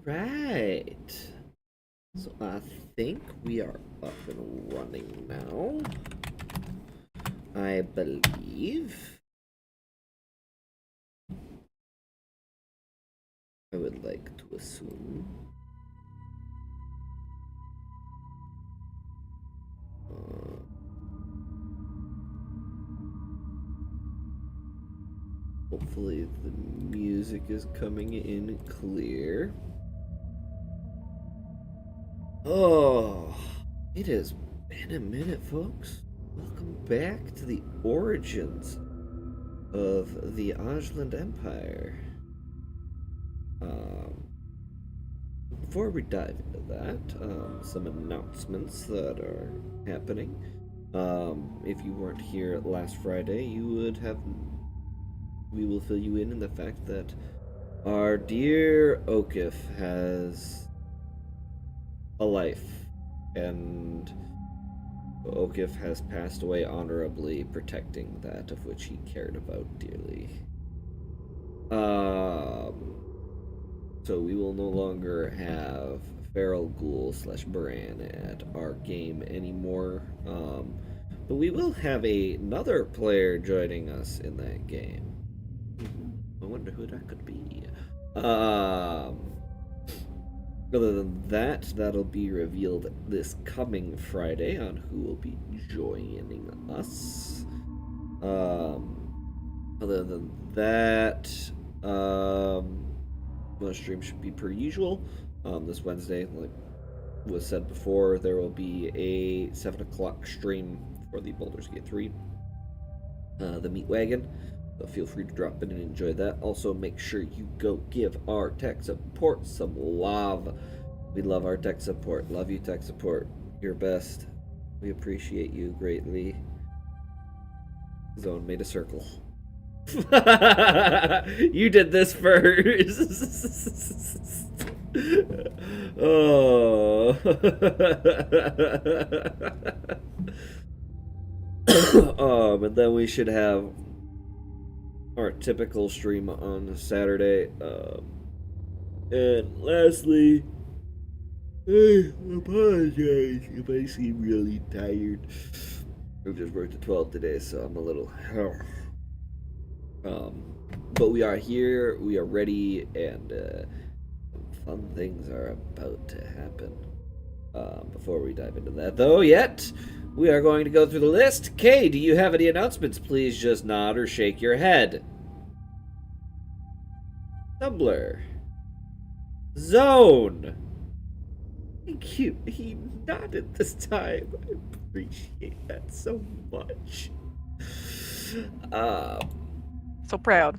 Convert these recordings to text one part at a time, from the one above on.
right. So I think we are up and running now. I believe. I would like to assume. Hopefully the music is coming in clear. Oh, it has been a minute, folks. Welcome back to the origins of the Ogelund Empire. Before we dive into that, some announcements that are happening. If you weren't here last Friday, you would have. We will fill you in the fact that our dear Okif has a life, and Okif has passed away honorably, protecting that of which he cared about dearly. So we will no longer have Feral Ghoul / Bran at our game anymore. But we will have another player joining us in that game. I wonder who that could be. Other than that, that'll be revealed this coming Friday on who will be joining us. Other than that, the stream should be per usual. This Wednesday, like was said before, there will be a 7 o'clock stream for the Baldur's Gate 3, the Meat Wagon. So feel free to drop in and enjoy that. Also, make sure you go give our tech support some love. We love our tech support. Love you, tech support. You're best. We appreciate you greatly. Zone made a circle. You did this first. Oh. And then we should have our typical stream on Saturday. And lastly, I apologize if I seem really tired. I just worked at 12 today, so I'm a little. But we are here, we are ready, and fun things are about to happen. Before we dive into that, though, we are going to go through the list. Kay, do you have any announcements? Please just nod or shake your head. Stumblr. Zone. Thank you. He nodded this time. I appreciate that so much. So proud.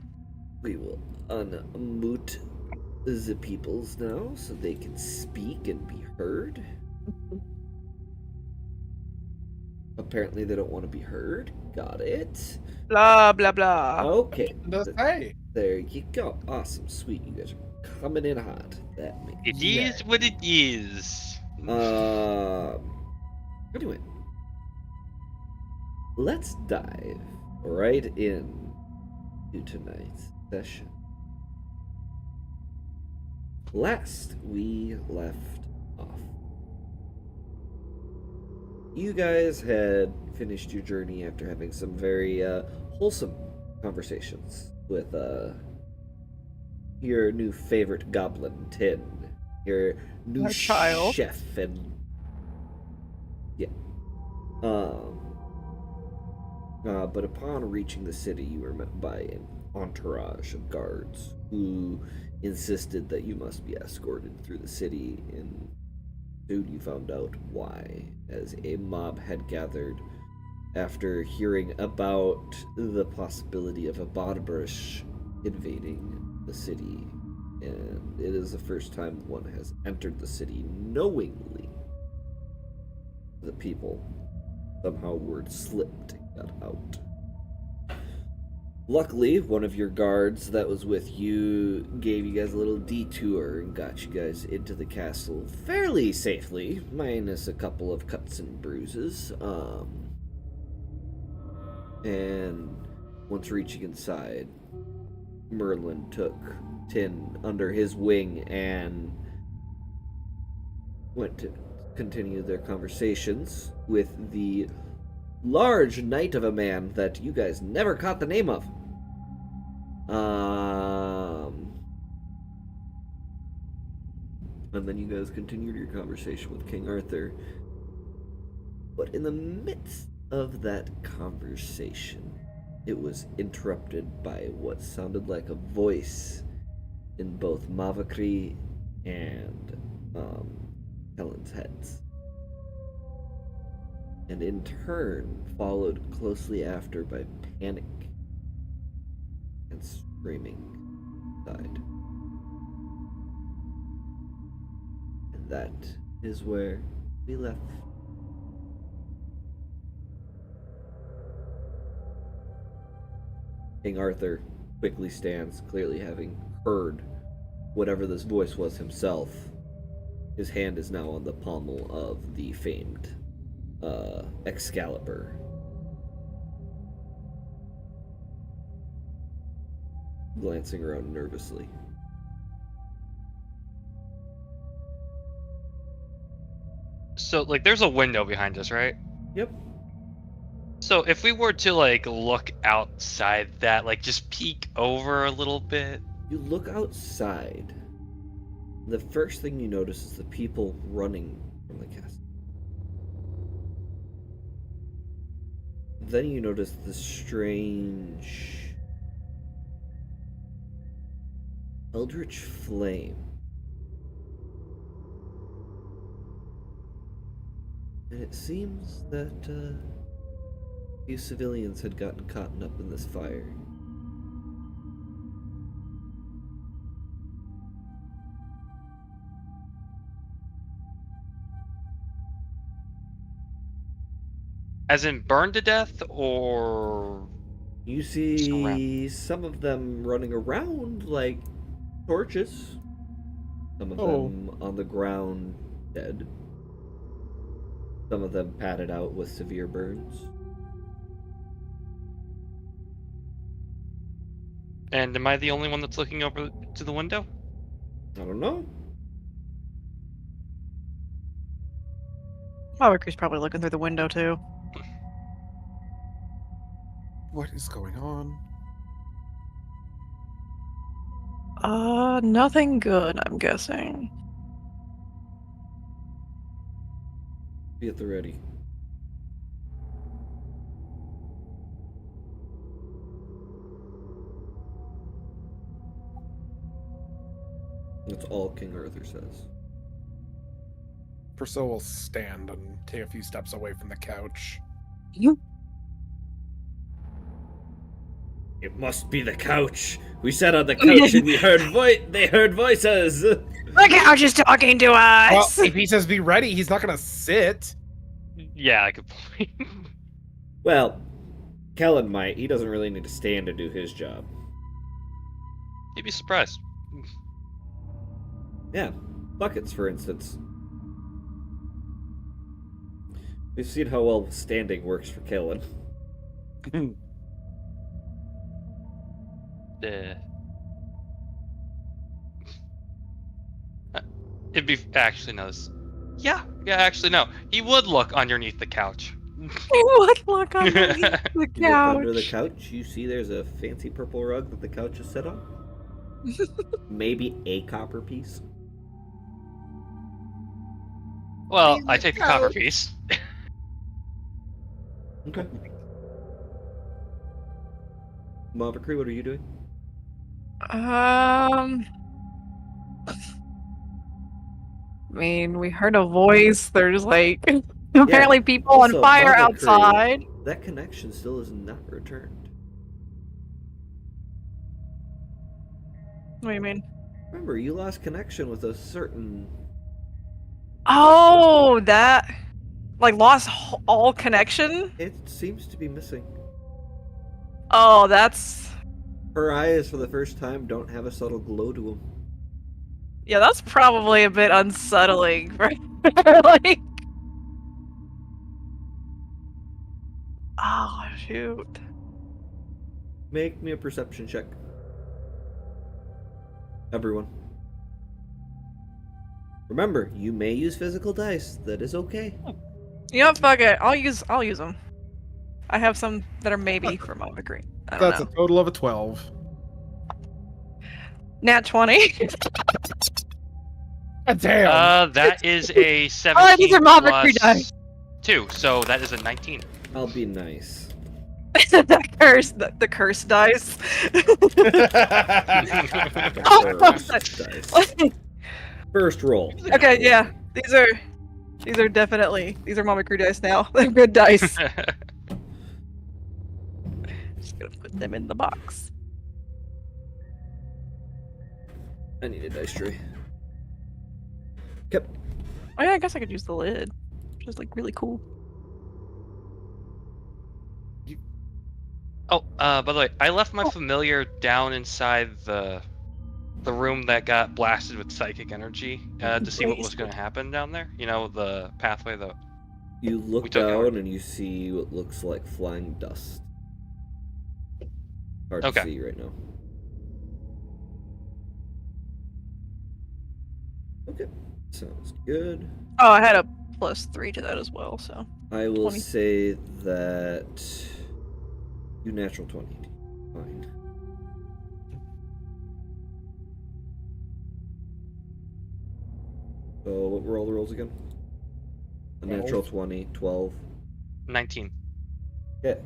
We will unmute the peoples now so they can speak and be heard. Apparently they don't want to be heard. Got it. Blah, blah, blah. Okay. Hey. There you go. Awesome. Sweet. You guys are coming in hot. That makes It is what it is. Anyway. Let's dive right in to tonight's session. Last we left off, you guys had finished your journey after having some very wholesome conversations with your new favorite goblin, Tin, your new My child. chef, and but upon reaching the city, you were met by an entourage of guards who insisted that you must be escorted through the city, and soon you found out why, as a mob had gathered after hearing about the possibility of a Barbaros invading the city, and it is the first time one has entered the city knowingly. The people somehow word slipped and got out. Luckily, one of your guards that was with you gave you guys a little detour and got you guys into the castle fairly safely, minus a couple of cuts and bruises. And once reaching inside, Merlin took Tin under his wing and went to continue their conversations with the large knight of a man that you guys never caught the name of. And then you guys continued your conversation with King Arthur. But in the midst of that conversation, it was interrupted by what sounded like a voice in both Mavakri and Helen's heads. And in turn, followed closely after by panic and screaming inside. And that is where we left. King Arthur quickly stands, clearly having heard whatever this voice was himself. His hand is now on the pommel of the famed Excalibur. Glancing around nervously. So, like, there's a window behind us, right? Yep. So, if we were to, like, look outside that, like, just peek over a little bit. You look outside. The first thing you notice is the people running from the castle. Then you notice the strange eldritch flame. And it seems that a few civilians had gotten caught up in this fire. As in burned to death, or... You see some of them running around like torches. Some of them on the ground dead. Some of them padded out with severe burns. And am I the only one that's looking over to the window? I don't know. Mavakri's probably looking through the window too. What is going on? Nothing good, I'm guessing. Be at the ready. That's all King Arthur says. Priscilla will stand and take a few steps away from the couch. It must be the couch. We sat on the couch and they heard voices. The couch is talking to us! Well, if he says be ready, he's not gonna sit. Yeah, good point. Well, Kellen might. He doesn't really need to stand to do his job. You'd be surprised. Yeah, buckets, for instance. We've seen how well standing works for Kellen. It'd be actually no. Yeah, actually no. He would look underneath the couch. He would look underneath the You look couch. under the couch, you see there's a fancy purple rug that the couch is set on. Maybe a copper piece. Well, I take the copper piece. Okay. Mavakri, what are you doing? I mean, we heard a voice. There's like apparently people on Also, fire Mavakri, outside. That connection still is not returned. What do you mean? Remember, you lost connection with a certain... Oh, that like lost all connection? It seems to be missing. Oh, that's Her eyes, for the first time, don't have a subtle glow to them. yeah, that's probably a bit unsettling for like. Oh shoot. Make me a perception check. Everyone. Remember, you may use physical dice. That is okay. Yep, fuck it. I'll use them. I have some that are maybe for mimicry. I don't That's know. a total of a 12. Nat 20. Damn. That is a Oh, 17 these are mimicry plus 2, so that is a 19. I'll be nice. the curse dice. First dice. First roll. Okay, yeah. These are mimicry dice now. They're good dice. Just gonna put them in the box. I need a dice tray. Yep. Oh yeah, I guess I could use the lid. Which is like really cool. Oh, by the way, I left my familiar down inside the room that got blasted with psychic energy to see what was going to happen down there. You know, the pathway that You look we took down out. and you see what looks like flying dust. Hard Okay. to see right now. Okay. Sounds good. Oh, I had a +3 to that as well, so. I will 20. say that you natural 20. Fine. So what were all the rolls again? A natural 20, 12. 19. Okay.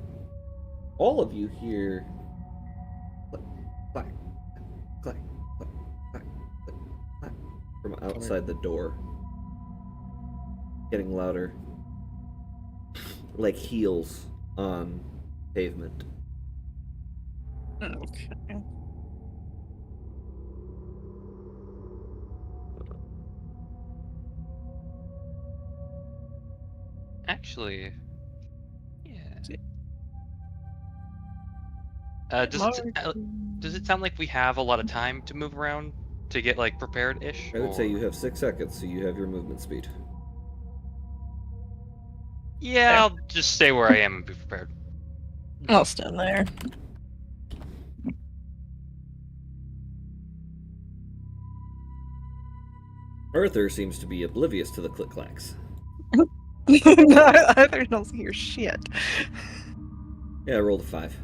All of you hear click, clack, clack, clack, clack, clack, clack from outside the door. Getting louder. Like heels on pavement. Okay. Actually, yeah. See. Does it sound like we have a lot of time to move around to get like prepared-ish? I would say you have 6 seconds, so you have your movement speed. Yeah, I'll just stay where I am and be prepared. I'll stand there. Arthur seems to be oblivious to the click-clacks. I don't hear shit. Yeah, I rolled a 5.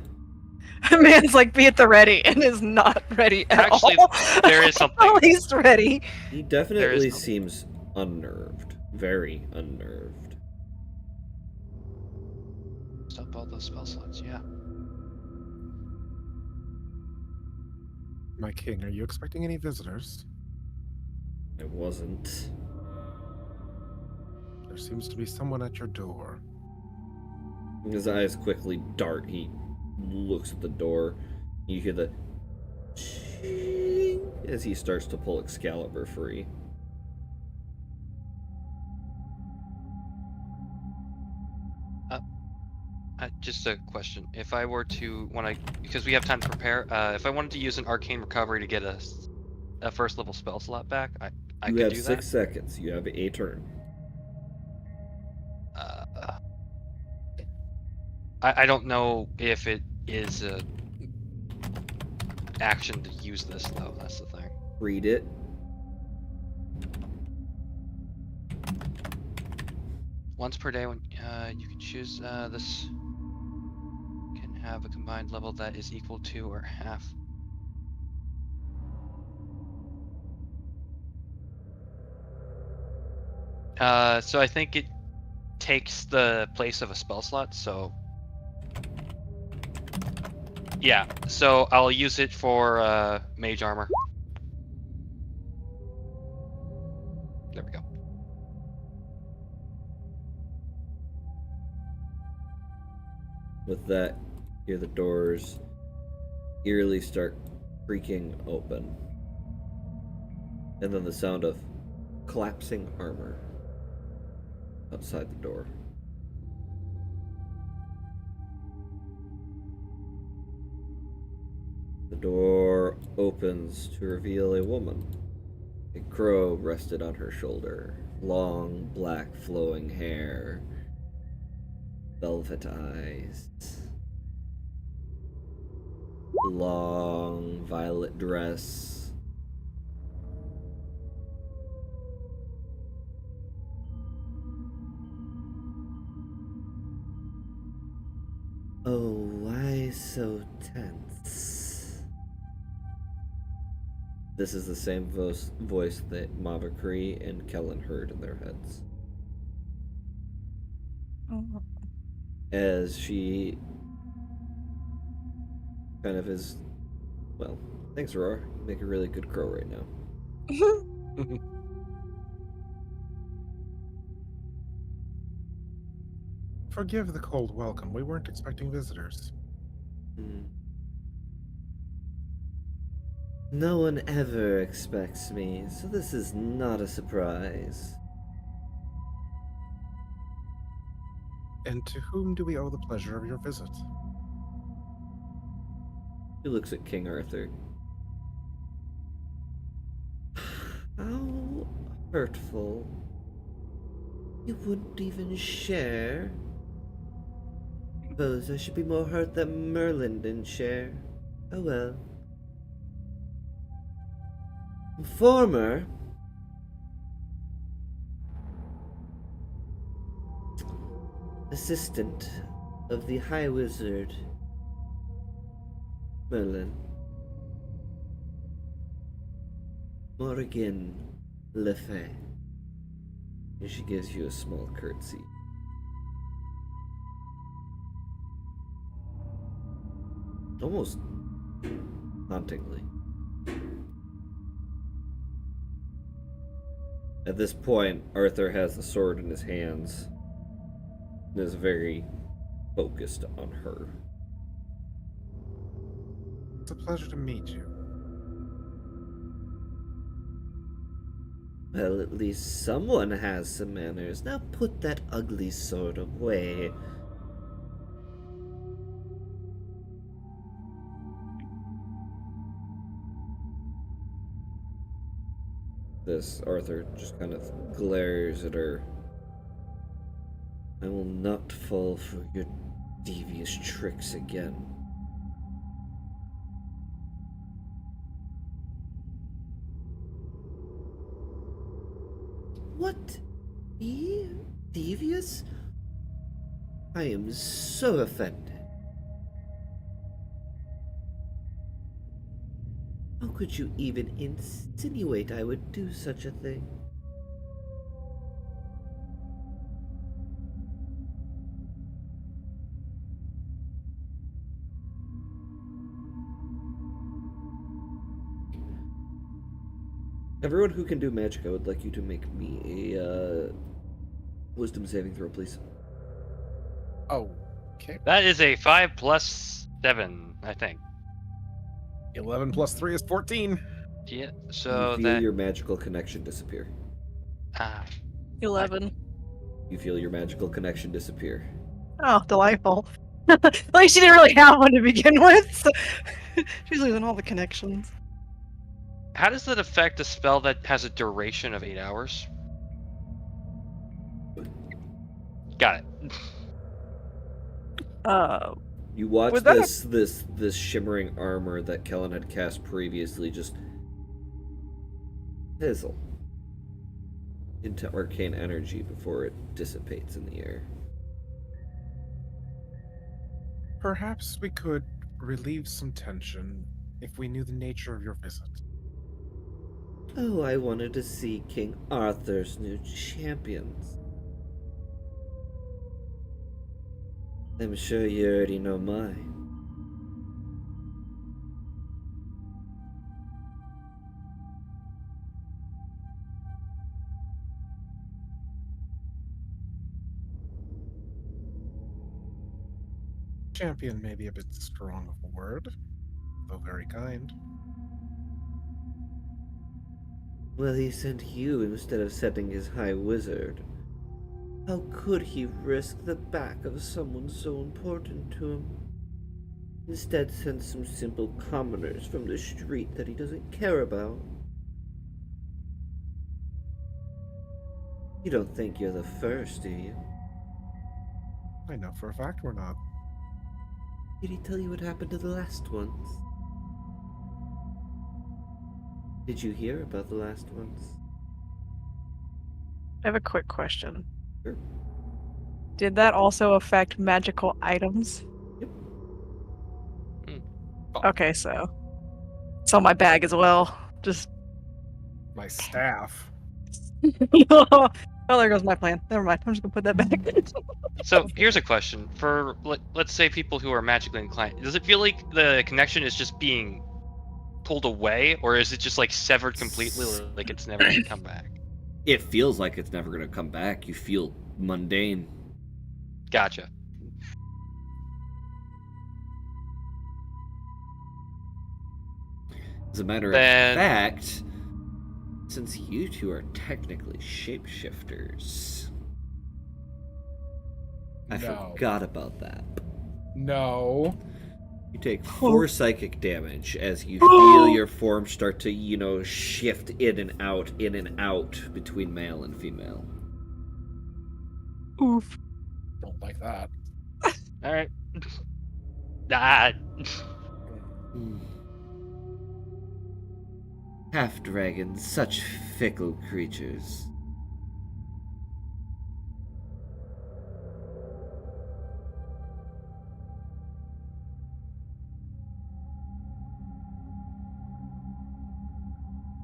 Man's like, be at the ready, and is not ready at Actually, all. there is something. At least ready. He definitely something. seems unnerved. Very unnerved. Stop all those spell slots, yeah. My king, are you expecting any visitors? I wasn't. There seems to be someone at your door. His eyes quickly dart. He looks at the door. You hear the ching as he starts to pull Excalibur free. Just a question. If I were to, because we have time to prepare, if I wanted to use an arcane recovery to get a first level spell slot back, I You could have do 6 seconds. You have a turn. that. I don't know if it is a action to use this though. That's the thing. Read it. Once per day, when you can choose this can have a combined level that is equal to or half. So I think it takes the place of a spell slot. So yeah, so I'll use it for mage armor. There we go. With that, you hear the doors eerily start creaking open. And then the sound of collapsing armor outside the door. The door opens to reveal a woman. A crow rested on her shoulder. Long, black, flowing hair. Velvet eyes. Long, violet dress. This is the same voice that Mavakri and Kellen heard in their heads. Oh. As she kind of is, well, thanks, Aurora. You make a really good crow right now. Forgive the cold welcome. We weren't expecting visitors. No one ever expects me, so this is not a surprise. And to whom do we owe the pleasure of your visit? He looks at King Arthur. How hurtful. You wouldn't even share. Suppose I should be more hurt that Merlin didn't share. Oh well. Former assistant of the High Wizard Merlin, Morrigan Le Fay. And she gives you a small curtsy. Almost hauntingly. At this point, Arthur has the sword in his hands and is very focused on her. It's a pleasure to meet you. Well, at least someone has some manners. Now put that ugly sword away. This Arthur just kind of glares at her. I will not fall for your devious tricks again. What? Devious? I am so offended. How could you even insinuate I would do such a thing? Everyone who can do magic, I would like you to make me a wisdom saving throw, please. Oh, okay. That is a 5 plus 7, I think. 11 plus 3 is 14. Yeah, so You feel that your magical connection disappear. 11. You feel your magical connection disappear. Oh, delightful. At least she didn't really have one to begin with. So she's losing all the connections. how does that affect a spell that has a duration of 8 hours? Got it. You watch Was that this shimmering armor that Kellen had cast previously just fizzle into arcane energy before it dissipates in the air. Perhaps we could relieve some tension if we knew the nature of your visit. Oh, I wanted to see King Arthur's new champions. I'm sure you already know mine. Champion may be a bit strong of a word, though very kind. Well, he sent you instead of sending his High Wizard. How could he risk the back of someone so important to him? Instead, send some simple commoners from the street that he doesn't care about. You don't think you're the first, do you? I know for a fact we're not. Did he tell you what happened to the last ones? Did you hear about the last ones? I have a quick question. Sure. Did that also affect magical items? Yep. Okay, so it's on my bag as well. Just My staff. Oh, there goes my plan. Never mind. I'm just gonna put that back. So here's a question for let's say people who are magically inclined. Does it feel like the connection is just being pulled away, or is it just like severed completely, like it's never gonna come back? It feels like it's never going to come back. You feel mundane. Gotcha. As a matter Then- of fact, since you two are technically shapeshifters, I No. forgot about that. No. You take 4 psychic damage as you feel your form start to, shift in and out between male and female. Oof. Don't like that. All right. Ah. Half dragons, such fickle creatures.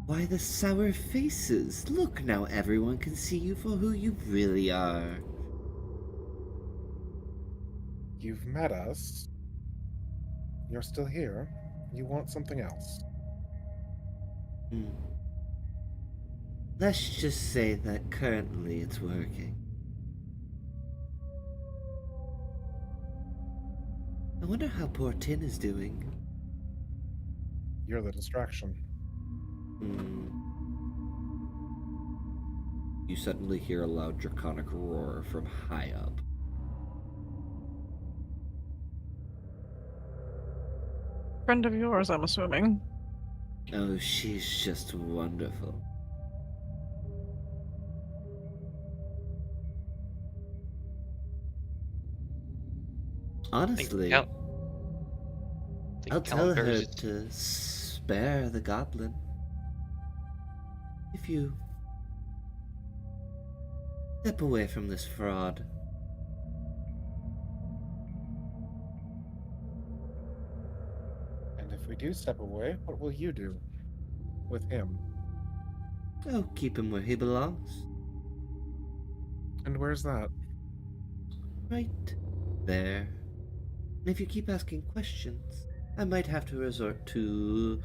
Why the sour faces? Look now, everyone can see you for who you really are. You've met us. You're still here. You want something else. Let's just say that currently it's working. I wonder how poor Tin is doing. You're the distraction. You suddenly hear a loud draconic roar from high up. Friend of yours, I'm assuming. Oh, she's just wonderful. Honestly, I'll tell her to spare the goblin. If you step away from this fraud. And if we do step away, what will you do with him? Oh, keep him where he belongs. And where's that? Right there. And if you keep asking questions, I might have to resort to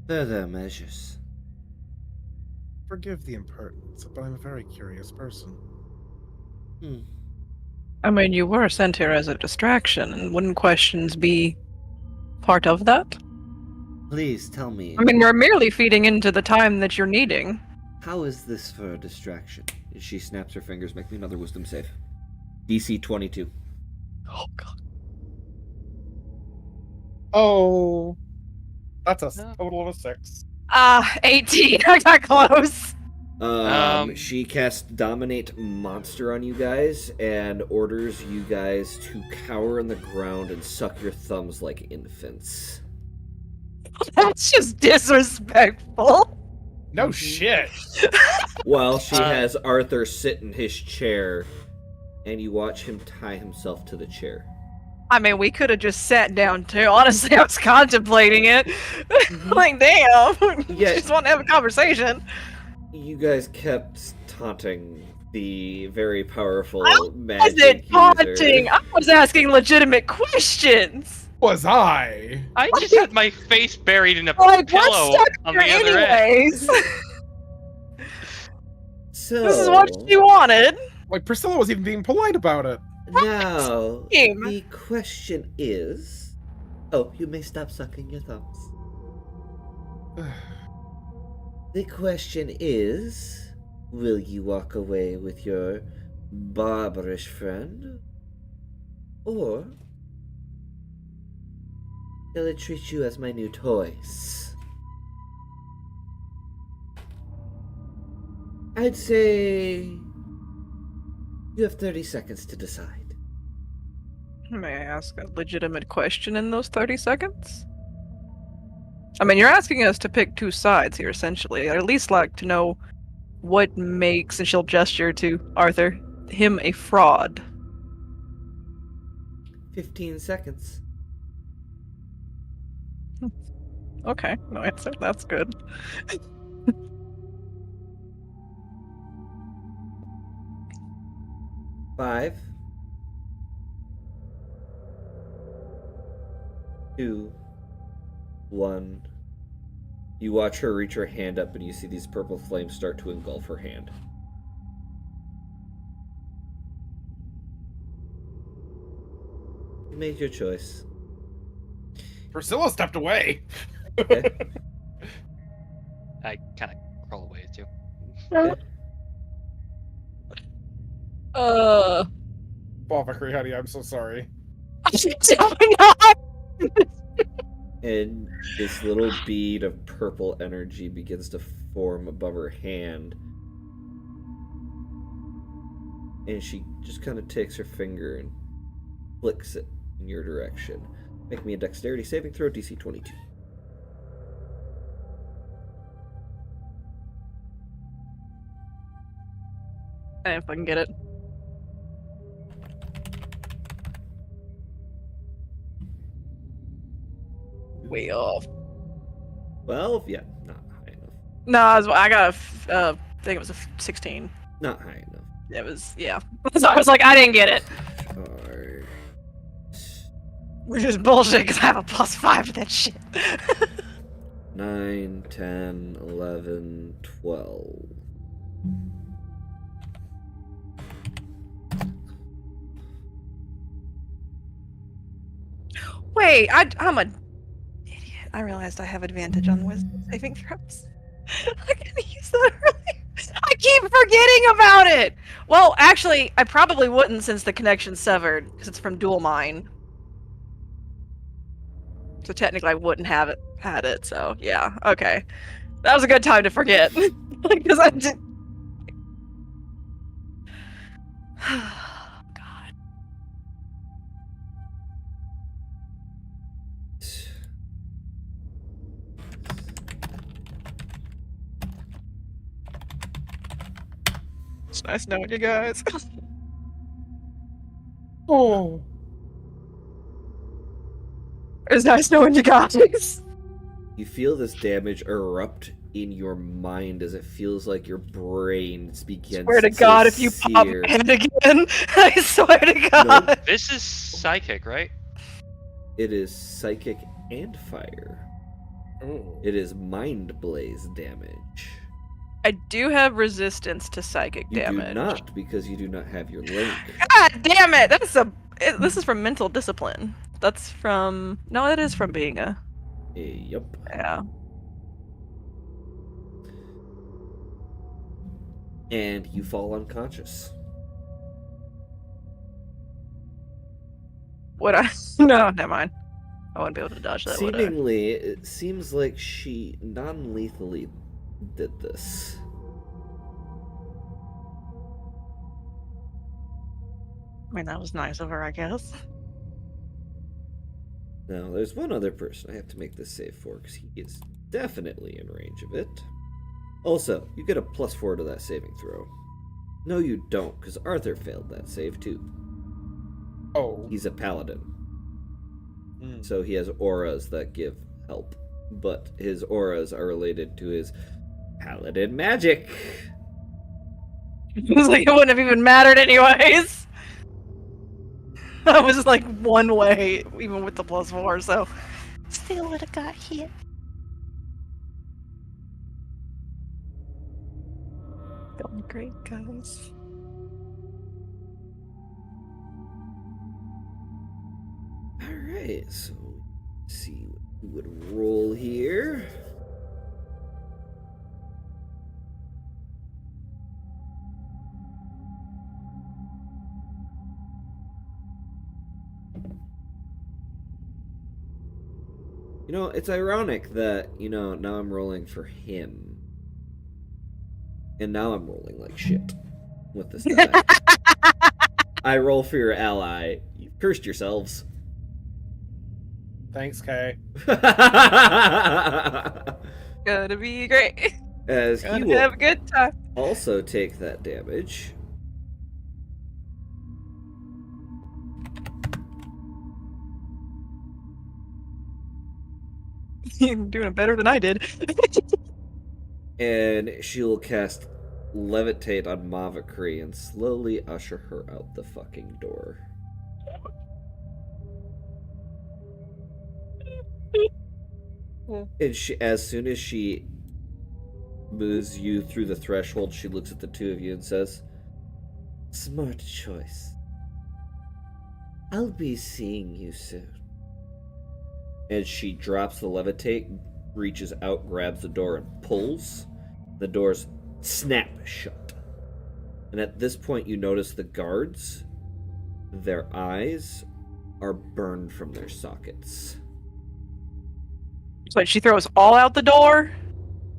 further measures. Forgive the impertinence, but I'm a very curious person. I mean, you were sent here as a distraction, and wouldn't questions be part of that? Please tell me, I mean, we're merely feeding into the time that you're needing. how is this for a distraction? She snaps her fingers. Make me another wisdom save. DC 22. Oh, God. Oh, that's a No. total of a 6. 18. I got close. She casts Dominate Monster on you guys and orders you guys to cower on the ground and suck your thumbs like infants. That's just disrespectful. No shit. While she has Arthur sit in his chair, and you watch him tie himself to the chair. I mean, we could have just sat down too. Honestly, I was contemplating it. Like, damn. Yeah. Just want to have a conversation. You guys kept taunting the very powerful I wasn't magic taunting. user. I was asking legitimate questions. Was I? I just had my face buried in a Like, pillow what's stuck on here the other end. anyways? So This is what she wanted. Like, Priscilla was even being polite about it. now Same. the question is, oh, you may stop sucking your thumbs. The question is, will you walk away with your barbarish friend, or shall I treat you as my new toys? I'd say you have 30 seconds to decide. May I ask a legitimate question in those 30 seconds? I mean, you're asking us to pick two sides here, essentially. I'd at least like to know what makes, and she'll gesture to Arthur, him a fraud. 15 seconds. Okay, no answer. That's good. 5, 2, 1. You watch her reach her hand up and you see these purple flames start to engulf her hand. You made your choice. Priscilla stepped away. Okay. I kind of crawl away too. Okay. Ball Vickery, honey, I'm so sorry. And this little bead of purple energy begins to form above her hand. And she just kind of takes her finger and flicks it in your direction. Make me a dexterity saving throw, DC 22. I didn't fucking get it. Way off. 12? Yeah, not high enough. No, I got I think it was a 16. Not high enough. It was, yeah. So I was like, I didn't get it. Alright. Which is bullshit because I have a +5 to that shit. 9, 10, 11, 12. Wait, I'm a idiot. I realized I have advantage on wisdom saving throws. I could use that earlier. I keep forgetting about it. Well, actually, I probably wouldn't since the connection's severed, because it's from dual mine. So technically, I wouldn't have had it. So yeah, okay, that was a good time to forget because I did. God. It's nice knowing you guys. Oh. It's nice knowing you guys. You feel this damage erupt in your mind as it feels like your brain begins Swear to God, if you pop sear. my head again, I swear to God. Nope. This is psychic, right? It is psychic and fire. Ooh. It is mind blaze damage. I do have resistance to psychic You damage. do not, because you do not have your link. God damn it! This is from mental discipline. That's from it is from being a Yep. yeah. And you fall unconscious. Would I? No, never mind. I wouldn't be able to dodge that. Would I? Seemingly, it seems like she non-lethally did this. I mean, that was nice of her, I guess. Now, there's one other person I have to make this save for, because he is definitely in range of it. Also, you get a +4 to that saving throw. No, you don't, because Arthur failed that save too. Oh. He's a paladin, Mm. so he has auras that give help, but his auras are related to his paladin magic. It was like it wouldn't have even mattered anyways. I was like one way, even with the +4, so still would have got hit. Going great, guys. Alright, so let's see what we would roll here. You know, it's ironic that, now I'm rolling for him. And now I'm rolling like shit with this die. I roll for your ally. You've cursed yourselves. Thanks, Kay. Gonna be great. As he Gonna will have a good time. also take that damage. You're doing it better than I did. And she'll cast Levitate on Mavakri and slowly usher her out the fucking door. And as soon as she moves you through the threshold, she looks at the two of you and says, "Smart choice. I'll be seeing you soon." And she drops the levitate, reaches out, grabs the door, and pulls. The doors snap shut. And at this point, you notice the guards, their eyes are burned from their sockets. So she throws all out the door?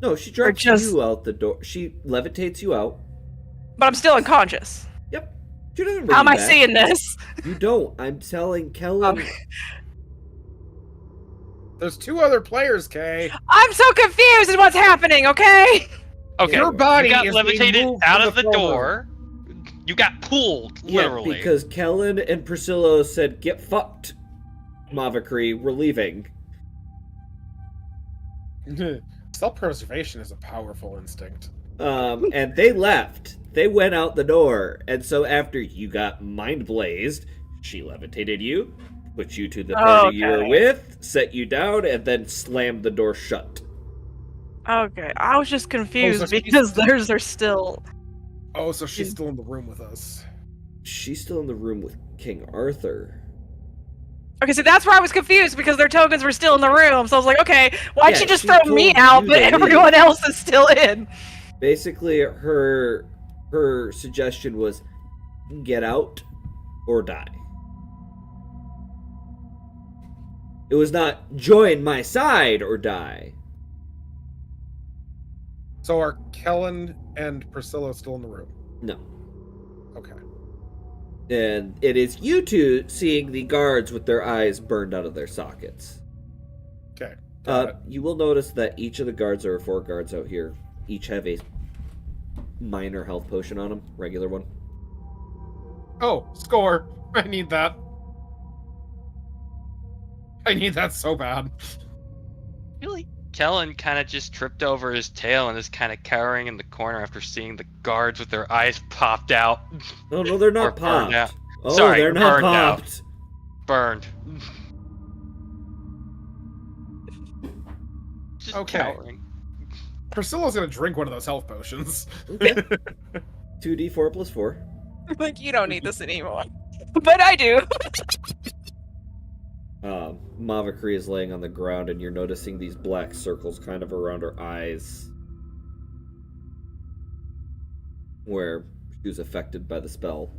No, she drops just- you out the door. She levitates you out. But I'm still unconscious. Yep. She doesn't bring How am you I back. seeing this? You don't. I'm telling Kellen. Okay. There's two other players, Kay. I'm so confused in what's happening, okay? Okay, Your body you got is being levitated moved out from of the the throne door. You got pulled, Yeah, literally. because Kellen and Priscilla said, "Get fucked, Mavakri. We're leaving." Self-preservation is a powerful instinct. And they left. They went out the door. And so after you got mind blazed, she levitated you, put you to the party you were Okay. with, set you down, and then slammed the door shut. Okay, I was just confused so she's- because there's still... Oh, so she's still in the room with us. She's still in the room with King Arthur. Okay, so that's where I was confused because their tokens were still in the room. So I was like, okay, why'd Yeah, she just she throw me told out, you but to leave. everyone else is still in? Basically, her suggestion was get out or die. It was not join my side or die. So are Kellen and Priscilla still in the room? No. Okay. And it is you two seeing the guards with their eyes burned out of their sockets. Okay. Got it. You will notice that each of the guards, there are 4 guards out here, each have a minor health potion on them, regular one. Oh, score. I need that. I need that so bad. Really? Kellen kind of just tripped over his tail and is kind of cowering in the corner after seeing the guards with their eyes popped out. Oh, no, they're Or not burned out. popped. Oh, Sorry, they're not burned out. popped. Burned. Just Okay. cowering. Priscilla's gonna drink one of those health potions. Okay. 2d4 plus 4. Like, you don't need this anymore. But I do. Mavakri is laying on the ground, and you're noticing these black circles kind of around her eyes, where she was affected by the spell.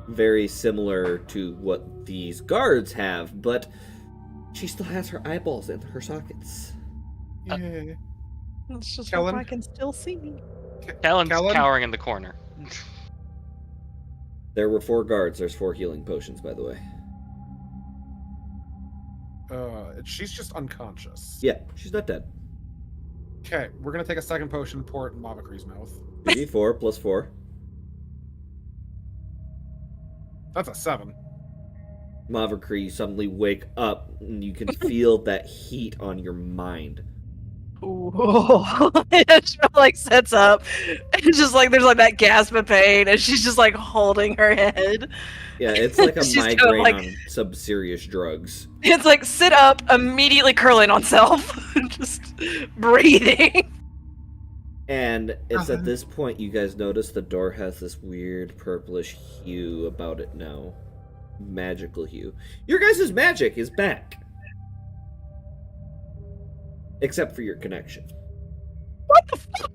Very similar to what these guards have, but she still has her eyeballs in her sockets. Yay. It's just Kellen? hope I can still see. Kellen's Kellen? cowering in the corner. There were 4 guards. There's 4 healing potions, by the way. She's just unconscious. Yeah, she's not dead. Okay, we're gonna take a second potion and pour it in Mavakri's mouth. 2d4 plus 4. That's a 7. Mavakri, you suddenly wake up, and you can feel that heat on your mind. Ooh. And she like sets up. And just like there's like that gasp of pain, and she's just like holding her head. Yeah, it's like a She's kinda migraine like- on some serious drugs. It's like sit up, immediately curling on self, just breathing. And it's Uh-huh. at this point you guys notice the door has this weird purplish hue about it now. Magical hue. Your guys' magic is back. Except for your connection. What the fuck?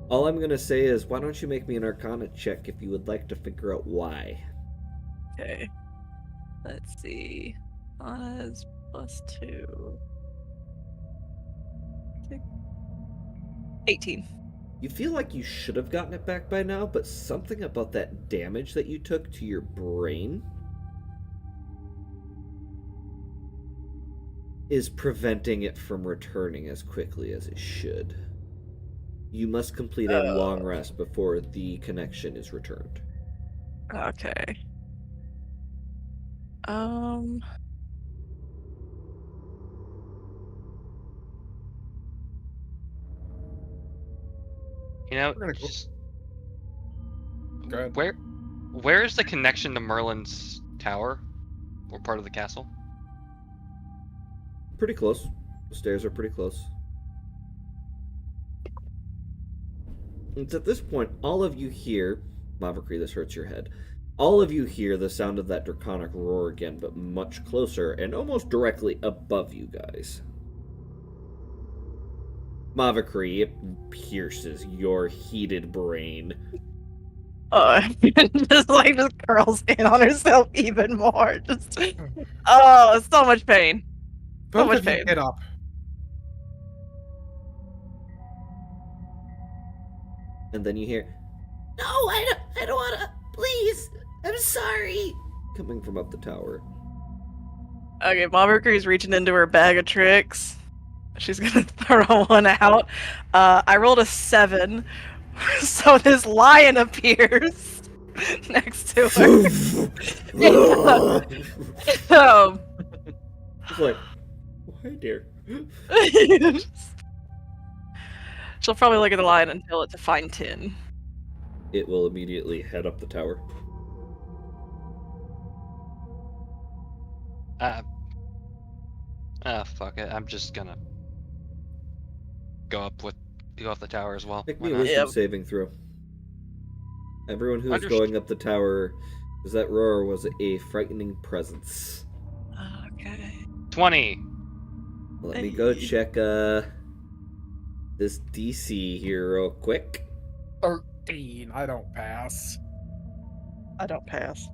All I'm gonna say is, why don't you make me an Arcana check if you would like to figure out why? Okay. Let's see. Anna's +2. 18. You feel like you should have gotten it back by now, but something about that damage that you took to your brain is preventing it from returning as quickly as it should. You must complete a long rest before the connection is returned. Okay. Um. You know, We're gonna go- just Go ahead. where is the connection to Merlin's tower, or part of the castle? Pretty close. The stairs are pretty close. It's at this point, all of you hear, Mavakri, this hurts your head. All of you hear the sound of that draconic roar again, but much closer and almost directly above you guys. Mavakri, it pierces your heated brain. Just curls in on herself even more. Just oh, so much pain. So Both much of you pain. get up. And then you hear, "No, I don't wanna, please, I'm sorry," coming from up the tower. Okay, Maverick's reaching into her bag of tricks. She's gonna throw one out. I rolled a 7, so this lion appears next to her. It's like, why, dear? She'll probably look at the lion and tell it to find Tin. It will immediately head up the tower. Fuck it. I'm just gonna go up the tower as well. Make Why me a not? wisdom Yep. saving throw. Everyone who is Understood. going up the tower, because that roar was a frightening presence. Okay. 20. Let me go check this DC here real quick. 13. I don't pass. I don't pass.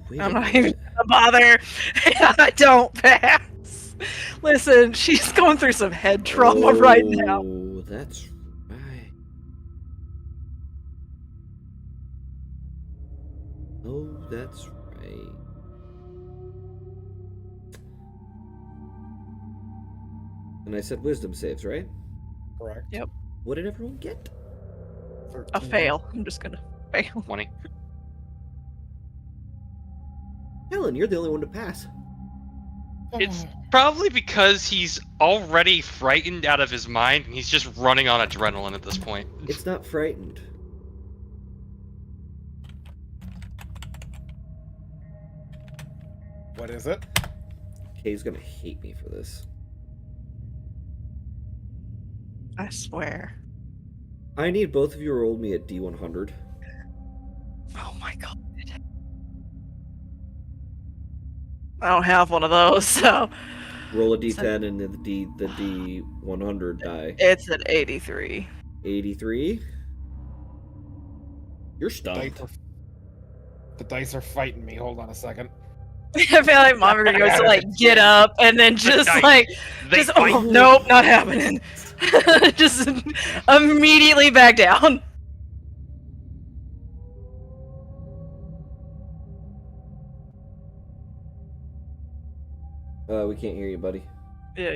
Wait I'm a not even minute. gonna bother. I don't pass. Listen, she's going through some head trauma right now. Oh, that's right. Oh, that's right. And I said wisdom saves, right? Correct. Yep. What did everyone get? 13. A fail. I'm just gonna fail. 20. Helen, you're the only one to pass. It's probably because he's already frightened out of his mind and he's just running on adrenaline at this point. It's not frightened. What is it? Kay's gonna hate me for this. I swear. I need both of you to roll me a D100. Oh my god. I don't have one of those, so Roll a D10 and the D100 die. it's an 83. 83. You're Dice stunned. are- The dice are fighting me. Hold on a second. I feel like Mom goes to like get up and then just dice. like They just fight. oh nope, not happening. Just immediately back down. We can't hear you, buddy. Yeah,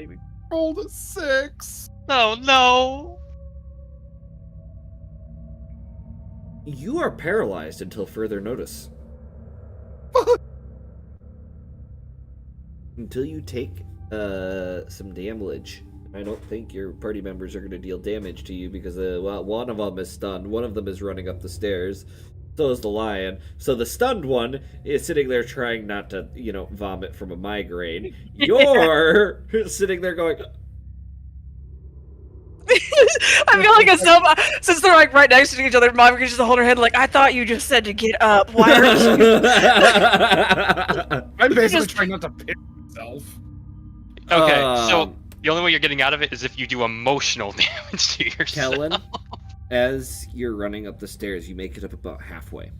Rolled a 6. Oh no! You are paralyzed until further notice. Until you take some damage. I don't think your party members are going to deal damage to you because well, one of them is stunned. One of them is running up the stairs. So is the lion. So the stunned one is sitting there trying not to, vomit from a migraine. You're sitting there going, I feel like it's so since they're like right next to each other, Mom can just hold her head like I thought you just said to get up. Why are you? I'm basically Just- trying not to piss myself. Okay, so Um, the only way you're getting out of it is if you do emotional damage to yourself. Kellen, as you're running up the stairs, you make it up about halfway.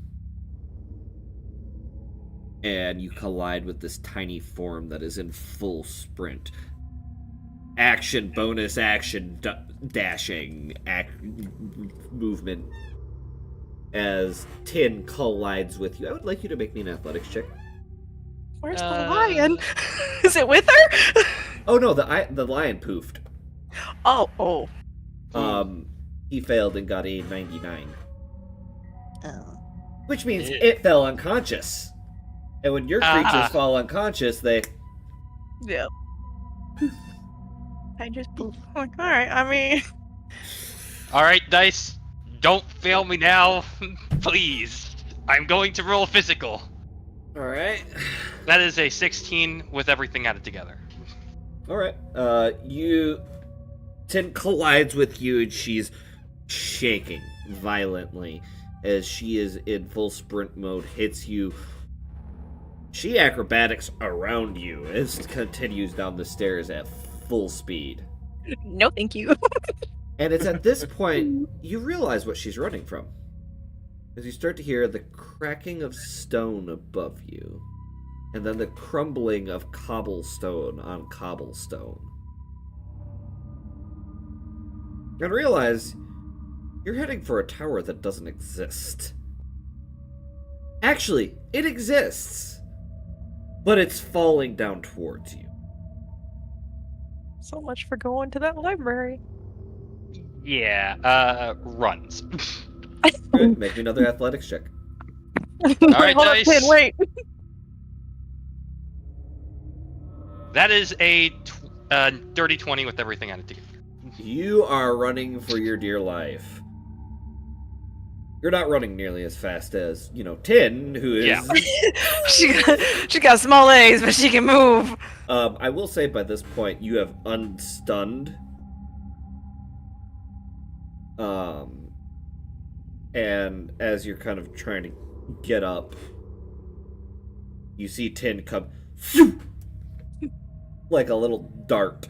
And you collide with this tiny form that is in full sprint. Action, bonus action, dashing, movement. As Tin collides with you. I would like you to make me an athletics check. Where's the lion? Is it with her? Oh no, the lion poofed. Oh. He failed and got a 99. Oh. Which means Yeah. it fell unconscious. And when your creatures fall unconscious, they... Yeah. I just poof. I'm like, alright, I mean... Alright, Dice. Don't fail me now. Please. I'm going to roll physical. Alright. That is a 16 with everything added together. Alright. Tin collides with you, and she's shaking violently as she is in full sprint mode, hits you. She acrobatics around you as continues down the stairs at full speed. No, thank you. And it's at this point you realize what she's running from. As you start to hear the cracking of stone above you, and then the crumbling of cobblestone on cobblestone. And realize you're heading for a tower that doesn't exist. Actually, it exists, but it's falling down towards you. So much for going to that library. Yeah, runs. Alright, make me another athletics check. Alright, Hold on, Dice. Pin, wait. That is a dirty 20 with everything added together. You are running for your dear life. You're not running nearly as fast as, Tin, who is... Yeah. she got small legs, but she can move. I will say by this point, you have unstunned. And as you're kind of trying to get up, you see Tin come like a little dart.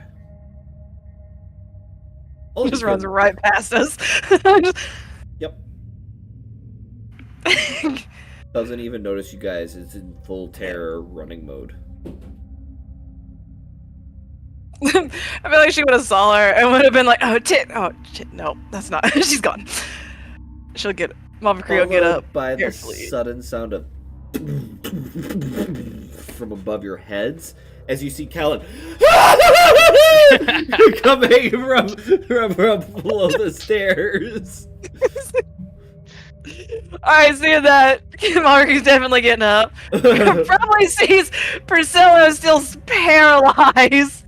Oh, Just runs right past us. Yep. Doesn't even notice you guys. It's in full terror running mode. I feel like she would have saw her and would have been like, oh shit, no, that's not. She's gone. She'll get Mavakri will get up. By the carefully. sudden sound of from above your heads, as you see Callan coming from below the stairs. Alright, seeing that, Mavakri's definitely getting up. Probably sees Priscilla still paralyzed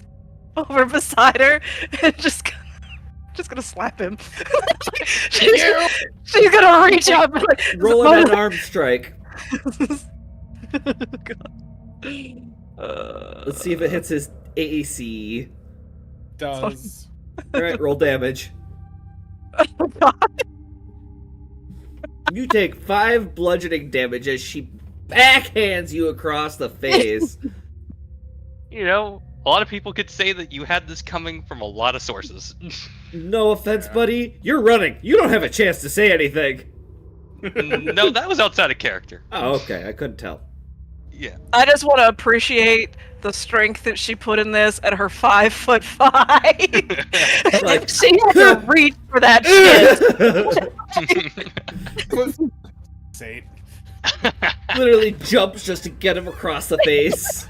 over beside her, and just gonna slap him. she's gonna reach up and like Roll an arm strike. Let's see if it hits his AC. Does. Alright, roll damage. Oh god. You take 5 bludgeoning damage as she backhands you across the face. A lot of people could say that you had this coming from a lot of sources. No offense, buddy. You're running. You don't have a chance to say anything. No, that was outside of character. Oh, okay. I couldn't tell. Yeah. I just want to appreciate the strength that she put in this at her 5'5". Like- She had to reach for that shit. Say. Literally jumps just to get him across the face.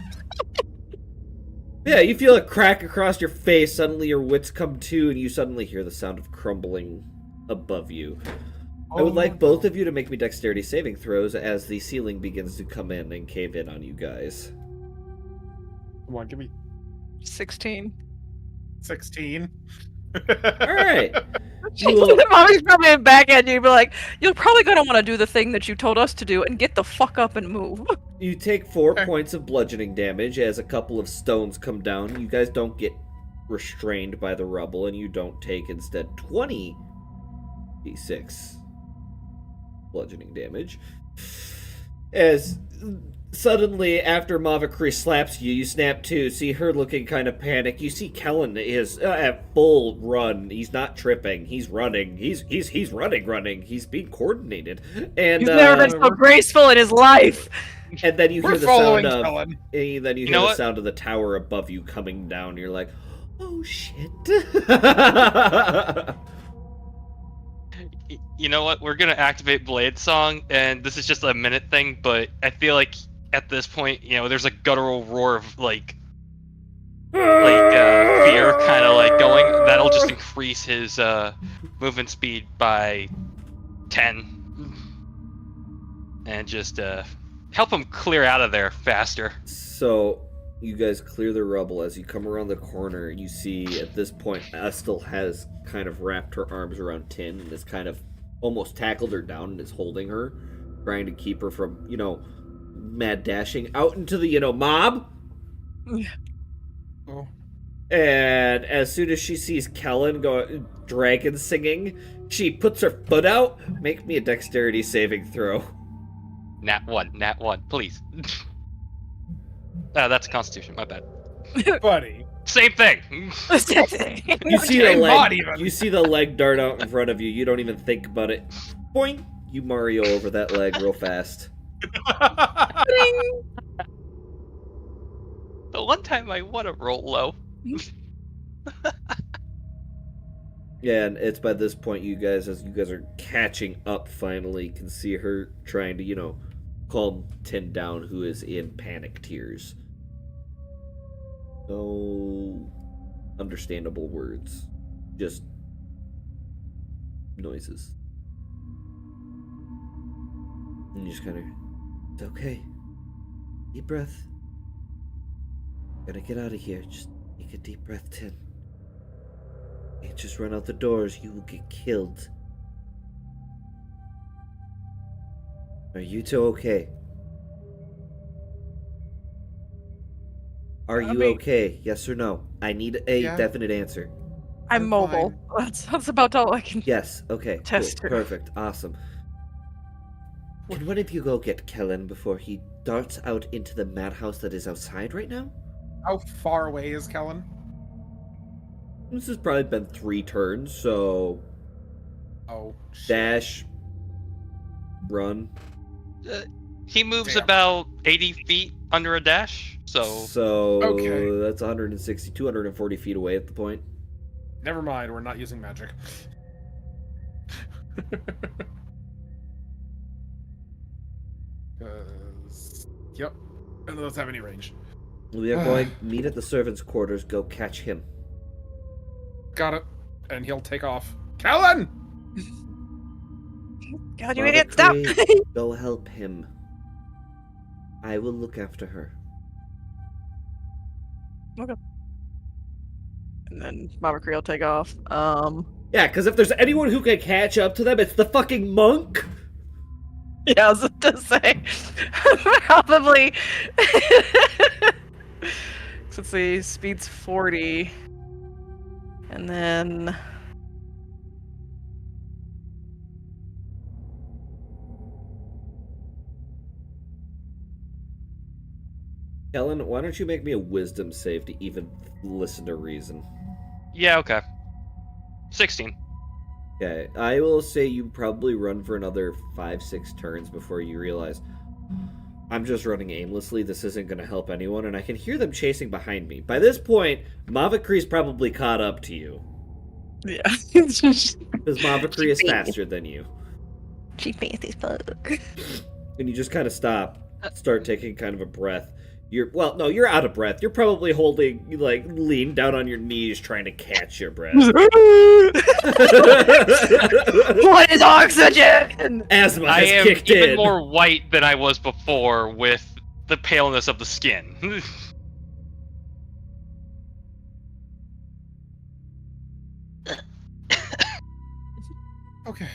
Yeah, you feel a crack across your face. Suddenly your wits come to, and you suddenly hear the sound of crumbling above you. I would like both of you to make me dexterity saving throws as the ceiling begins to come in and cave in on you guys. Come on, give me 16. 16. Alright. Mommy's probably back at you, but like, you're probably gonna want to do the thing that you told us to do and get the fuck up and move. You take 4 points of bludgeoning damage as a couple of stones come down. You guys don't get restrained by the rubble, and you don't take instead 20 d6 bludgeoning damage. As suddenly, after Mavakri slaps you, you snap to, see her looking kind of panicked. You see Kellen is at full run. He's not tripping. He's running. He's running. He's being coordinated. And He's never been so graceful in his life. And then you hear We're the sound following of Kellen. and then you You hear know the what? sound of the tower above you coming down. You're like, oh shit. You know what? We're gonna activate Blade Song, and this is just a minute thing, but I feel like at this point, there's a guttural roar of fear kind of like going. That'll just increase his movement speed by 10, and just help him clear out of there faster. So you guys clear the rubble. As you come around the corner, you see at this point Estel has kind of wrapped her arms around Tin and has kind of almost tackled her down and is holding her, trying to keep her from, mad dashing out into the, mob. Oh. And as soon as she sees Kellen go dragon singing, she puts her foot out. Make me a dexterity saving throw. Nat 1, please. That's Constitution, my bad. Buddy. Same thing. You see the Okay, leg. not even. You see the leg dart out in front of you. You don't even think about it. Boing! You Mario over that leg real fast. The one time I want to roll low. Yeah, and it's by this point you guys, as you guys are catching up finally, can see her trying to, calm Tin down, who is in panic tears. No understandable words. Just noises. And you just kind of, it's okay. Deep breath. Gotta get out of here. Just take a deep breath, Tin. Can't just run out the doors. You will get killed. Are you two okay? Are you okay? Yes or no? I need a definite answer. I'm I'm mobile. That's about all I can. Yes. Okay. Test Cool. her. Perfect. Awesome. Can one of you go get Kellen before he darts out into the madhouse that is outside right now? How far away is Kellen? This has probably been 3 turns, so Oh, shit. dash, run. He moves Damn. about 80 feet under a dash, so Okay. That's 160, 240 feet away at the point. Never mind, we're not using magic. Yep. None of those have any range. We are going meet at the servants' quarters. Go catch him. Got it. And he'll take off. Kellen! God, you idiot! Stop! Cree, go help him. I will look after her. And then Mama Cree will take off. Yeah, because if there's anyone who can catch up to them, it's the fucking monk. Yeah, I was about to say. Probably. Let's see, speed's 40. And then. Kellen, why don't you make me a wisdom save to even listen to reason? yeah, okay. 16. Okay, I will say you probably run for another 5-6 turns before you realize I'm just running aimlessly. This isn't going to help anyone, and I can hear them chasing behind me. By this point, Mavakree's probably caught up to you Yeah. because Mavakree is faster than you, She fancy fuck. and you just kind of start taking kind of a breath. You're out of breath. You're probably holding, lean down on your knees trying to catch your breath. What is oxygen? Asthma I has am kicked even in. more white than I was before with the paleness of the skin. Okay.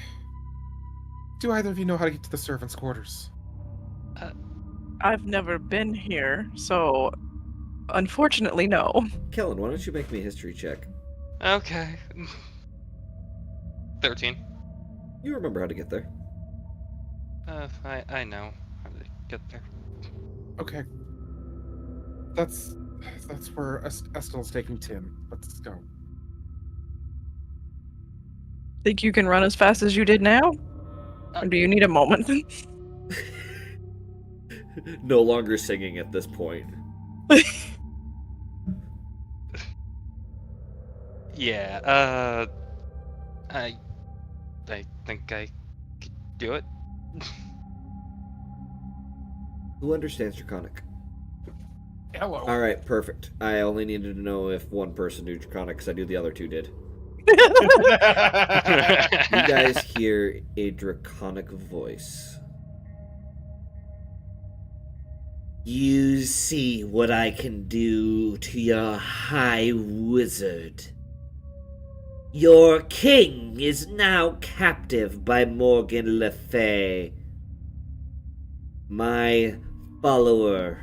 Do either of you know how to get to the servants' quarters? I've never been here, so unfortunately, no. Kellen, why don't you make me a history check? Okay. 13. You remember how to get there. I know how to get there. Okay. That's where Estel's taking Tim. Let's go. Think you can run as fast as you did now? Or do you need a moment? No longer singing at this point. Yeah, I think I could do it. Who understands Draconic? Hello. Alright, perfect. I only needed to know if one person knew Draconic, because I knew the other two did. You guys hear a Draconic voice. You see what I can do to your high wizard. Your king is now captive by Morgan Le Fay, my follower.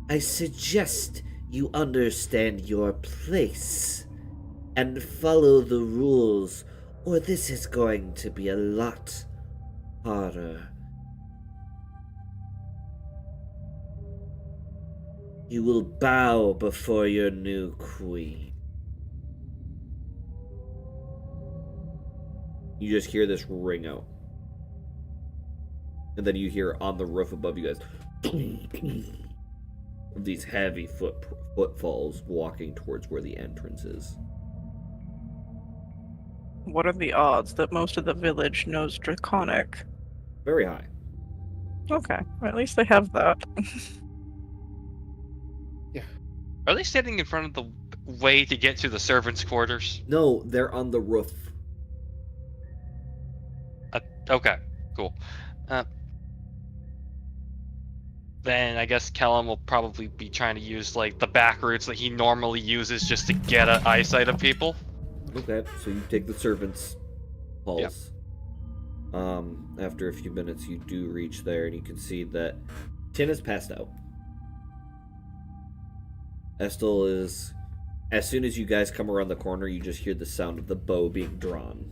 I suggest you understand your place and follow the rules, or this is going to be a lot harder. You will bow before your new queen. You just hear this ring out. And then you hear on the roof above you guys these heavy footfalls walking towards where the entrance is. What are the odds that most of the village knows Draconic? Very high. Okay, well, at least they have that. Are they standing in front of the way to get to the servants' quarters? No, they're on the roof. Okay, cool. Then I guess Kellum will probably be trying to use like the back routes that he normally uses just to get an eyesight of people. Okay, so you take the servants' halls. Yep. After a few minutes, you do reach there, and you can see that Tin has passed out. Estel is... As soon as you guys come around the corner, you just hear the sound of the bow being drawn.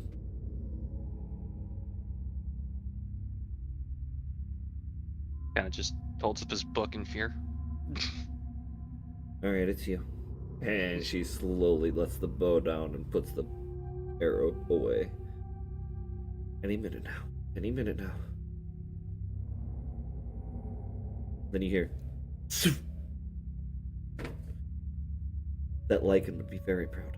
Kind of just holds up his book in fear. Alright, it's you. And she slowly lets the bow down and puts the arrow away. Any minute now. Any minute now. Then you hear... That Lycan would be very proud.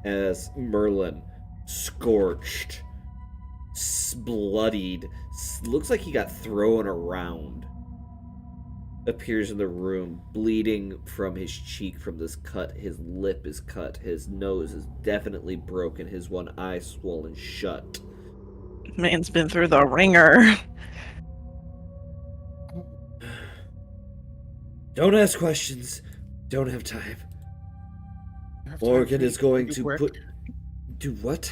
As Merlin, scorched, bloodied, looks like he got thrown around, appears in the room, bleeding from his cheek from this cut. His lip is cut. His nose is definitely broken. His one eye swollen shut. Man's been through the ringer. Don't ask questions. Don't have time. Morgan is going to put... Do what?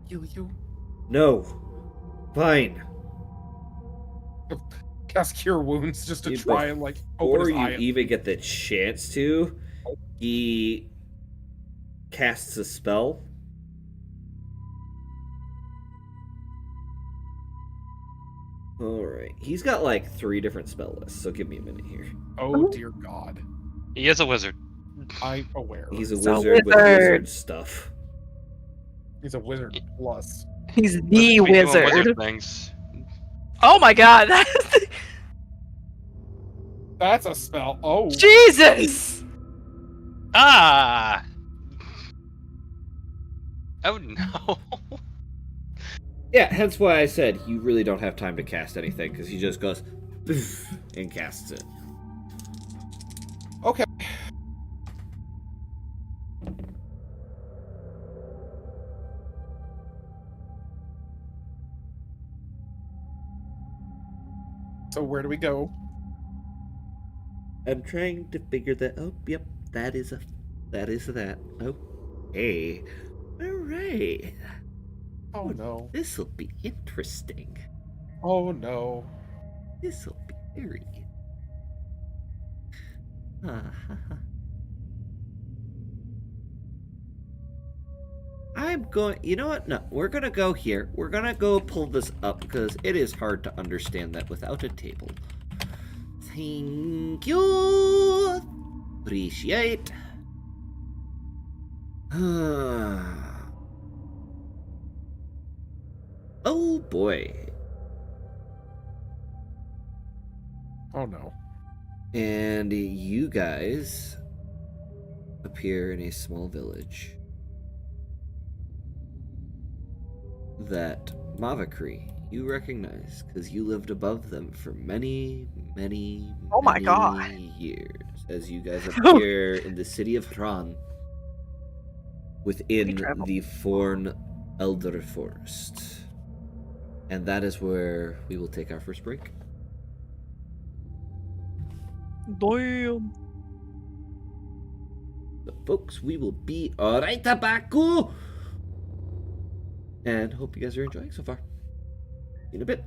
Heal you? No. Fine. Cast Cure Wounds just to try and, like, open Before his you eye. even get the chance to, he casts a spell. Alright. He's got, like, 3 different spell lists, so give me a minute here. Oh, dear God. He is a wizard. I'm aware. He's a He's a wizard with wizard. wizard stuff. He's a wizard plus. He's Wizards the be doing wizard. wizard things. Oh my god! That's a spell. Oh. Jesus! Ah! Oh no. Yeah, hence why I said you really don't have time to cast anything, because he just goes and casts it. Okay. So where do we go? I'm trying to figure that. Oh, yep, that is that. Oh, hey, all right. Oh no. This will be interesting. Oh no. This will be very. I'm going. You know what? No, we're gonna go here. We're gonna go pull this up because it is hard to understand that without a table. Thank you. Appreciate. Oh boy. Oh no. And you guys appear in a small village that Mavakri you recognize because you lived above them for many, many, Oh my many God. years as you guys appear in the city of Hran within travel. the Forn Elder Forest. And that is where we will take our first break. Damn. But folks, we will be right back. And hope you guys are enjoying so far. See you in a bit.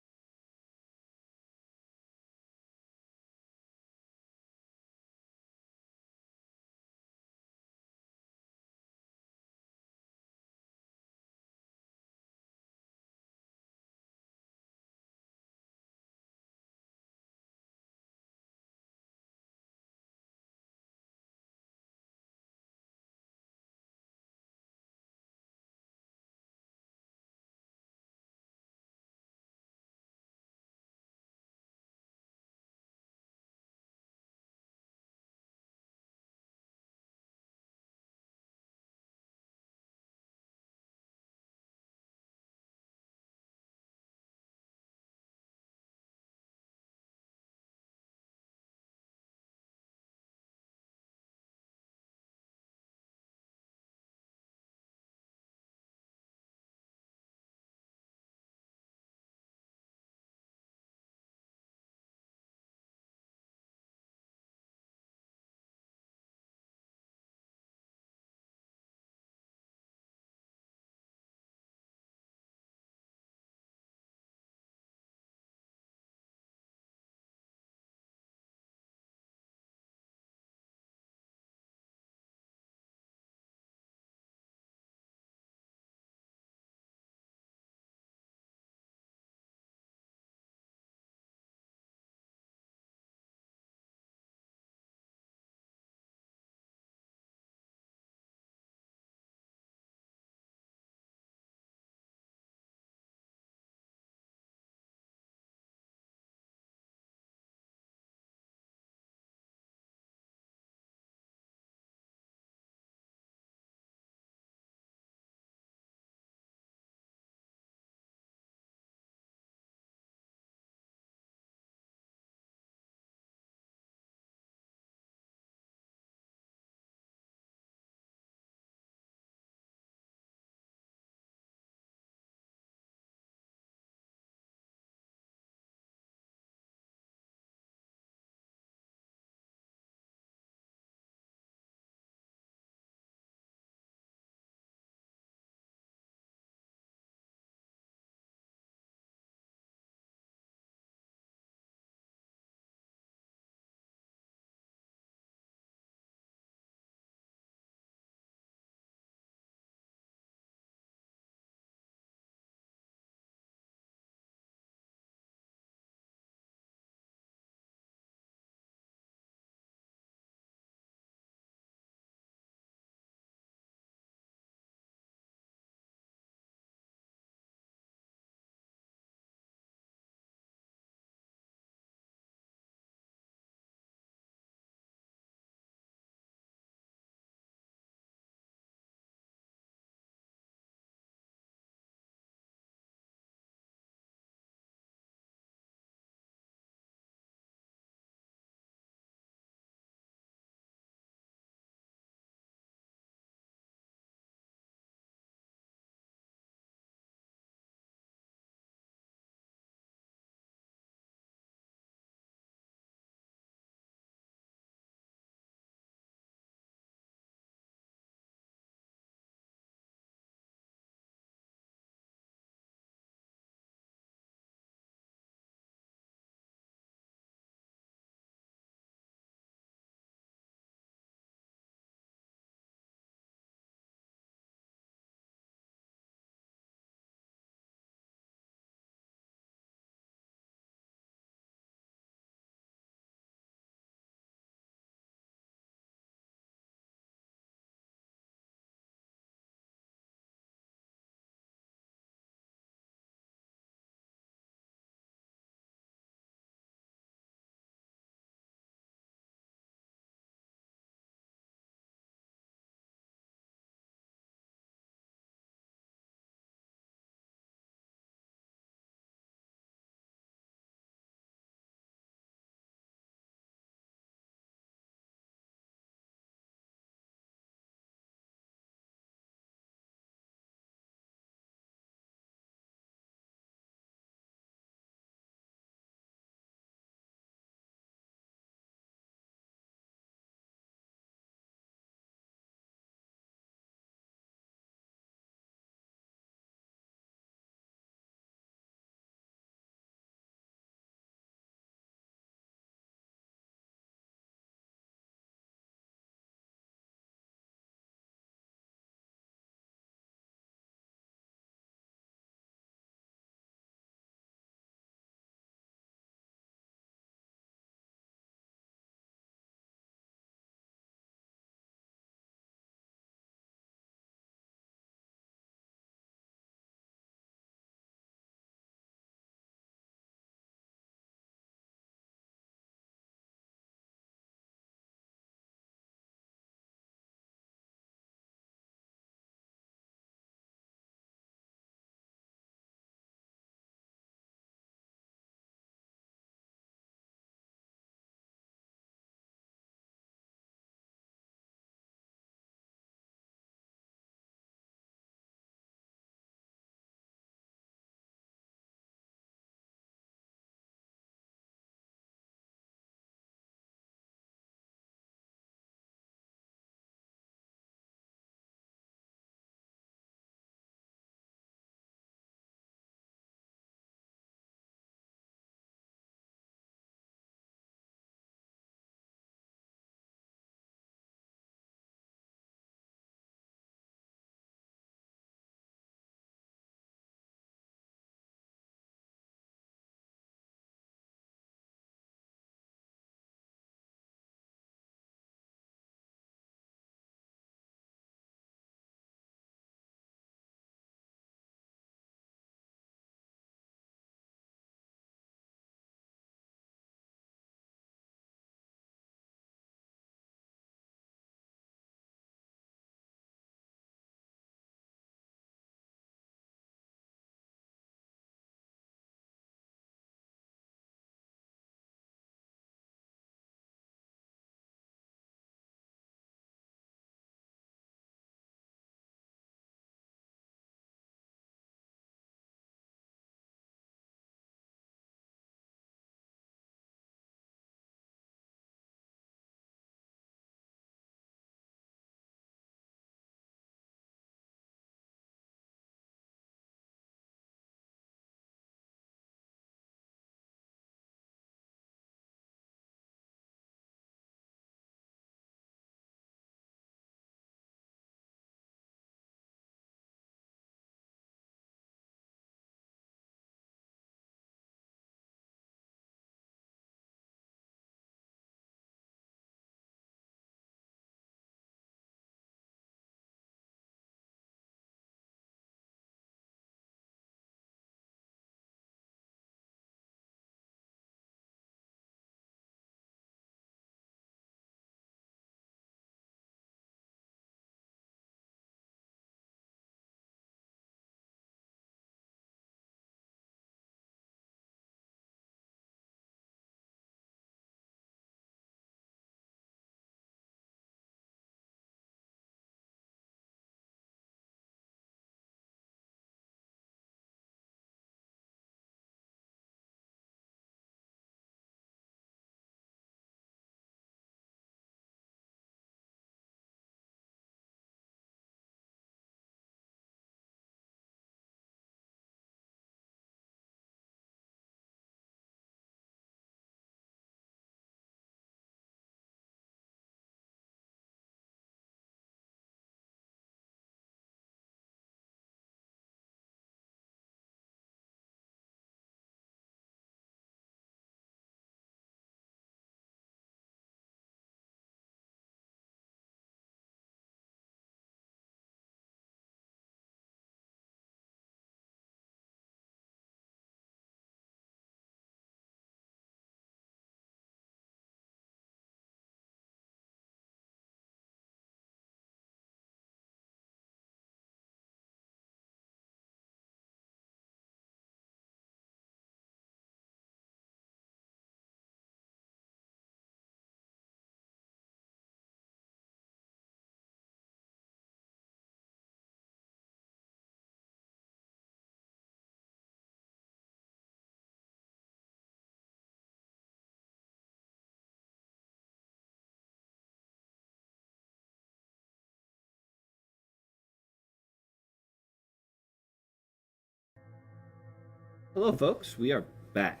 Hello, folks. We are back.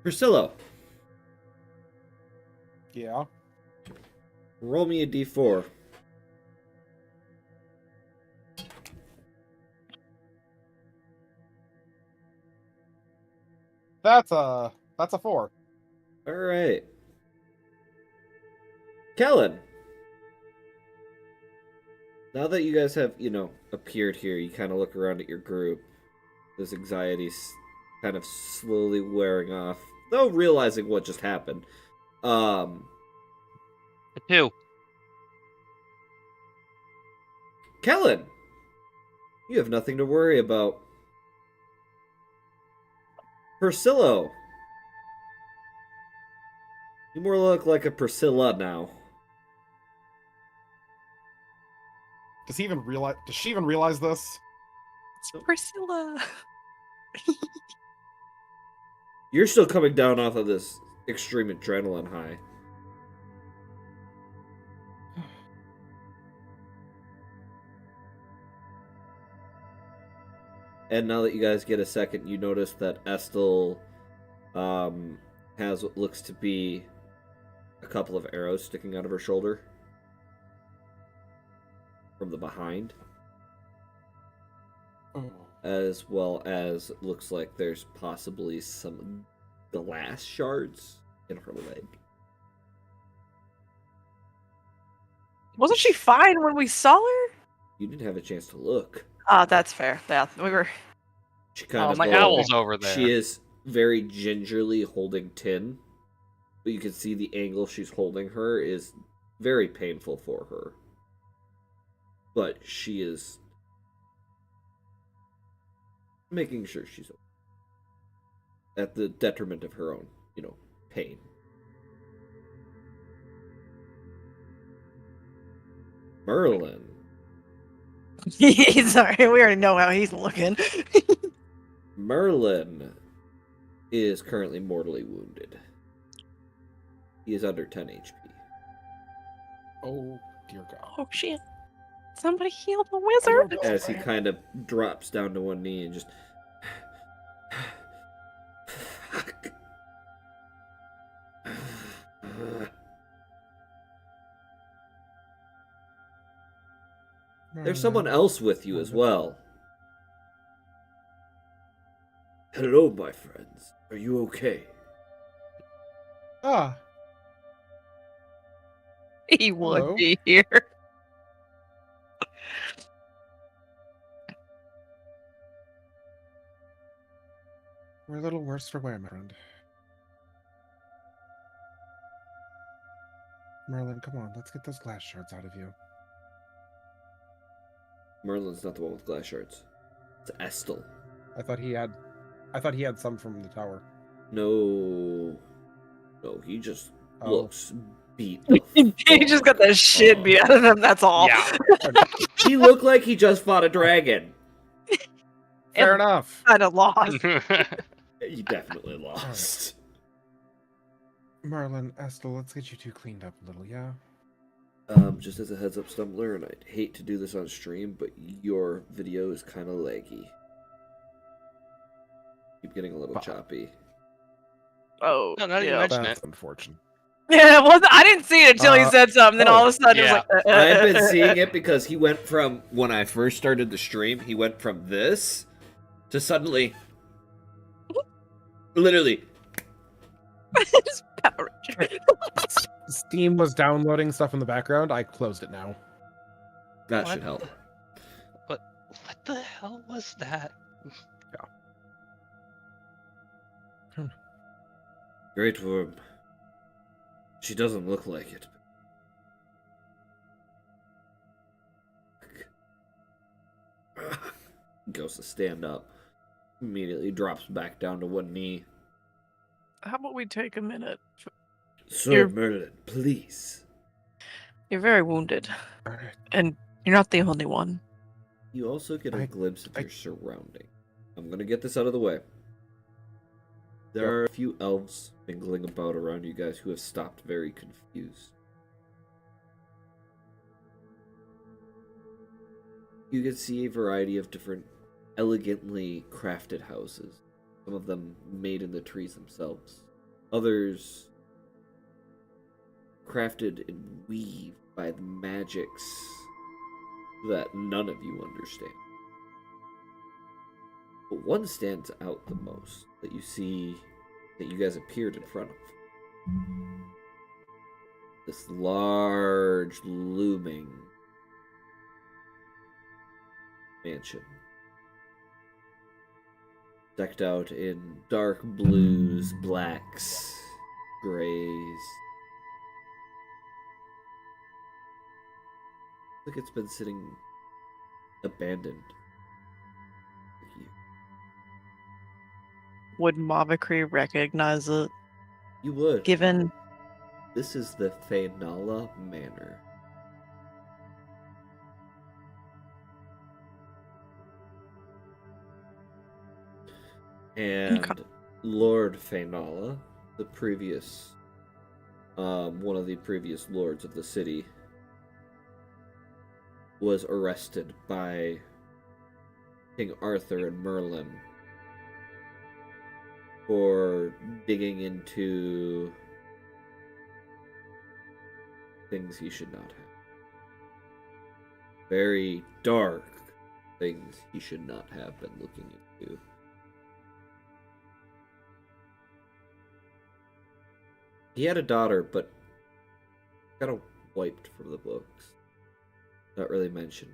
Priscilla, Yeah. roll me a d4. That's a 4. All right. Kellen, now that you guys have, appeared here, you kind of look around at your group. This anxiety's kind of slowly wearing off, though realizing what just happened. A 2. Kellen, you have nothing to worry about. Priscilla, you more look like a Priscilla now. Does she even realize this? It's Priscilla. You're still coming down off of this extreme adrenaline high. And now that you guys get a second, you notice that Estelle has what looks to be a couple of arrows sticking out of her shoulder from the behind. Oh. As well as it looks like there's possibly some glass shards in her leg. Wasn't she fine when we saw her? You didn't have a chance to look. Ah, that's fair. Yeah, we were. She kind Oh, of my owl's over there. She is very gingerly holding Tin, but you can see the angle she's holding her is very painful for her. But she is making sure she's okay, at the detriment of her own, pain. Merlin. Sorry, we already know how he's looking. Merlin is currently mortally wounded. He is under 10 HP. Oh, dear God. Oh shit! Somebody heal the wizard. As he kind of drops down to one knee and just... There's someone else with you as well. Hello, my friends. Are you okay? Ah, He would Hello. be here. we're a little worse for wear, my friend. Merlin, come on, let's get those glass shards out of you. Merlin's not the one with glass shards. It's Estelle. I thought he had some from the tower. No, he just Oh. looks beat. He just got the shit beat out of him. That's all. Yeah. He looked like he just fought a dragon. Fair enough. Kind of lost. He definitely lost. Merlin, Estelle, let's get you two cleaned up a little, yeah? Just as a heads up, Stumblr, and I'd hate to do this on stream, but your video is kind of laggy. Keep getting a little choppy. Oh, No, not even yeah. mention That's it. unfortunate. Yeah, well, I didn't see it until he said something. Then all of a sudden, yeah. it was like, I've been seeing it because he went from, when I first started the stream, he went from this to suddenly, literally, just Power Ranger. Steam was downloading stuff in the background. I closed it now. that What? should help. What the hell was that? Great worm. She doesn't look like it. Goes to stand up. Immediately drops back down to one knee. How about we take a minute? Sir You're- Merlin, please. You're very wounded, All right. and you're not the only one. You also get a I- glimpse of I- your surrounding. I'm gonna get this out of the way. There are a few elves mingling about around you guys who have stopped very confused. You can see a variety of different elegantly crafted houses, some of them made in the trees themselves, others crafted and weaved by the magics that none of you understand. But one stands out the most that you see that you guys appeared in front of. This large, looming mansion. Decked out in dark blues, blacks, grays. Like it's been sitting abandoned for years. Would Mavakri recognize it, You would. given... This is the Fainala Manor. And Okay. Lord Fainala, the previous, one of the previous lords of the city, was arrested by King Arthur and Merlin for digging into things he should not have. Very dark things he should not have been looking into. He had a daughter, but kind of wiped from the books. Not really mentioned.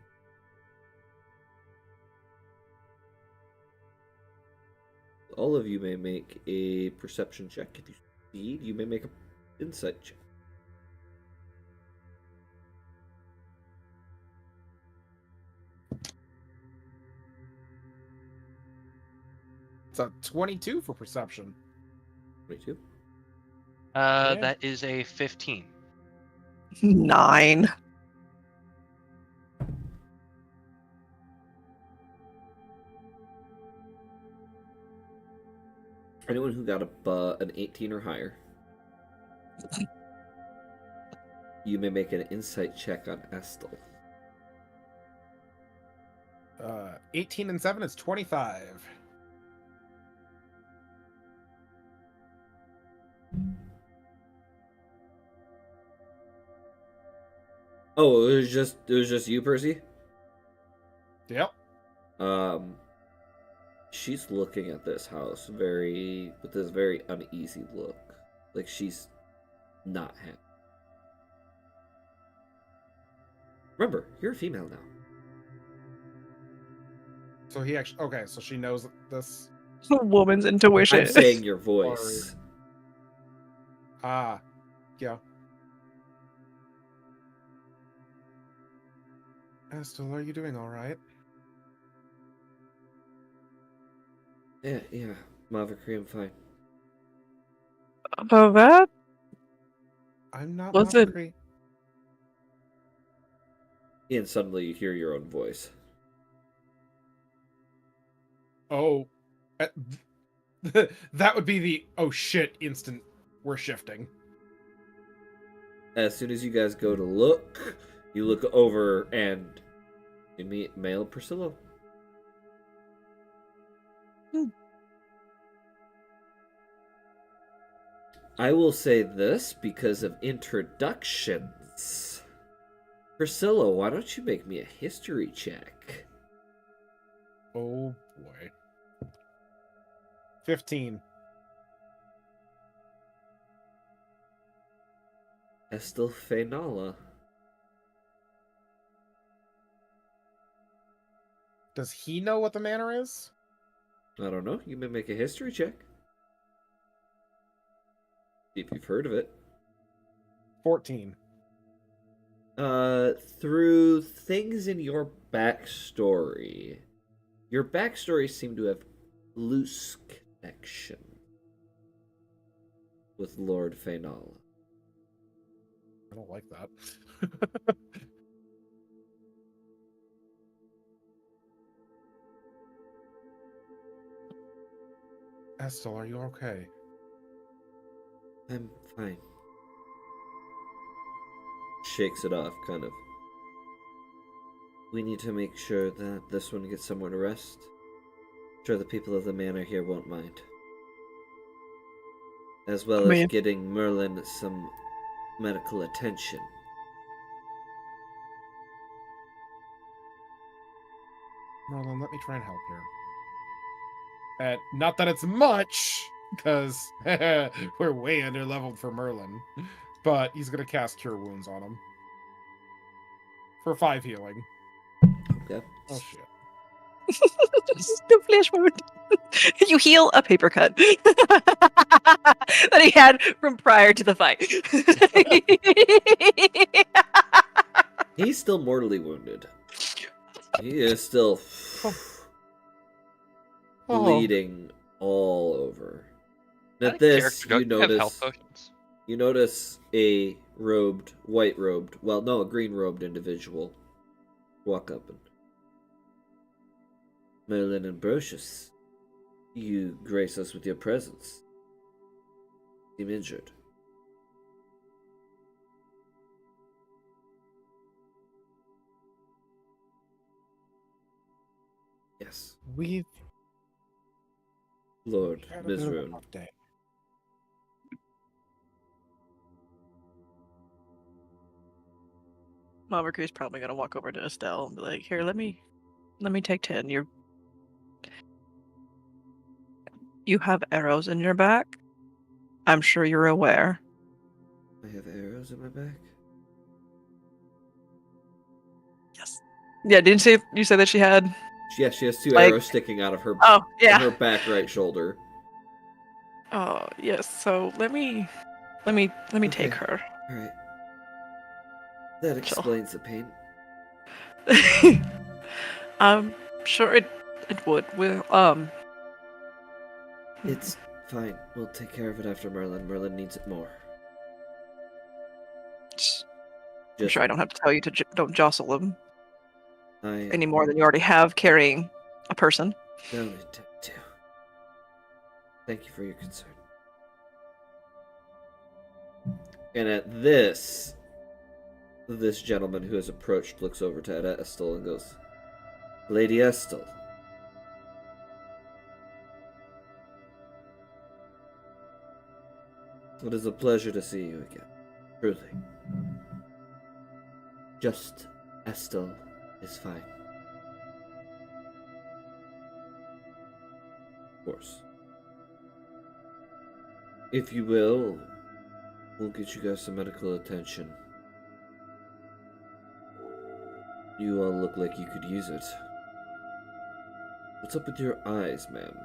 All of you may make a perception check. If you succeed, you may make an insight check. It's a 22 for perception. 22. Yeah. That is a 15. 9. Anyone who got an 18 or higher, you may make an insight check on Estel. 18 and 7 is 25. Oh, it was just you, Percy? Yep. She's looking at this house with this very uneasy look. Like she's not happy. Remember, you're a female now. So he actually... Okay, so she knows this. Woman's intuition. I'm saying your voice. Ah, yeah. Estel, are you doing all right? Yeah, Mavakri, I'm fine. That I'm not Was it- Mavakri. And suddenly you hear your own voice. Oh. That would be the, oh shit, instant. We're shifting. As soon as you guys go to look, you look over and you meet male Priscilla. I will say this because of introductions. Priscilla, why don't you make me a history check? Oh boy. 15. Estel Fainala. Does he know what the manor is? I don't know. You may make a history check. See if you've heard of it. 14. Through things in your backstory seem to have loose connection with Lord Fainala. I don't like that. Estel, are you okay? I'm fine. Shakes it off, kind of. We need to make sure that this one gets somewhere to rest. Sure, the people of the manor here won't mind. As well I as mean- getting Merlin some medical attention. Merlin, let me try and help here. Not that it's much, because we're way under-leveled for Merlin. But he's going to cast Cure Wounds on him. For 5 healing. Okay. Oh, shit. The flesh wound. You heal a paper cut that he had from prior to the fight. He's still mortally wounded. He is still bleeding all over. And at this, Character, you don't have health notice potions? you notice a white robed, well, no, a green robed individual walk up and Merlin and Brocious, you grace us with your presence. Seem injured. Yes, We've Lord had a bit of a Mizrun. rough day. Malvaku's probably gonna walk over to Estelle and be like, "Here, let me take 10. You have arrows in your back. I'm sure you're aware." I have arrows in my back. Yes. Yeah. Didn't you say that she had? Yeah, she has 2 Like- arrows sticking out of her Oh, from yeah. her back right shoulder. Oh, yes. So let me take Okay. her. All right. That Chill. explains the pain. I'm sure it would. It's fine. We'll take care of it after Merlin. Merlin needs it more. I'm Just sure I don't have to tell you to don't jostle him I any more than you already have carrying a person. don't intend to. Thank you for your concern. And at this gentleman who has approached looks over to Estelle and goes, Lady Estelle. It is a pleasure to see you again. Truly. Just Estelle is fine. Of course. If you will, we'll get you guys some medical attention. You all look like you could use it. What's up with your eyes, ma'am?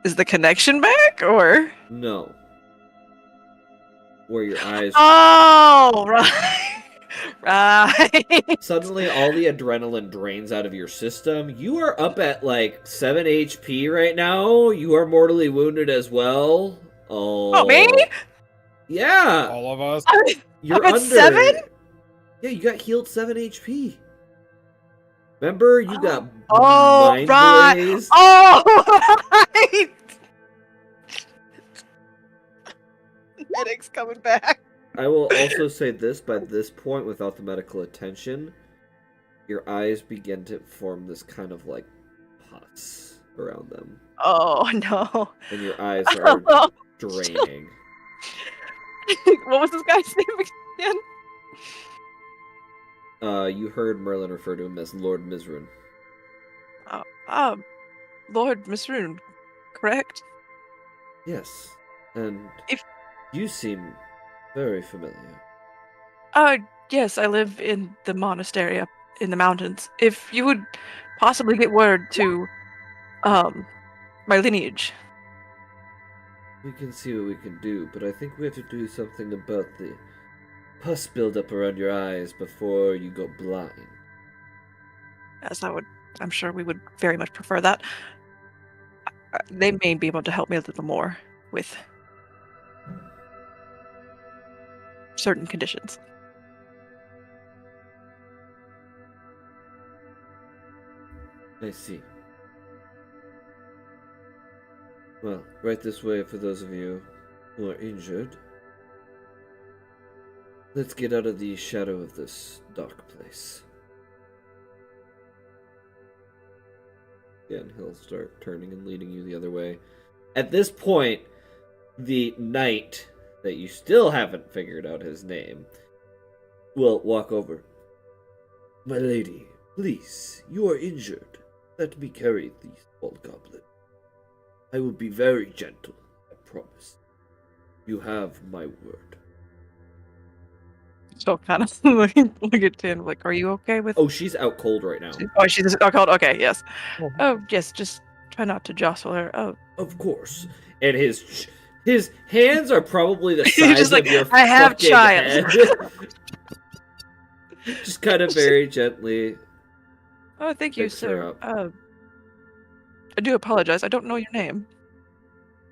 Is the connection back or? No. Where your eyes... Oh, right. Right. Suddenly, all the adrenaline drains out of your system. You are up at, like, 7 HP right now. You are mortally wounded as well. Oh, me? Yeah! All of us. You're I'm at under... 7? Yeah, you got healed 7 HP. Remember, you got Oh, mind right. blazed? Oh, right. Headache's coming back. I will also say this, by this point, without the medical attention, your eyes begin to form this kind of, like, pus around them. Oh, no. And your eyes are draining. What was this guy's name again? You heard Merlin refer to him as Lord Mizrun. Lord Misroon, correct? Yes, and If- you seem very familiar. Yes, I live in the monastery up in the mountains. If you would possibly get word to, my lineage. We can see what we can do, but I think we have to do something about the pus buildup around your eyes before you go blind. As I'm sure we would very much prefer that. They may be able to help me a little more with certain conditions. I see. Well, right this way for those of you who are injured. Let's get out of the shadow of this dark place. Again, he'll start turning and leading you the other way. At this point, the knight that you still haven't figured out his name will walk over. My lady, please, you are injured. Let me carry the small goblin. I will be very gentle, I promise. You have my word. So kind of look at Tin, like, are you okay with? Oh, she's out cold right now. Oh, she's called. Okay, yes. Oh. Oh, yes. Just try not to jostle her. Oh, Of course. And his hands are probably the He's size just like, of your "I have fucking child." head. Just kind of very gently. oh, thank you, Picks her sir. up. I do apologize. I don't know your name.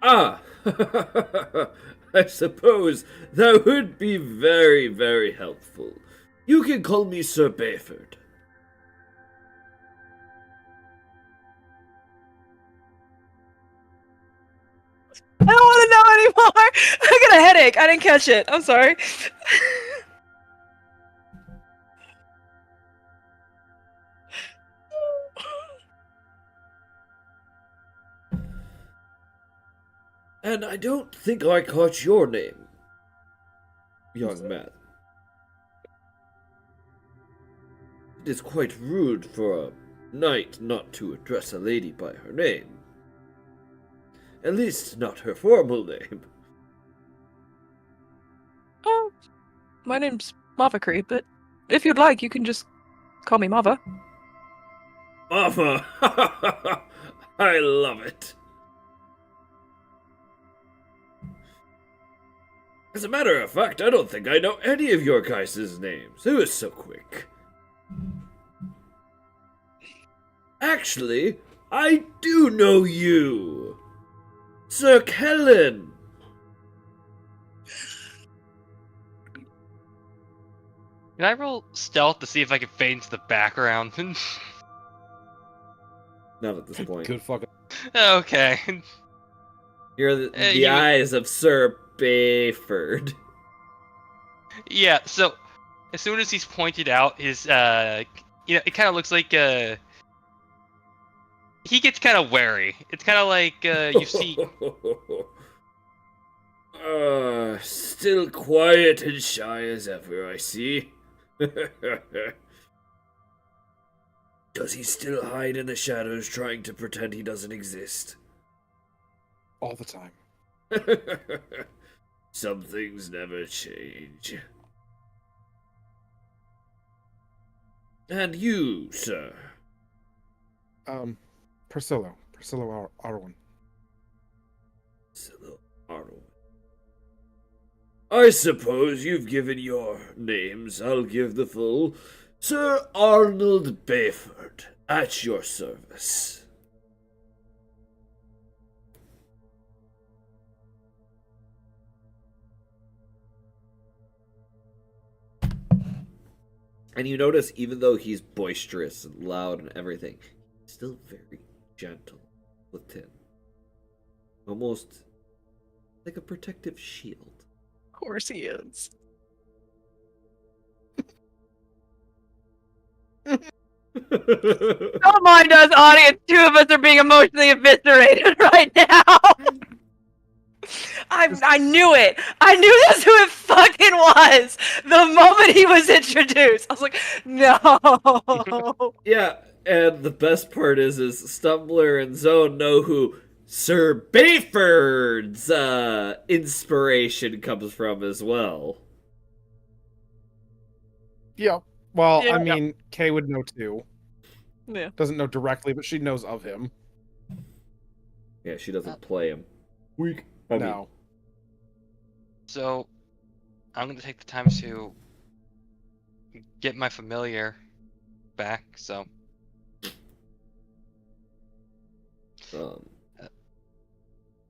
Ah! I suppose that would be very, very helpful. You can call me Sir Bayford. I don't want to know anymore. I got a headache. I didn't catch it. I'm sorry. And I don't think I caught your name, young man. It is quite rude for a knight not to address a lady by her name. At least not her formal name. Oh, my name's Mavacree, but if you'd like, you can just call me Mava. Mama! I love it. As a matter of fact, I don't think I know any of your guys' names. It was so quick. Actually, I do know you! Sir Kellen! Can I roll stealth to see if I can fade into the background? Not at this point. Good fucking. Okay. You're the You- eyes of Sir Bayford. Yeah, so as soon as he's pointed out his it kind of looks like he gets kind of wary. It's kind of like you see Still quiet and shy as ever, I see. Does he still hide in the shadows trying to pretend he doesn't exist? All the time. Some things never change. And you, sir? Priscilla Arwen. Silo Arnold. I suppose you've given your names. I'll give the full. Sir Arnold Bayford, at your service. And you notice, even though he's boisterous and loud and everything, he's still very gentle with Tin. Almost like a protective shield. Of course he is. Don't mind us, audience. Two of us are being emotionally eviscerated right now. I knew it. I knew that's who it fucking was. The moment he was introduced, I was like, no. Yeah, and the best part is Stumblr and Zone know who Sir Bayford's inspiration comes from as well. Yeah. Well, Yeah. I mean, Kay would know too. Yeah. Doesn't know directly, but she knows of him. Yeah, she doesn't play him. Weak. I mean, No. So, I'm gonna take the time to get my familiar back. So,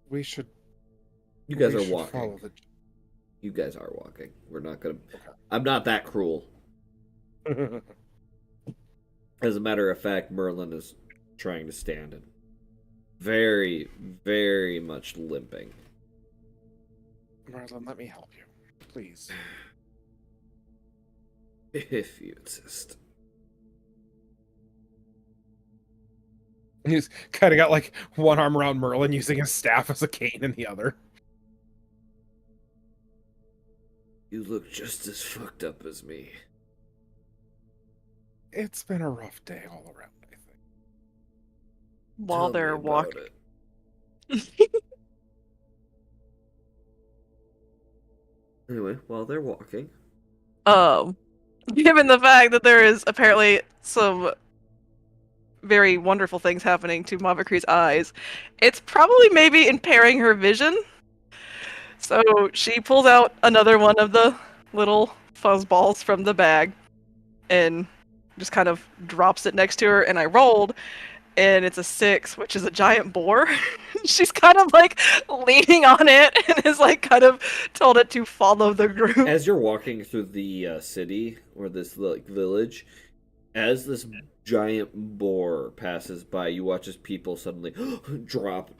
We should. you guys we are should walking. follow the- You guys are walking. We're not gonna. Okay. I'm not that cruel. As a matter of fact, Merlin is trying to stand and very, very much limping. Merlin, let me help you, please. If you insist. He's kind of got like one arm around Merlin, using his staff as a cane in the other. You look just as fucked up as me. It's been a rough day all around, I think. While Tell me they're about walking. it. Anyway, while they're walking, Given the fact that there is apparently some very wonderful things happening to Mavakri's eyes, it's probably maybe impairing her vision. So she pulls out another one of the little fuzzballs from the bag and just kind of drops it next to her, and I rolled, and it's a 6, which is a giant boar. She's kind of like leaning on it and is like kind of told it to follow the group. as you're walking through the city or this like village, as this giant boar passes by, you watch as people suddenly drop,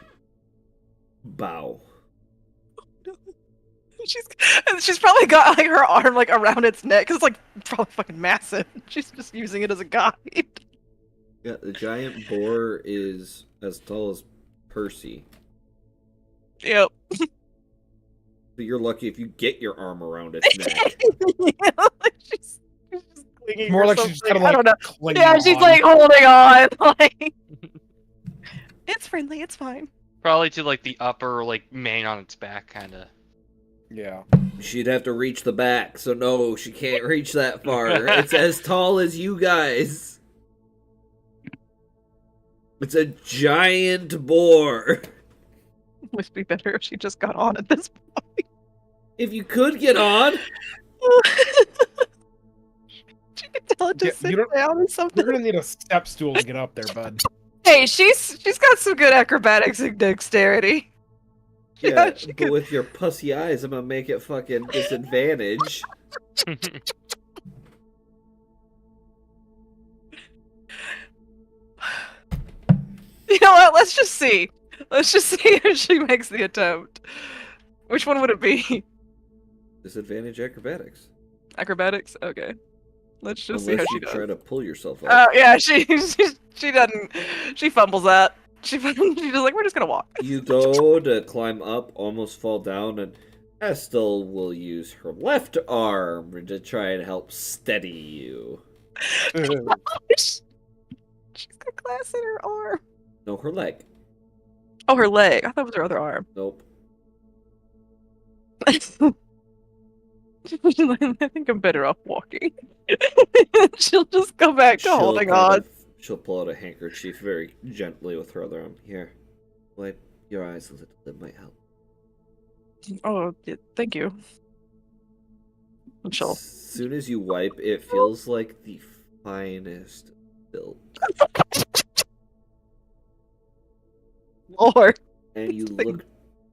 bow. She's probably got like her arm like around its neck because it's like probably fucking massive. She's just using it as a guide. Yeah, the giant boar is as tall as Percy. Yep. So you're lucky if you get your arm around its neck. Yeah, like she's just clinging More or like something. she's kind of I don't know. like clinging Yeah, she's on. like holding on. Like it's friendly. It's fine. Probably to like the upper like mane on its back, kind of. Yeah. She'd have to reach the back, so no, she can't reach that far. It's as tall as you guys. It's a giant boar. Would be better if she just got on at this point. If you could get on. She could tell it to Yeah, you sit don't- down or something. You're gonna need a step stool to get up there, bud. Hey, she's got some good acrobatics and dexterity. Yeah, she but could- with your pussy eyes, I'm gonna make it fucking disadvantage. You know what? Let's just see. Let's just see if she makes the attempt. Which one would it be? Disadvantage acrobatics. Acrobatics? Okay. Let's just see Unless how you she does. try to pull yourself Oh up. yeah, she doesn't. She fumbles that. She's just like, we're just gonna walk. You go to climb up, almost fall down, and Estel will use her left arm to try and help steady you. She's got glass in her arm. No, her leg. Oh, her leg. I thought it was her other arm. Nope. I think I'm better off walking. She'll just go back to holding kind on. of- she'll pull out a handkerchief very gently with her other arm. Here, wipe your eyes a little. That might help. Oh, yeah, thank you. And she'll. As soon as you wipe, it feels like the finest silk. Lord. And you Thing. look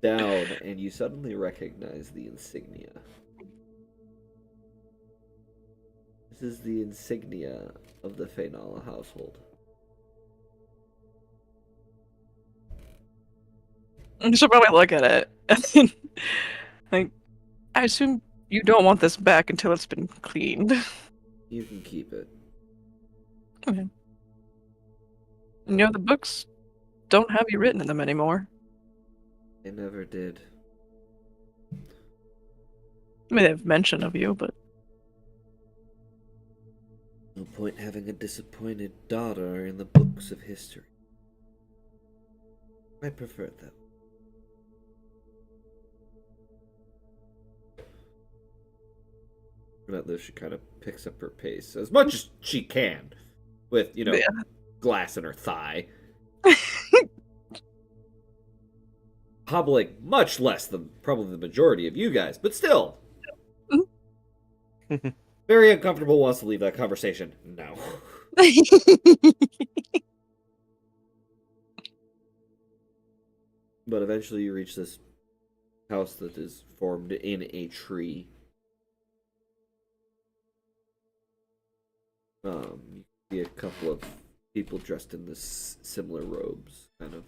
down and you suddenly recognize the insignia. This is the insignia of the Fainala household. She'll probably look at it. And like, I assume you don't want this back until it's been cleaned. You can keep it. Okay. You know, the books don't have you written in them anymore. They never did. I mean, they have mention of you, but No point having a disappointed daughter in the books of history. I prefer it that way. And at this, she kind of picks up her pace as much as she can, with Yeah. glass in her thigh. Hobbling much less than probably the majority of you guys, but still. Very uncomfortable, wants to leave that conversation. No. But eventually you reach this house that is formed in a tree. You see a couple of people dressed in this similar robes, kind of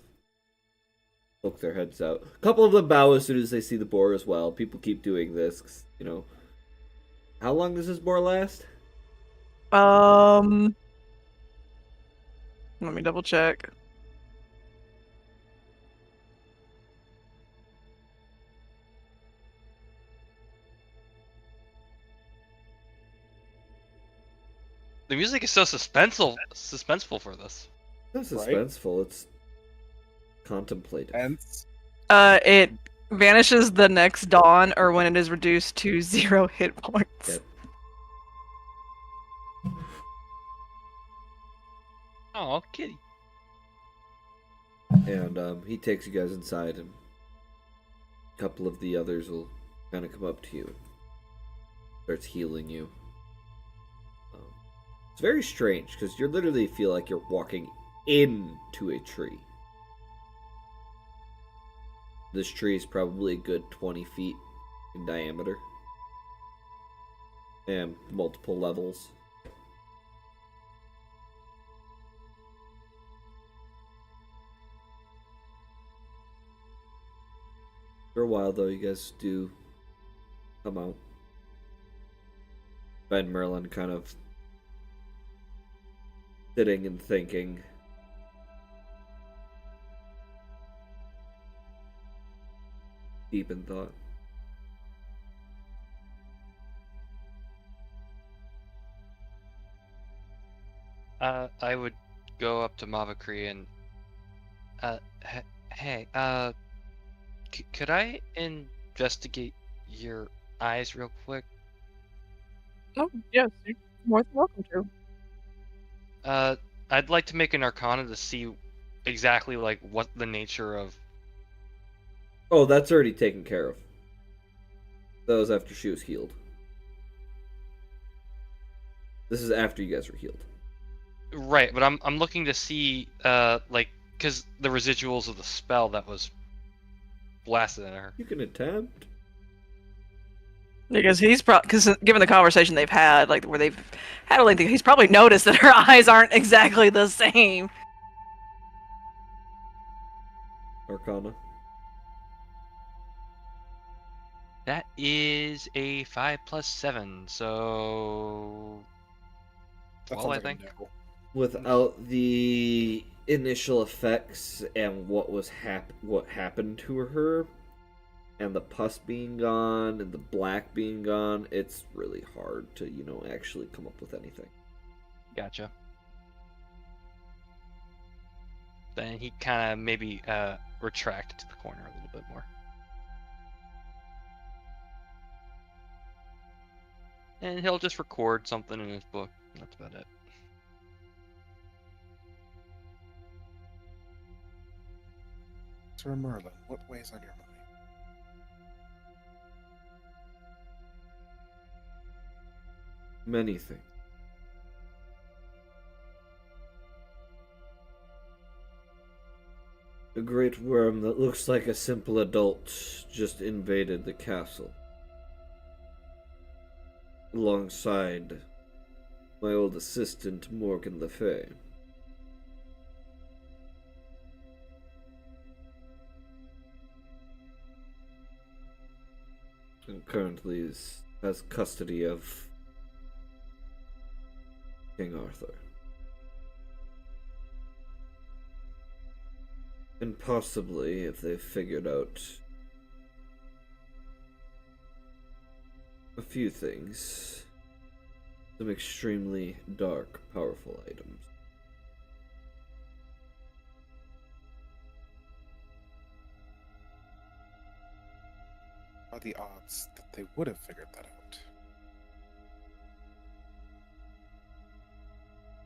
poke their heads out. A couple of them bow as soon as they see the boar as well. People keep doing this, 'cause, how long does this boar last? Let me double check. The music is so suspenseful for this. It's not Right. suspenseful. It's contemplative. And It vanishes the next dawn or when it is reduced to 0 hit points. Yep. Oh, kitty. And he takes you guys inside, and a couple of the others will kind of come up to you and starts healing you. It's very strange because you literally feel like you're walking into a tree. This tree is probably a good 20 feet in diameter and multiple levels. For a while, though, you guys do come out. Find Merlin kind of sitting and thinking. Deep in thought. I would go up to Mavakri and, hey, could I investigate your eyes real quick? Oh, yes, you're more than welcome to. I'd like to make an Arcana to see exactly like what the nature of. Oh, that's already taken care of. That was after she was healed. This is after you guys were healed. Right, but I'm looking to see like because the residuals of the spell that was blasted at her. You can attempt. Because given the conversation they've had, like where they've had a lengthy, he's probably noticed that her eyes aren't exactly the same. Arcana. That is a 5 + 7, so that 12, sounds I like a think. no. Without the initial effects and what happened to her, and the pus being gone and the black being gone, it's really hard to actually come up with anything. Gotcha. Then he kind of maybe retracted to the corner a little bit more. And he'll just record something in his book. That's about it. Sir Merlin, what weighs on your mind? Many things. A great worm that looks like a simple adult just invaded the castle. Alongside my old assistant, Morgan Le Fay. And currently has custody of King Arthur. And possibly, if they've figured out a few things, some extremely dark, powerful items. What are the odds that they would have figured that out?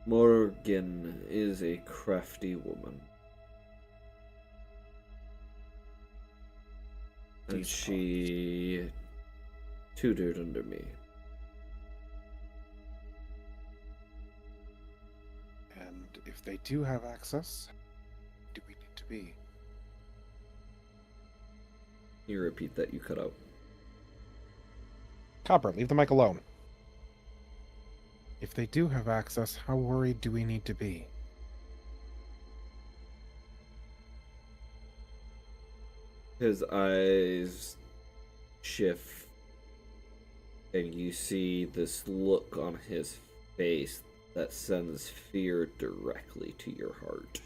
Morgan is a crafty woman. And she tutored under me. And if they do have access, do we need to be? You repeat that, you cut out. Copper, leave the mic alone. If they do have access, how worried do we need to be? His eyes shift, and you see this look on his face that sends fear directly to your heart.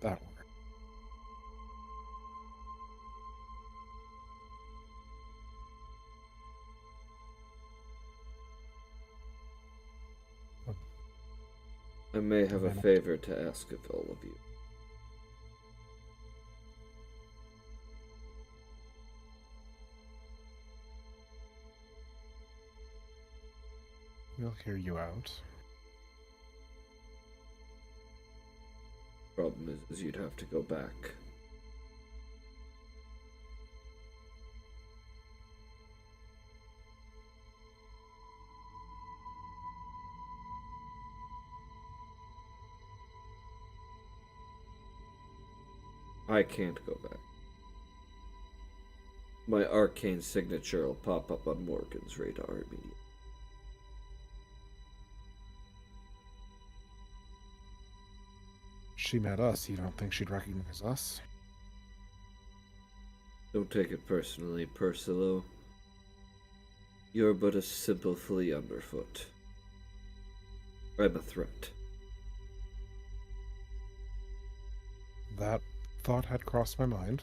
That'll work. I may have a favor to ask of all of you. We'll hear you out. Problem is you'd have to go back. I can't go back. My arcane signature will pop up on Morgan's radar immediately. She met us. You don't think she'd recognize us? Don't take it personally, Persilo. You're but a simple flea underfoot. I'm a threat. That thought had crossed my mind.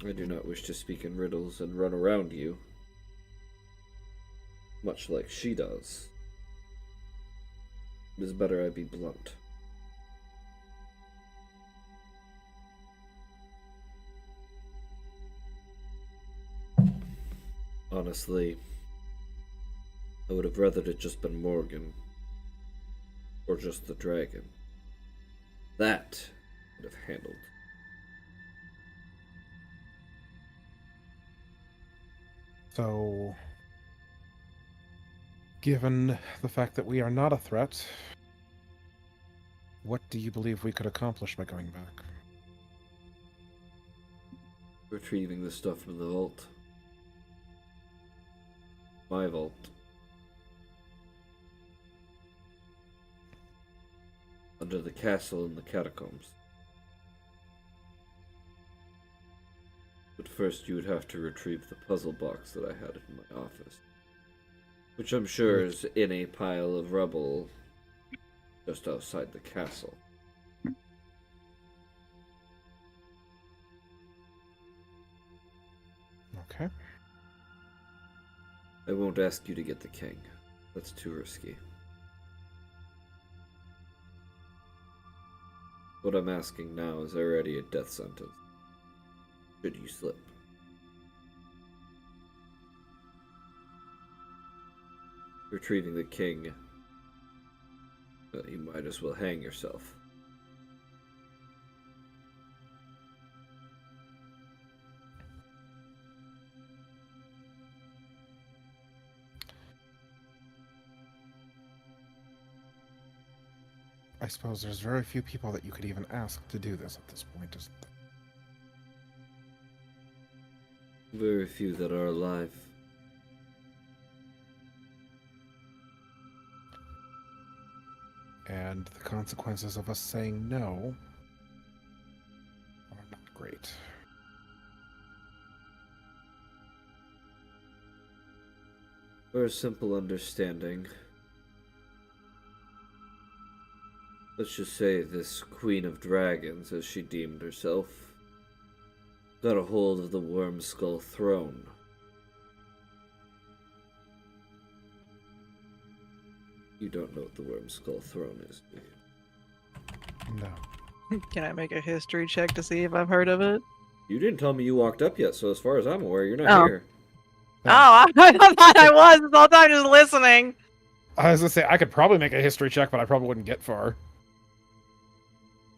I do not wish to speak in riddles and run around you, much like she does. It is better I be blunt. Honestly, I would have rather it just been Morgan, or just the dragon. That would have handled. So, given the fact that we are not a threat, what do you believe we could accomplish by going back? Retrieving the stuff from the vault. My vault. Under the castle in the catacombs. But first you would have to retrieve the puzzle box that I had in my office. Which I'm sure is in a pile of rubble just outside the castle. Okay. I won't ask you to get the king. That's too risky. What I'm asking now is already a death sentence. Should you slip? Retrieving the king, you might as well hang yourself. I suppose there's very few people that you could even ask to do this at this point, isn't there? Very few that are alive. And the consequences of us saying no are not great. For a simple understanding, let's just say this Queen of Dragons, as she deemed herself, got a hold of the Worm Skull throne. You don't know what the Worm Skull throne is, do you? No. Can I make a history check to see if I've heard of it? You didn't tell me you walked up yet, so as far as I'm aware, you're not here. Oh, I thought I was the whole time just listening. I was gonna say, I could probably make a history check, but I probably wouldn't get far.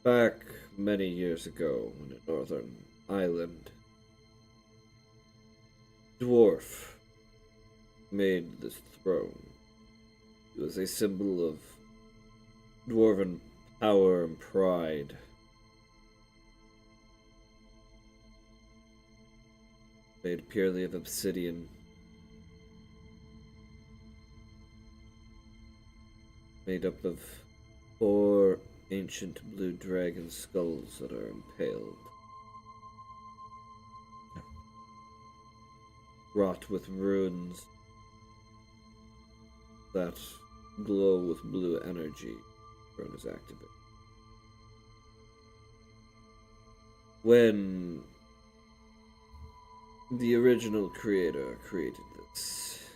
Back many years ago, in a northern island, dwarf made this throne. It was a symbol of dwarven power and pride. Made purely of obsidian. Made up of 4 ancient blue dragon skulls that are impaled. wrought with runes that glow with blue energy. Throne is activated. When the original creator created this,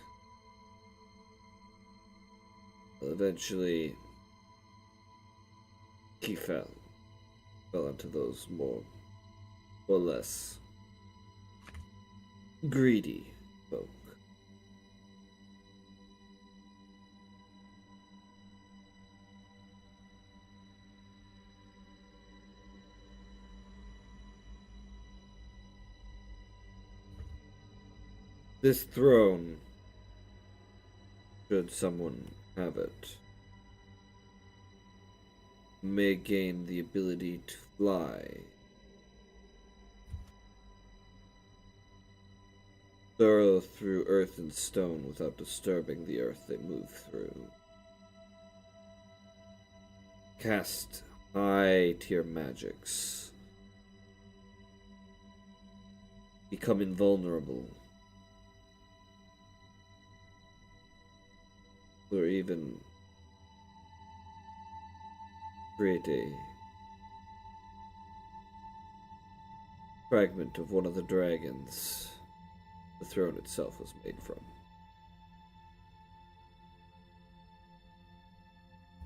eventually he fell into those more or less greedy folk. This throne, should someone have it, may gain the ability to fly, burrow through earth and stone without disturbing the earth they move through, cast high-tier magics, become invulnerable, or even create a fragment of one of the dragons the throne itself was made from.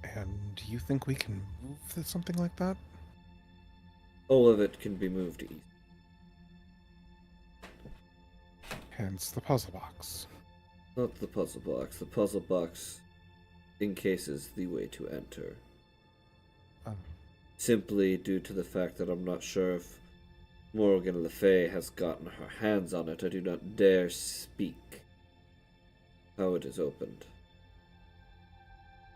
And do you think we can move something like that? All of it can be moved east. Hence the puzzle box. Not the puzzle box. The puzzle box encases the way to enter. Simply due to the fact that I'm not sure if Morgan Le Fay has gotten her hands on it, I do not dare speak how it is opened.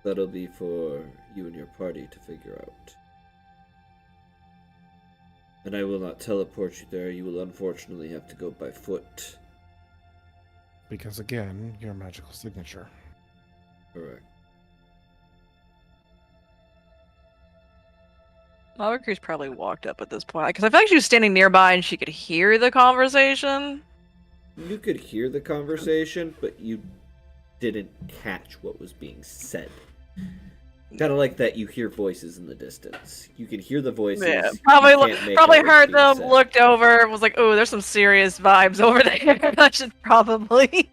That'll be for you and your party to figure out. And I will not teleport you there. You will unfortunately have to go by foot. Because again, your magical signature. Correct. Malakry's probably walked up at this point, because I feel like she was standing nearby and she could hear the conversation. You could hear the conversation, but you didn't catch what was being said. Kind of like that you hear voices in the distance. You can hear the voices. Yeah, you probably can't make probably out what's heard being them, said. looked over, was like, "Oh, there's some serious vibes over there." I should probably.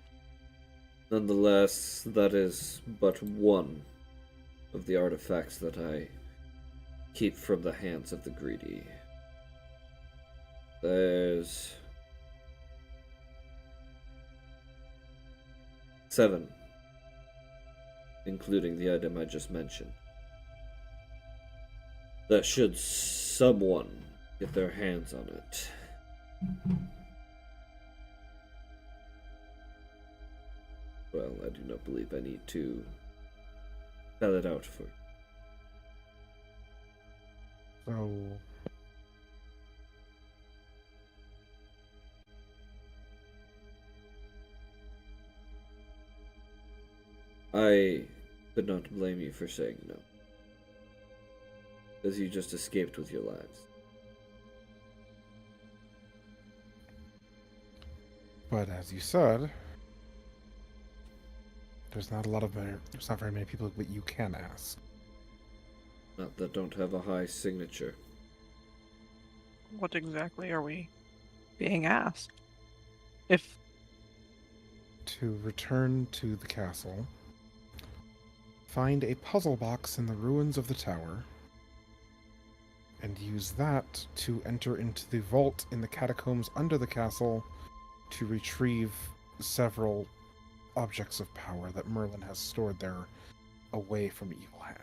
Nonetheless, that is but one of the artifacts that I keep from the hands of the greedy. There's 7, including the item I just mentioned, that should someone get their hands on it, well, I do not believe I need to spell it out for you. So I could not blame you for saying no, as you just escaped with your lives. but as you said, there's not very many people that you can ask. Not that don't have a high signature. What exactly are we being asked? If To return to the castle, find a puzzle box in the ruins of the tower, and use that to enter into the vault in the catacombs under the castle to retrieve several objects of power that Merlin has stored there away from evil hand.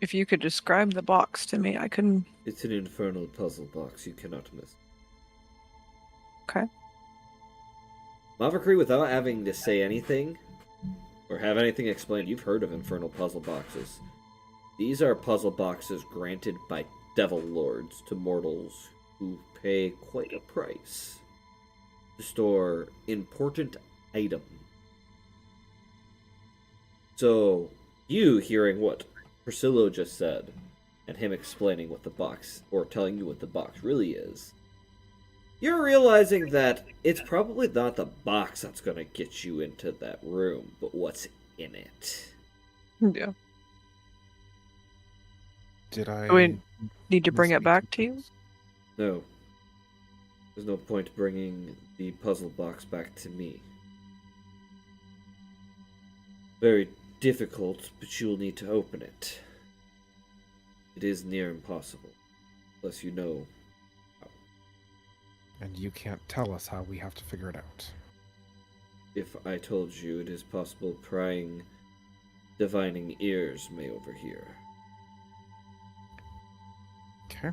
if you could describe the box to me, I couldn't. It's an infernal puzzle box you cannot miss. Okay. Malakry, without having to say anything, or have anything explained, you've heard of infernal puzzle boxes. These are puzzle boxes granted by devil lords to mortals who pay quite a price to store important items. So, you hearing what Priscilla just said, and him explaining what the box, or telling you what the box really is, You're realizing that it's probably not the box that's going to get you into that room, but what's in it. Yeah. Did I Do we need to bring it misspeak back to you? things? No. There's no point bringing the puzzle box back to me. Very difficult, but you'll need to open it. It is near impossible, unless you know how. And you can't tell us how we have to figure it out. If I told you it is possible, prying, divining ears may overhear. Okay.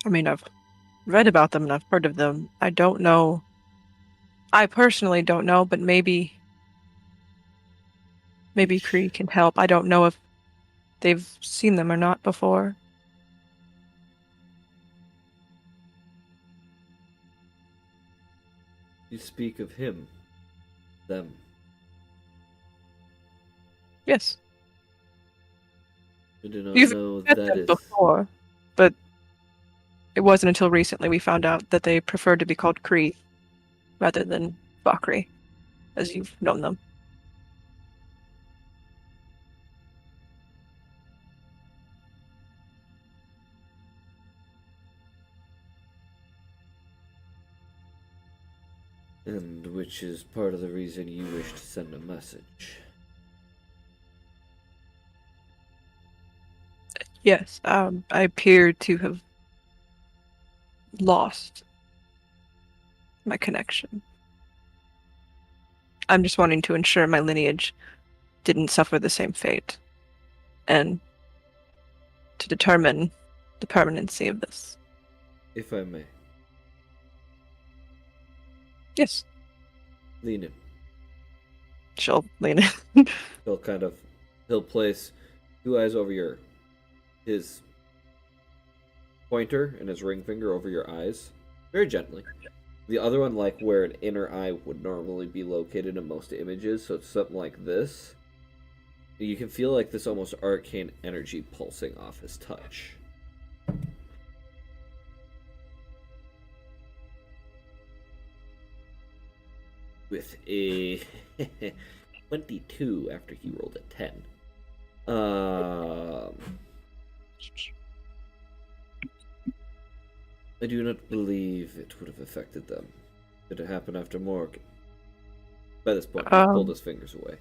I mean, I've read about them and I've heard of them. I don't know. I personally don't know, but maybe Kree can help. I don't know if they've seen them or not before. You speak of him, them. Yes. I do not You've know met that them is. before, but it wasn't until recently we found out that they prefer to be called Kree rather than Bakri, as you've known them. And which is part of the reason you wish to send a message. Yes, I appear to have lost my connection. I'm just wanting to ensure my lineage didn't suffer the same fate, and to determine the permanency of this. If I may. Yes, Lean in. she'll lean in. He'll place two eyes over his pointer and his ring finger over your eyes, very gently. The other one, like where an inner eye would normally be located in most images, so it's something like this. You can feel like this almost arcane energy pulsing off his touch. With a 22 after he rolled a 10. I do not believe it would have affected them. Did it happen after Morgan? By this point, he pulled his fingers away.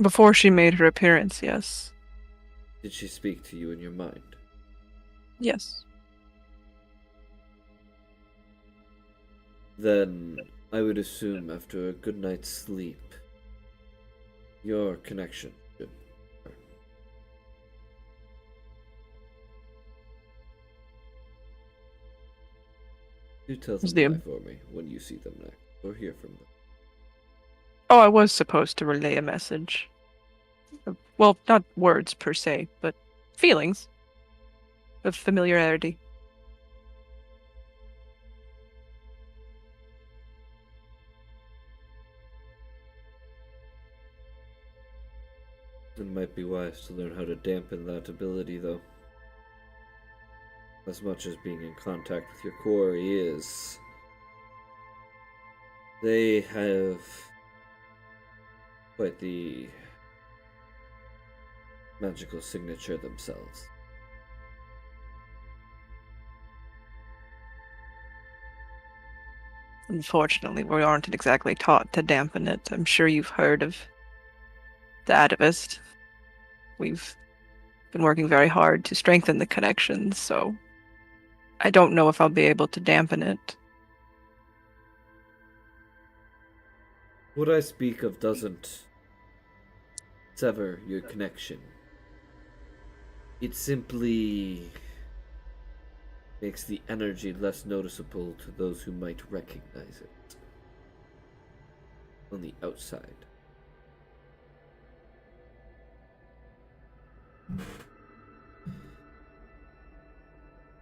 Before she made her appearance, yes. Did she speak to you in your mind? Yes. Then I would assume after a good night's sleep, your connection should. Do tell them why for me when you see them next, or hear from them. Oh, I was supposed to relay a message. Well, not words per se, but feelings of familiarity. It might be wise to learn how to dampen that ability, though. As much as being in contact with your quarry is, they have quite the magical signature themselves. Unfortunately, we aren't exactly taught to dampen it. I'm sure you've heard of the atavist. We've been working very hard to strengthen the connections, so I don't know if I'll be able to dampen it. What I speak of doesn't sever your connection. It simply makes the energy less noticeable to those who might recognize it on the outside.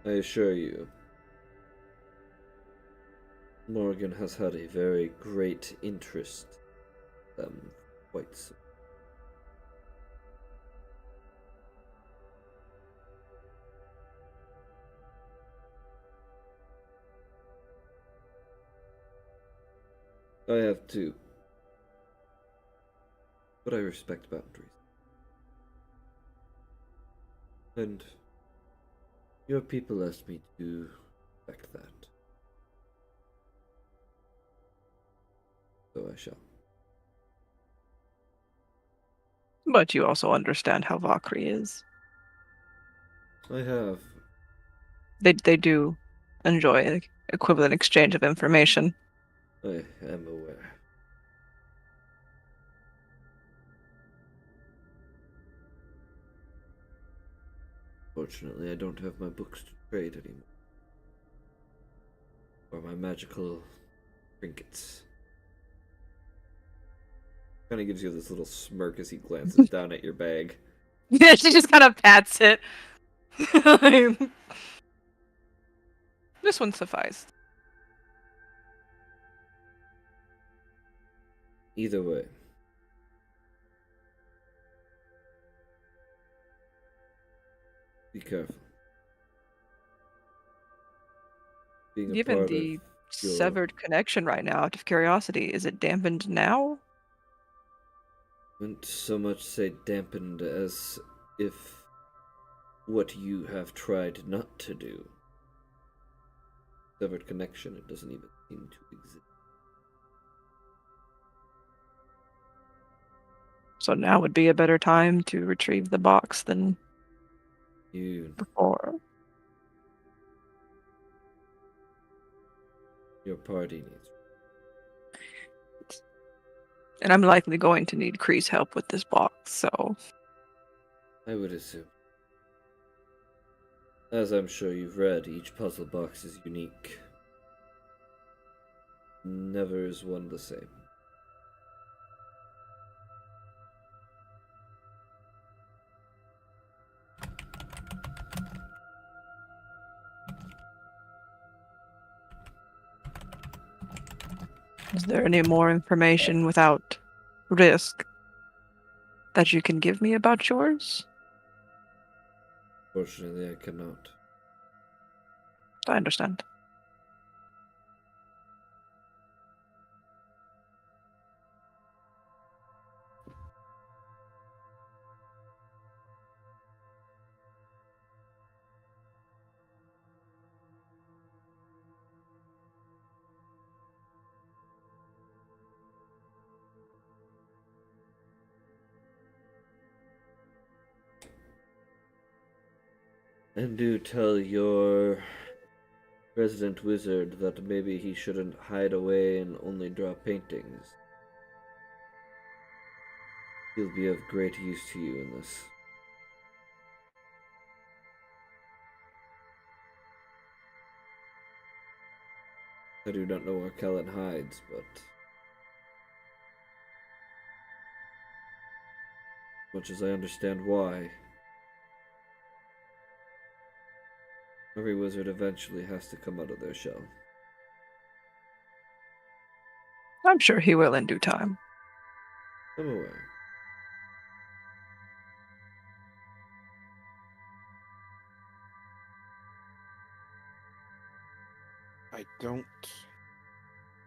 I assure you, Morgan has had a very great interest in them quite some. I have too. But I respect boundaries. And your people asked me to respect that. So I shall. But you also understand how Valkyrie is. I have. They do enjoy equivalent exchange of information. I am aware. Fortunately, I don't have my books to trade anymore. Or my magical trinkets. Kind of gives you this little smirk as he glances down at your bag. Yeah, she just kind of pats it. This one sufficed. Either way. Be careful. Being a Given part the of your... severed connection right now, out of curiosity, is it dampened now? Wouldn't so much say dampened as if what you have tried not to do. Severed connection, it doesn't even seem to exist. So now would be a better time to retrieve the box than Your party needs. And I'm likely going to need Kree's help with this box, so... I would assume. As I'm sure you've read, each puzzle box is unique. Never is one the same. Is there any more information without risk that you can give me about yours? Fortunately, I cannot. I understand. And do tell your resident wizard that maybe he shouldn't hide away and only draw paintings. He'll be of great use to you in this. I do not know where Kellen hides, but much as I understand why, every wizard eventually has to come out of their shell. I'm sure he will in due time. I'm aware. I don't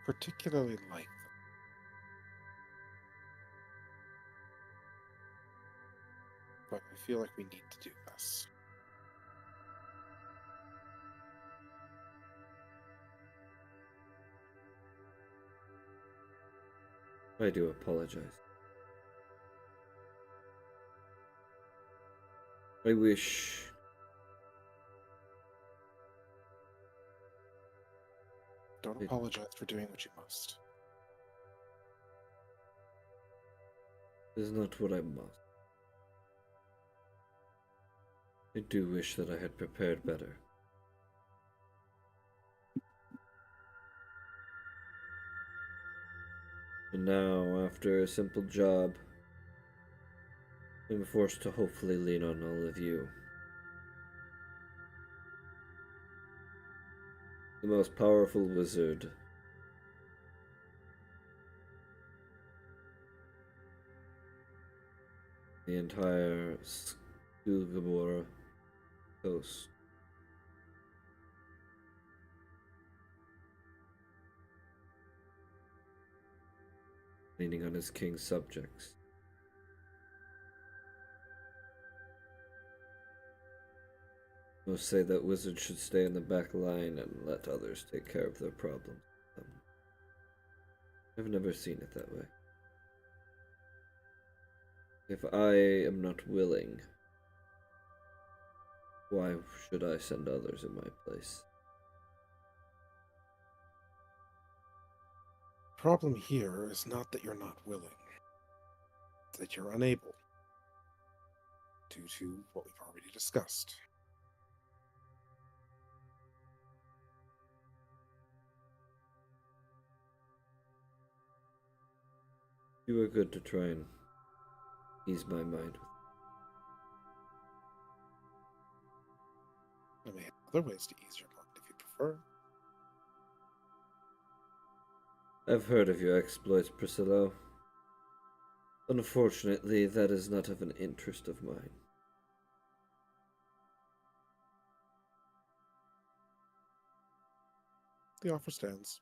particularly like them. But I feel like we need to do this. I do apologize. I wish Don't apologize for doing what you must. this is not what I must. I do wish that I had prepared better. And now, after a simple job, I'm forced to hopefully lean on all of you. The most powerful wizard the entire Stumblr coast. leaning on his king's subjects. Most say that wizards should stay in the back line and let others take care of their problems. I've never seen it that way. If I am not willing, why should I send others in my place? The problem here is not that you're not willing, it's that you're unable, due to what we've already discussed. You were good to try and ease my mind. I may have other ways to ease your mind if you prefer. I've heard of your exploits, Priscilla. Unfortunately, that is not of an interest of mine. The offer stands.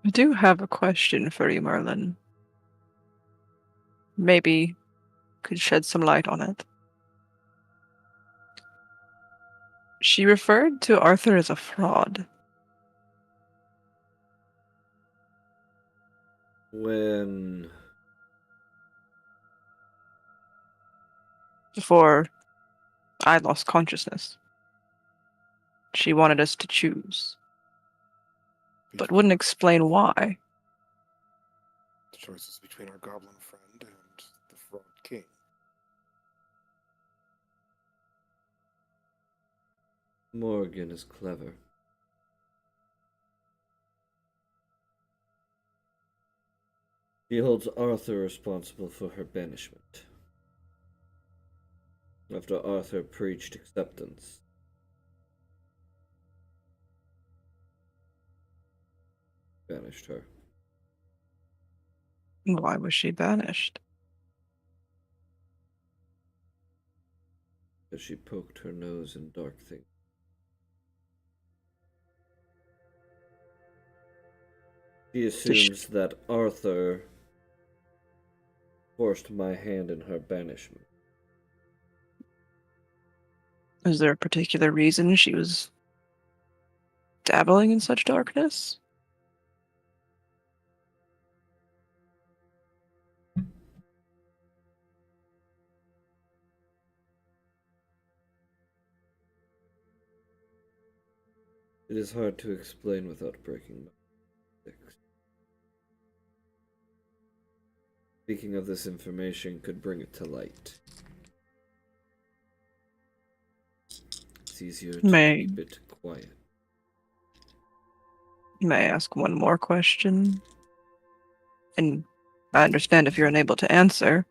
I do have a question for you, Merlin. Maybe could shed some light on it. She referred to Arthur as a fraud. When Before I lost consciousness. She wanted us to choose, but wouldn't explain why. The choice is between our goblin friend and the fraud king. Morgan is clever. She holds Arthur responsible for her banishment. After Arthur preached acceptance, banished her. Why was she banished? Because she poked her nose in dark things. She assumes that Arthur forced my hand in her banishment. Is there a particular reason she was dabbling in such darkness? It is hard to explain without breaking my sticks. Speaking of this information could bring it to light. It's easier to keep it quiet. May I ask one more question? And I understand if you're unable to answer,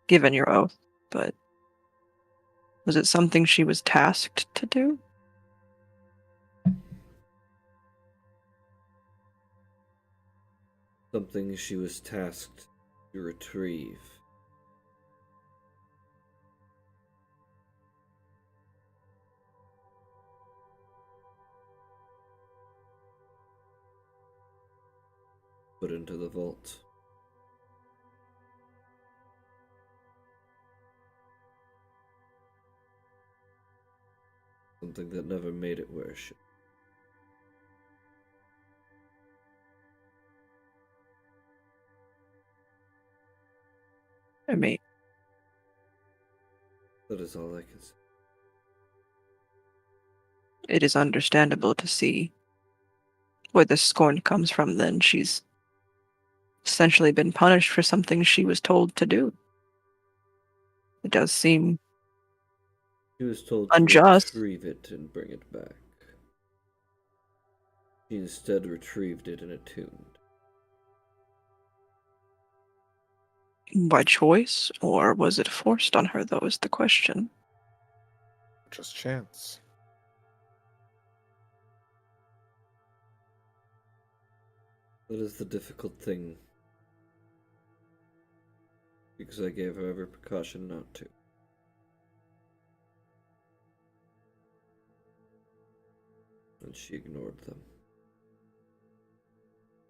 given your oath, but was it something she was tasked to do? Something she was tasked to retrieve. Put into the vault. Something that never made it where it should. I mean, That is all I can say. it is understandable to see where the scorn comes from then. She's essentially been punished for something she was told to do. It does seem She was told unjust. to retrieve it and bring it back. She instead retrieved it and attuned. By choice, or was it forced on her, though, is the question. Just chance. That is the difficult thing Because I gave her every precaution not to. And she ignored them.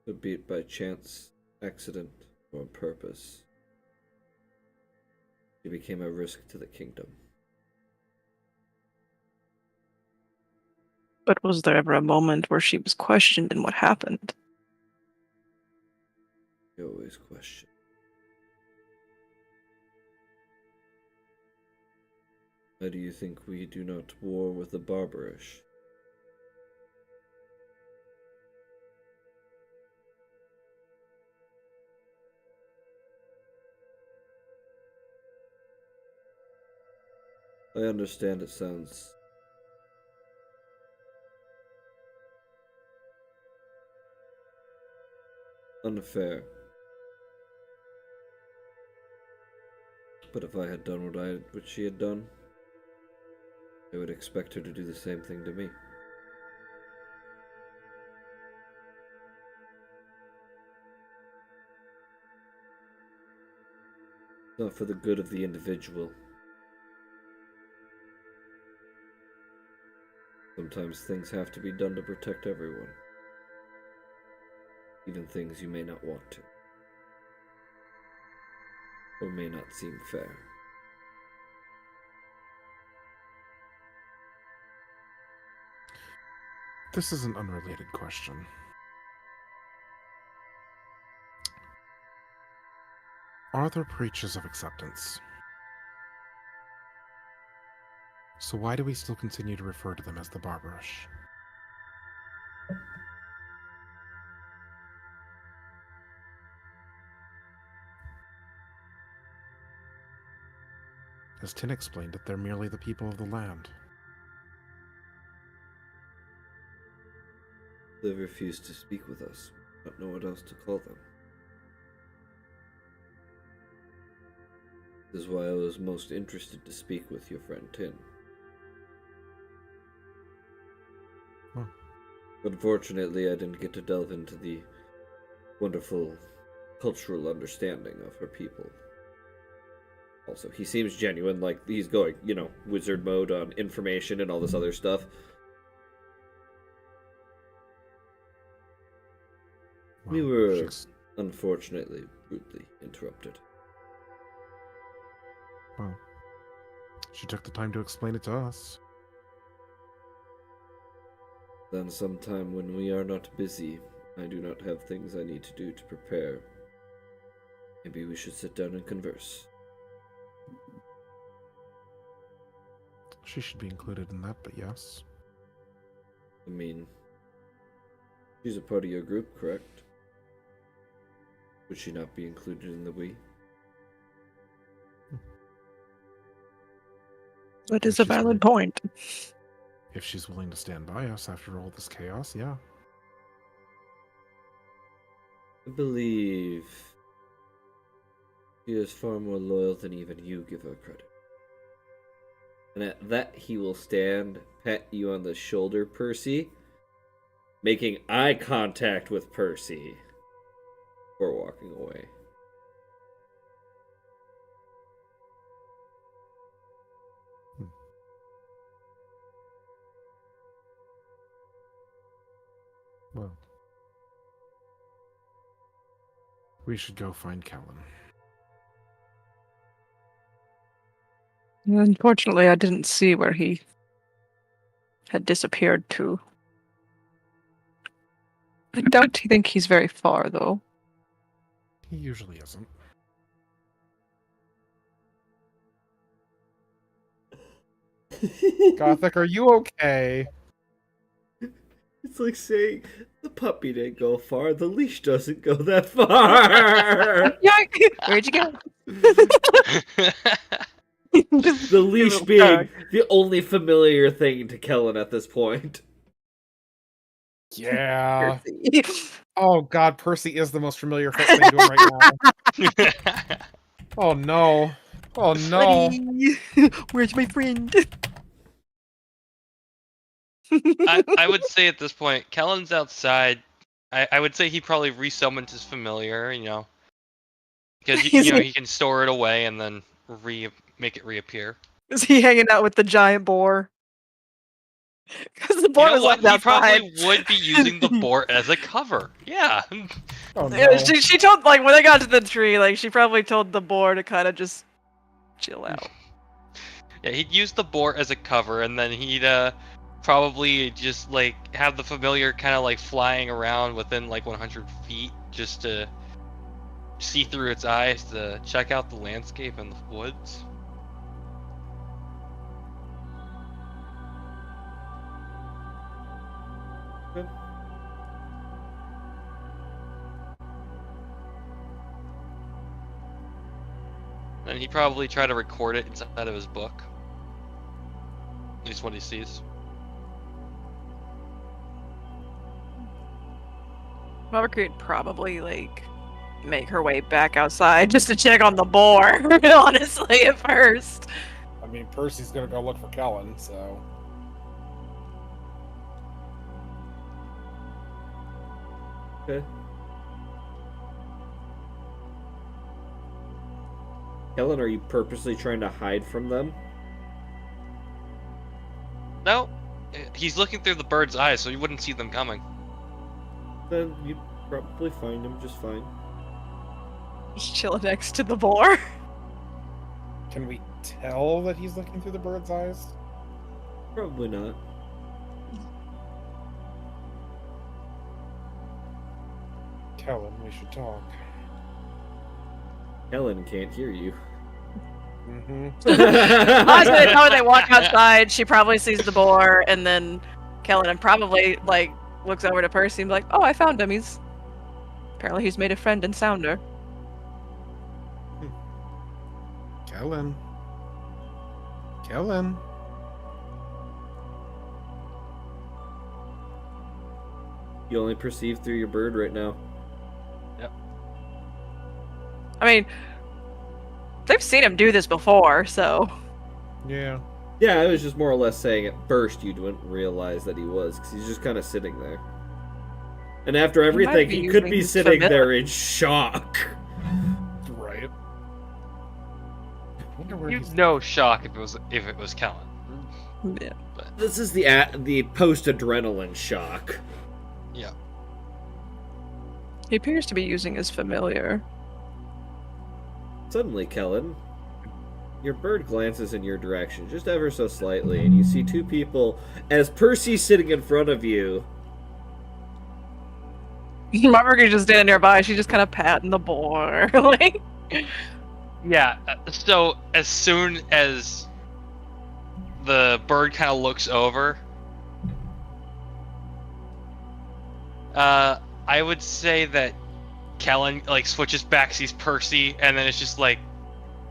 But be it by chance, accident, or on purpose, she became a risk to the kingdom. But was there ever a moment where she was questioned and what happened? You always question. Why do you think we do not war with the barbarish? I understand it sounds unfair. But if I had done what she had done, I would expect her to do the same thing to me. It's not for the good of the individual. Sometimes things have to be done to protect everyone. Even things you may not want to. Or may not seem fair. This is an unrelated question. Are there preachers of acceptance? So why do we still continue to refer to them as the barbarish? As Tin explained it, they're merely the people of the land. They refuse to speak with us. I don't know what else to call them. This is why I was most interested to speak with your friend Tin. Well. Unfortunately, I didn't get to delve into the wonderful cultural understanding of her people. Also, he seems genuine, like he's going, wizard mode on information and all this other stuff. Well, We were, she's- unfortunately, rudely interrupted. Well, she took the time to explain it to us. Then sometime when we are not busy, I do not have things I need to do to prepare. Maybe we should sit down and converse. She should be included in that, but yes. I mean, she's a part of your group, correct? Would she not be included in the we? That is If a she's valid willing- point. If she's willing to stand by us after all this chaos, yeah. I believe she is far more loyal than even you give her credit. And at that, he will stand, pat you on the shoulder, Percy, making eye contact with Percy, before walking away. Well, we should go find Kellen. Unfortunately, I didn't see where he had disappeared to. I don't think he's very far, though. He usually isn't. Gothic, are you okay? It's like saying the puppy didn't go far, the leash doesn't go that far. Yeah, where'd you go? The leash being the only familiar thing to Kellen at this point. Yeah. Oh god, Percy is the most familiar thing to him right now. Oh no. Oh no. Where's my friend? I would say at this point, Kellen's outside. I would say he probably resummoned his familiar, Because he can store it away and then make it reappear. Is he hanging out with the giant boar? Because the boar You know was what? left He outside. probably would be using the boar as a cover. Yeah. Oh no. Yeah, she told, like, when they got to the tree, like, she probably told the boar to kind of just chill out. Yeah, he'd use the boar as a cover, and then he'd probably just like have the familiar kind of like flying around within like 100 feet, just to see through its eyes to check out the landscape and the woods. Good. And he'd probably try to record it inside of his book. At least what he sees. Margaret would probably, like, make her way back outside just to check on the boar, honestly, at first. I mean, Percy's gonna go look for Kellen, so. Okay. Helen, are you purposely trying to hide from them? No, he's looking through the bird's eyes, so you wouldn't see them coming. Then you'd probably find him just fine. Just chilling next to the boar. Can we tell that he's looking through the bird's eyes? Probably not. Kellen, we should talk. Helen can't hear you. Mm-hmm. Honestly, probably they walk outside, she probably sees the boar, and then Kellen probably, like, looks over to Percy and be like, oh, I found him. Apparently he's made a friend in Sounder. Kellen. Kellen. You only perceive through your bird right now. I mean, they've seen him do this before, so... Yeah. Yeah, I was just more or less saying at first you didn't realize that he was, because he's just kind of sitting there. And after everything, be he could using be his sitting familiar. there in shock. Right. I wonder where You'd he's... know shock if it was Kellen. Yeah. This is the post-adrenaline shock. Yeah. He appears to be using his familiar. Suddenly, Kellen, your bird glances in your direction just ever so slightly, and you see two people as Percy's sitting in front of you. Margaret's just standing nearby, she's just kind of patting the boar. Like... Yeah, so as soon as the bird kind of looks over, I would say that Kellen like switches back, sees Percy, and then it's just like,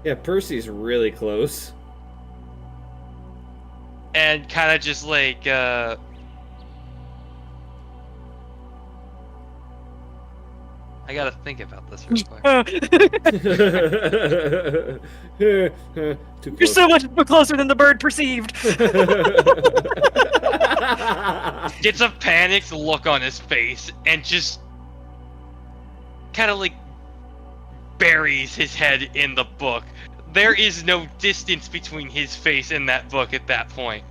Yeah, Percy's really close. and kind of just like I gotta think about this real quick. Too You're close. so much closer than the bird perceived. Gets a panicked look on his face and just kind of like buries his head in the book. There is no distance between his face and that book at that point.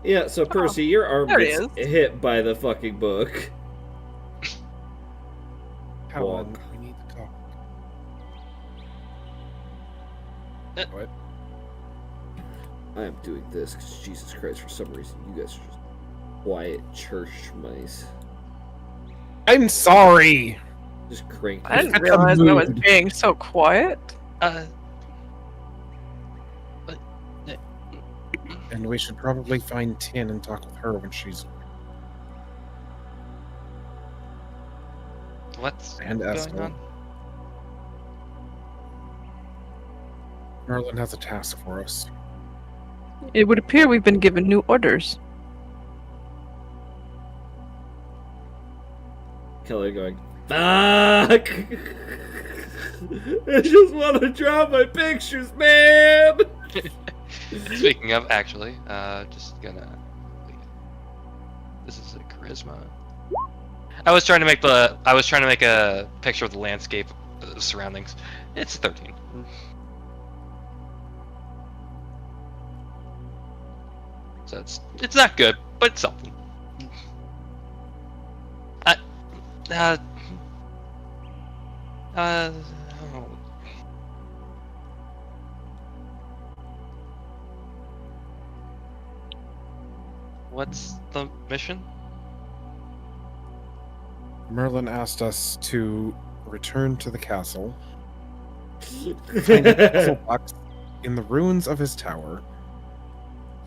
Yeah, so Percy, your arm there he gets hit by the fucking book. Kellen, Walk. we need to talk. What? I am doing this because Jesus Christ, for some reason, you guys are just quiet church mice. I'm sorry! Just cranky. I didn't realize I was being so quiet. And we should probably find Tin and talk with her when she's... What's And going Estel. on? Merlin has a task for us. It would appear we've been given new orders. Kelly going, fuck! I just want to draw my pictures, man! Speaking of, actually, just gonna. This is a charisma. I was trying to make a picture of the landscape, the surroundings, It's 13. So it's not good, but it's something. Uh, oh. What's the mission? Merlin asked us to return to the castle, find a puzzle box in the ruins of his tower,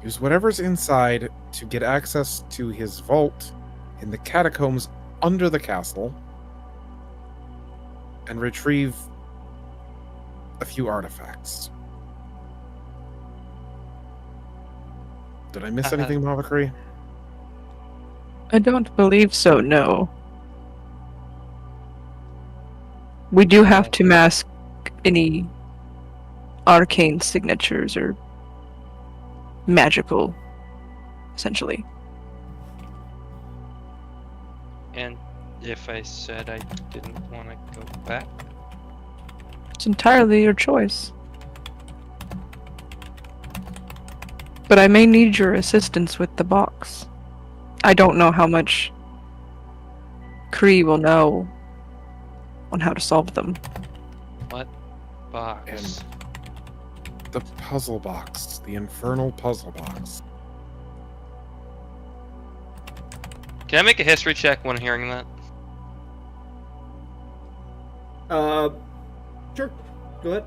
use whatever's inside to get access to his vault in the catacombs under the castle, and retrieve a few artifacts. Did I miss anything, Mavakri? I don't believe so, no. We do have to mask any arcane signatures or magical, essentially. And if I said I didn't want to go back? It's entirely your choice. But I may need your assistance with the box. I don't know how much Kree will know on how to solve them. What box? And the puzzle box. The infernal puzzle box. Can I make a history check when hearing that? Sure. Go ahead.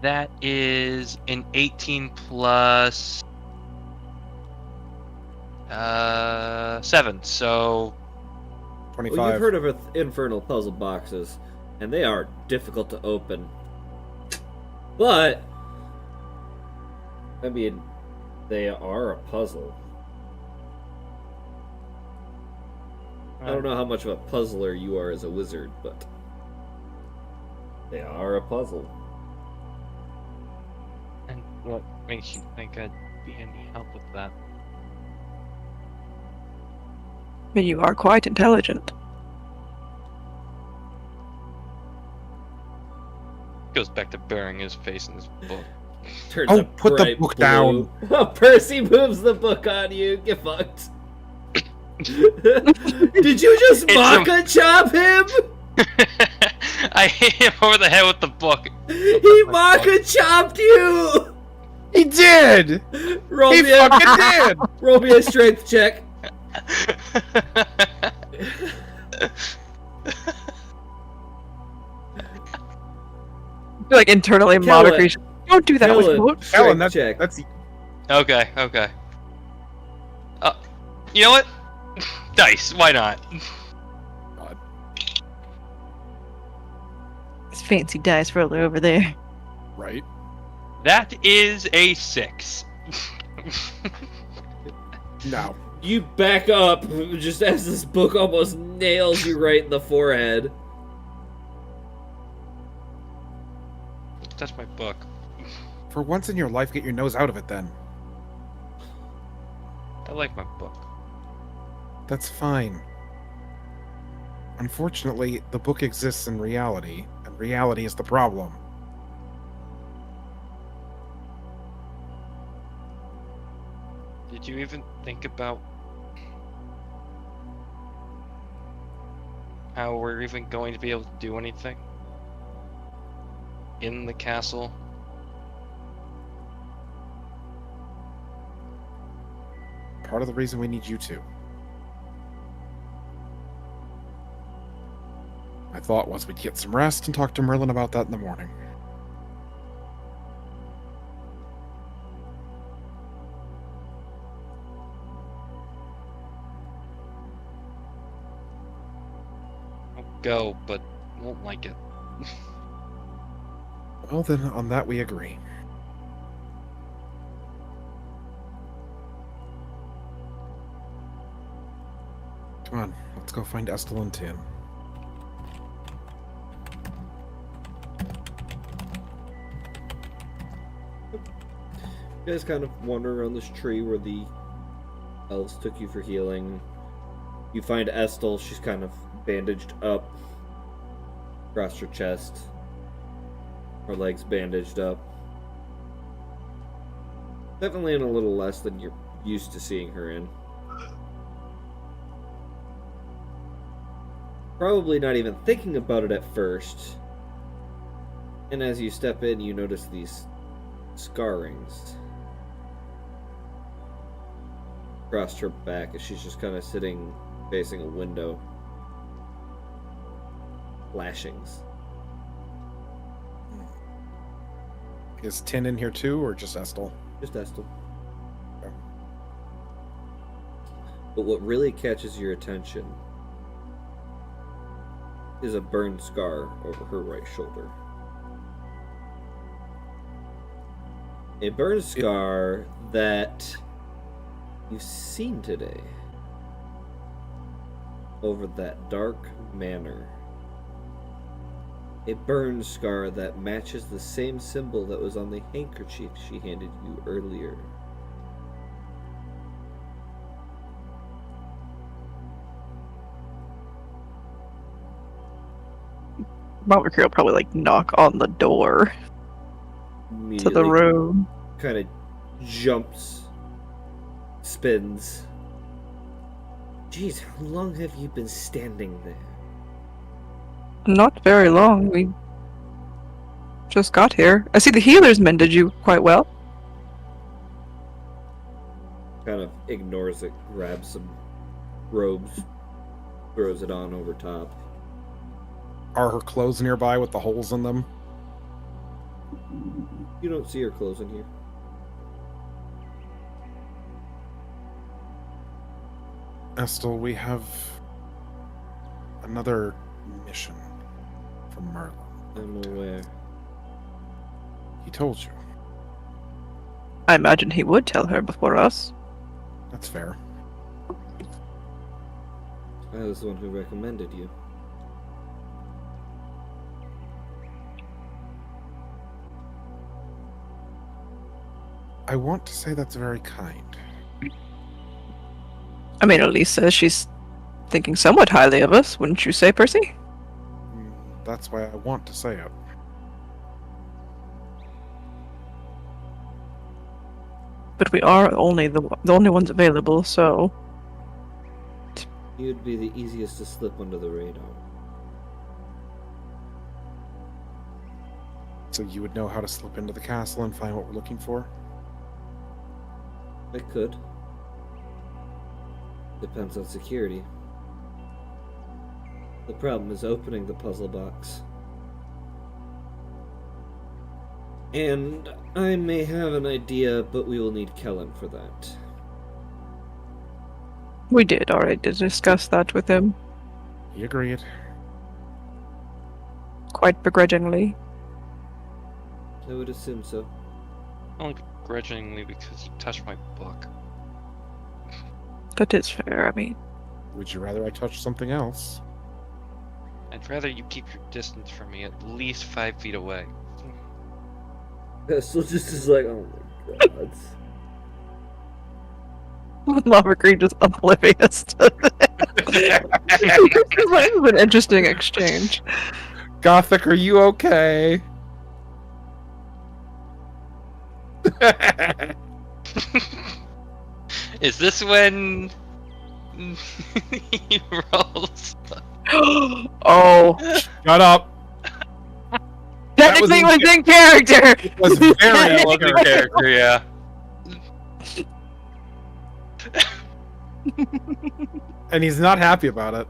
That is an 18 plus 7, so 25. Well, you've heard of infernal puzzle boxes, and they are difficult to open. But, I mean, they are a puzzle. I don't know how much of a puzzler you are as a wizard, but they are a puzzle. And what makes you think I'd be any help with that? But you are quite intelligent. Goes back to burying his face in his book. Turns Oh, a put the bright book blue. down. Oh, Percy moves the book on you. Get fucked. Did you just Maka chop him? I hit him over the head with the book. He Maka chopped you. He did! Roll He me a fucking did! roll me a strength check. Like internally, Kill Mavakri, don't do that Kill with it. books. Ellen, Strength check. that's Okay. You know what? Dice. Why not? It's fancy dice roller over there. right. That is a 6. No. You back up just as this book almost nails you right in the forehead. That's my book. For once in your life, get your nose out of it then. I like my book. That's fine. Unfortunately, the book exists in reality, and reality is the problem. Did you even think about how we're even going to be able to do anything in the castle? Part of the reason we need you to. My thought was we'd get some rest and talk to Merlin about that in the morning. I'll go, but won't like it. Well, then, on that we agree. Come on, let's go find Estel and Tin. You guys kind of wander around this tree where the elves took you for healing. You find Estel. She's kind of bandaged up across her chest. Her legs bandaged up. Definitely in a little less than you're used to seeing her in. Probably not even thinking about it at first. And as you step in, you notice these scarrings across her back as she's just kind of sitting facing a window. Lashings. Is Tin in here too, or just Estel? Just Estel. Okay. But what really catches your attention is a burn scar over her right shoulder. A burn scar that you've seen today over that dark manor. A burn scar that matches the same symbol that was on the handkerchief she handed you earlier. Malvakir will probably like knock on the door to the room. Kind of jumps, spins. Jeez, how long have you been standing there? Not very long. We just got here. I see the healers mended you quite well. Kind of ignores it, grabs some robes, throws it on over top. Are her clothes nearby with the holes in them? You don't see her clothes in here. Estel, we have another mission from Merlin. I'm aware. He told you. I imagine he would tell her before us. That's fair. I was the one who recommended you. I want to say that's very kind. I mean, Elisa, she's thinking somewhat highly of us, wouldn't you say, Percy? That's why I want to say it. But we are only the only ones available, so You'd be the easiest to slip under the radar. So you would know how to slip into the castle and find what we're looking for? I could. Depends on security. The problem is opening the puzzle box. And I may have an idea, but we will need Kellen for that. we did already discuss that with him, He agreed. quite begrudgingly. I would assume so. Only begrudgingly because you touched my book. That is fair, I mean. Would you rather I touch something else? I'd rather you keep your distance from me at least 5 feet away. So just is like, oh my god. Malvakir just oblivious to that. Might have an interesting exchange. Gothic, are you okay? Is this when he rolls? Oh, Shut up! technically was in character. It was very I love in your character, yeah. and he's not happy about it.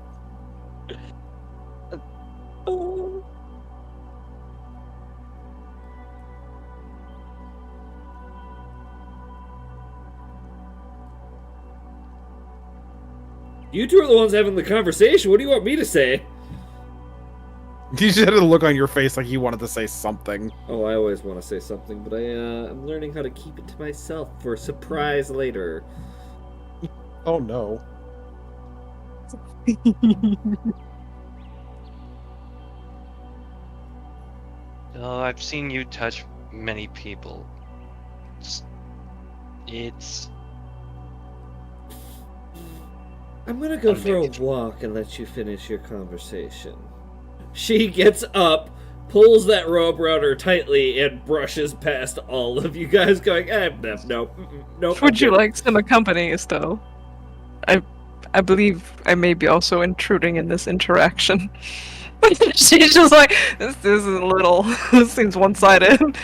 You two are the ones having the conversation. What do you want me to say? You just had a look on your face like you wanted to say something. Oh, I always want to say something, but I'm learning how to keep it to myself for a surprise later. Oh no. Oh, I've seen you touch many people. It's I'm gonna go for a unmanageable. walk and let you finish your conversation. She gets up, pulls that robe around her tightly, and brushes past all of you guys, going, nope, nope. Would you like some accompany, Estelle? I believe I may be also intruding in this interaction. She's just like, this is a little, this seems one-sided.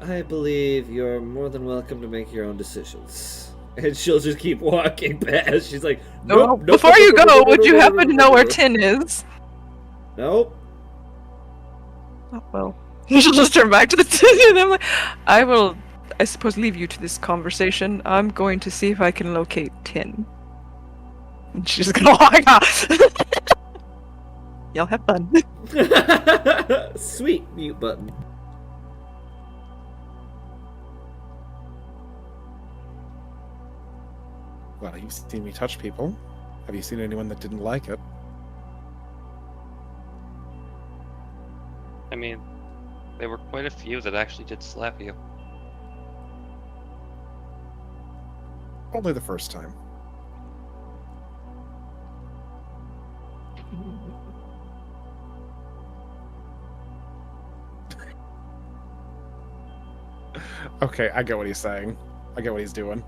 I believe you're more than welcome to make your own decisions. And she'll just keep walking past. She's like, nope, nope. Before you go, would you happen to know where Tin is? Nope. Oh, well. She'll just turn back to the Tin, and I'm like, I will, I suppose, leave you to this conversation. I'm going to see if I can locate Tin. And she's just gonna walk off. Y'all have fun. Sweet mute button. Well, you've seen me touch people. Have you seen anyone that didn't like it? I mean, there were quite a few that actually did slap you. Only the first time. Okay, I get what he's saying. I get what he's doing.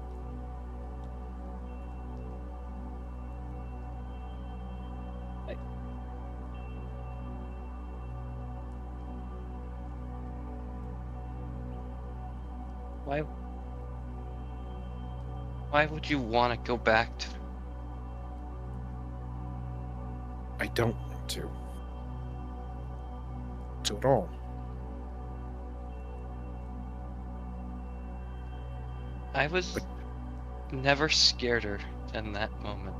Why would you want to go back to... I don't want to. To at all. I was never scareder than that moment.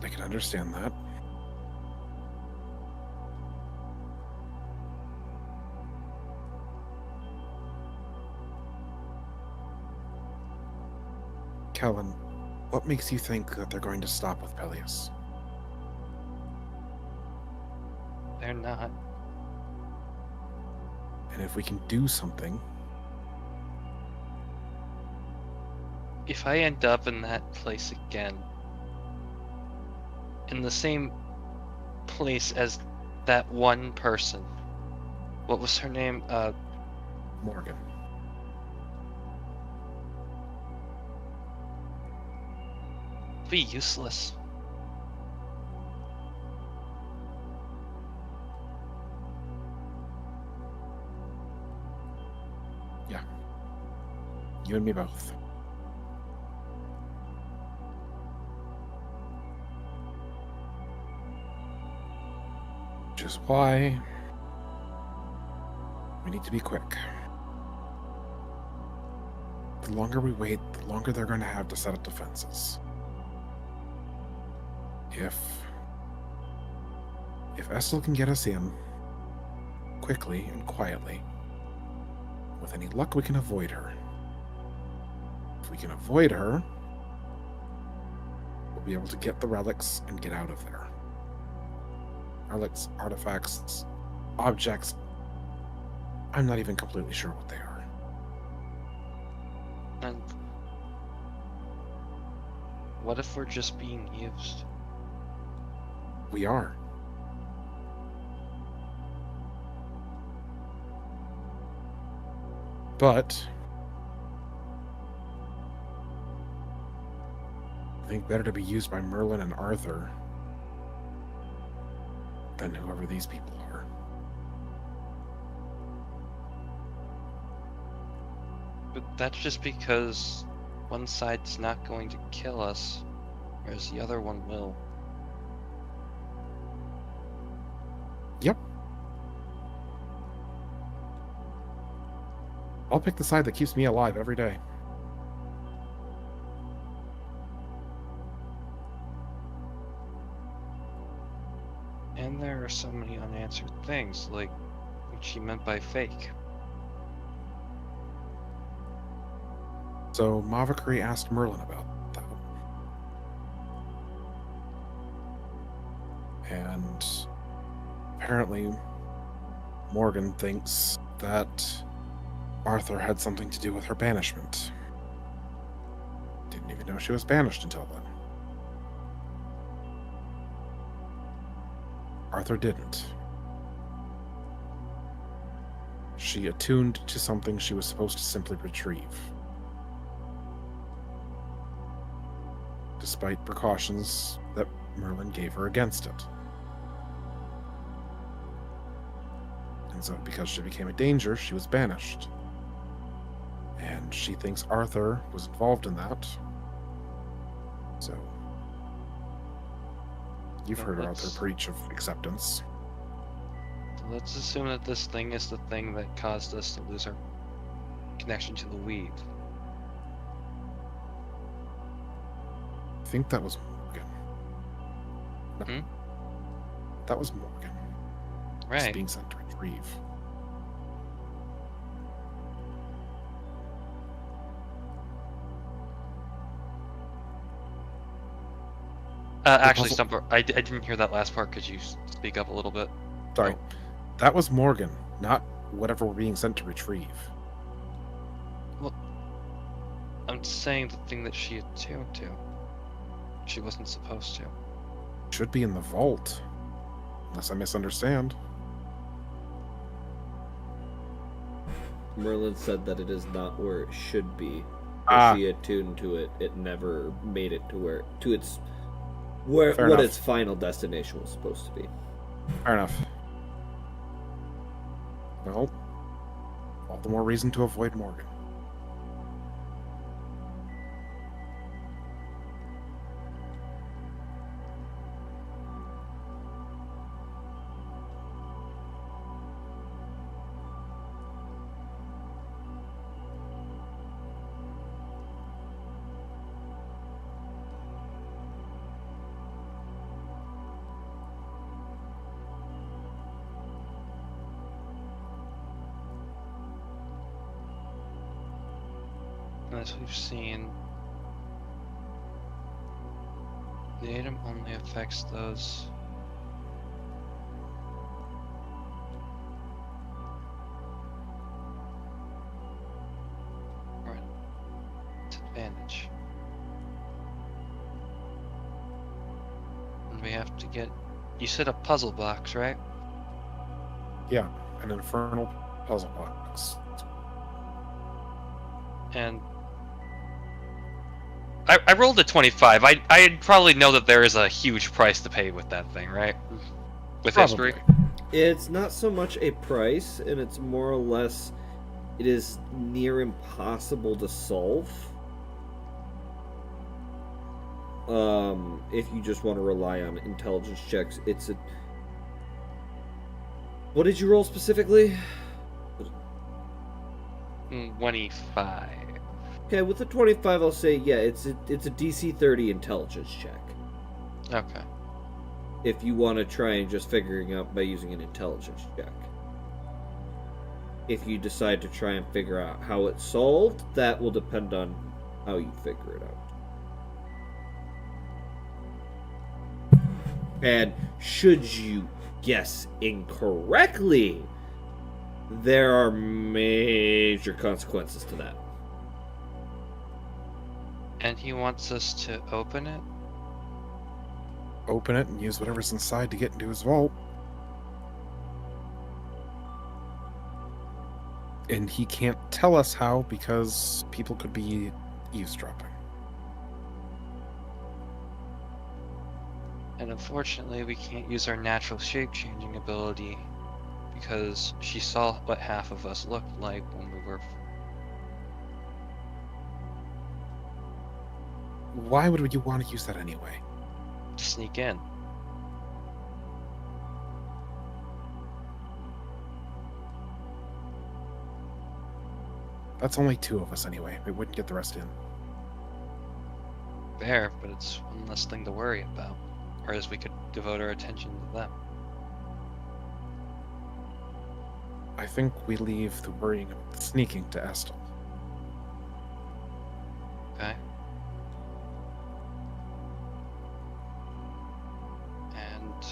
I can understand that. Kellen, what makes you think that they're going to stop with Peleus? They're not. And if we can do something... If I end up in that place again, in the same place as that one person, what was her name? Morgan. Be useless. Yeah. You and me both. Which is why we need to be quick. The longer we wait, the longer they're going to have to set up defenses. If Estelle can get us in quickly and quietly, with any luck we can avoid her. If we can avoid her, we'll be able to get the relics and get out of there. Relics, artifacts, objects, I'm not even completely sure what they are. And what if we're just being used? We are. But I think better to be used by Merlin and Arthur than whoever these people are. But that's just because one side's not going to kill us, whereas the other one will. Yep. I'll pick the side that keeps me alive every day. And there are so many unanswered things, like what she meant by fake. So Mavakari asked Merlin about that. And apparently Morgan thinks that Arthur had something to do with her banishment. Didn't even know she was banished until then. Arthur didn't. She attuned to something she was supposed to simply retrieve. Despite precautions that Merlin gave her against it. And so, because she became a danger, she was banished. And she thinks Arthur was involved in that. So, you've Well, heard about that's- their breach of acceptance. Let's assume that this thing is the thing that caused us to lose our connection to the weave. I think that was Morgan. No. Hmm? That was Morgan. Just Right. being sent to retrieve. Actually, puzzle- Stumblr, I didn't hear that last part. Could you speak up a little bit? Sorry. That was Morgan, not whatever we're being sent to retrieve. I'm saying the thing that she attuned to. She wasn't supposed to. Should be in the vault. Unless I misunderstand. Merlin said that it is not where it should be. Ah. If she attuned to it, it never made it to its where Fair what enough. its final destination was supposed to be. Fair enough. Well, all the more reason to avoid Morgan. As we've seen, the item only affects those. Or its advantage. And we have to get. You said a puzzle box, right? Yeah, an infernal puzzle box. And I rolled a 25. I probably know that there is a huge price to pay with that thing, right? With history. It's not so much a price, and it's more or less it is near impossible to solve. If you just want to rely on intelligence checks, it's a. What did you roll specifically? 25. Okay, with the 25, I'll say yeah, it's a DC 30 intelligence check. Okay. If you want to try and just figuring out by using an intelligence check. If you decide to try and figure out how it's solved, that will depend on how you figure it out. And should you guess incorrectly, there are major consequences to that. And he wants us to open it? Open it and use whatever's inside to get into his vault. And he can't tell us how because people could be eavesdropping. And unfortunately, we can't use our natural shape-changing ability because she saw what half of us looked like when we were. Why would you want to use that anyway? To sneak in. That's only two of us anyway. We wouldn't get the rest in. Fair, but it's one less thing to worry about. Whereas we could devote our attention to them. I think we leave the worrying about the sneaking to Estel. Okay? And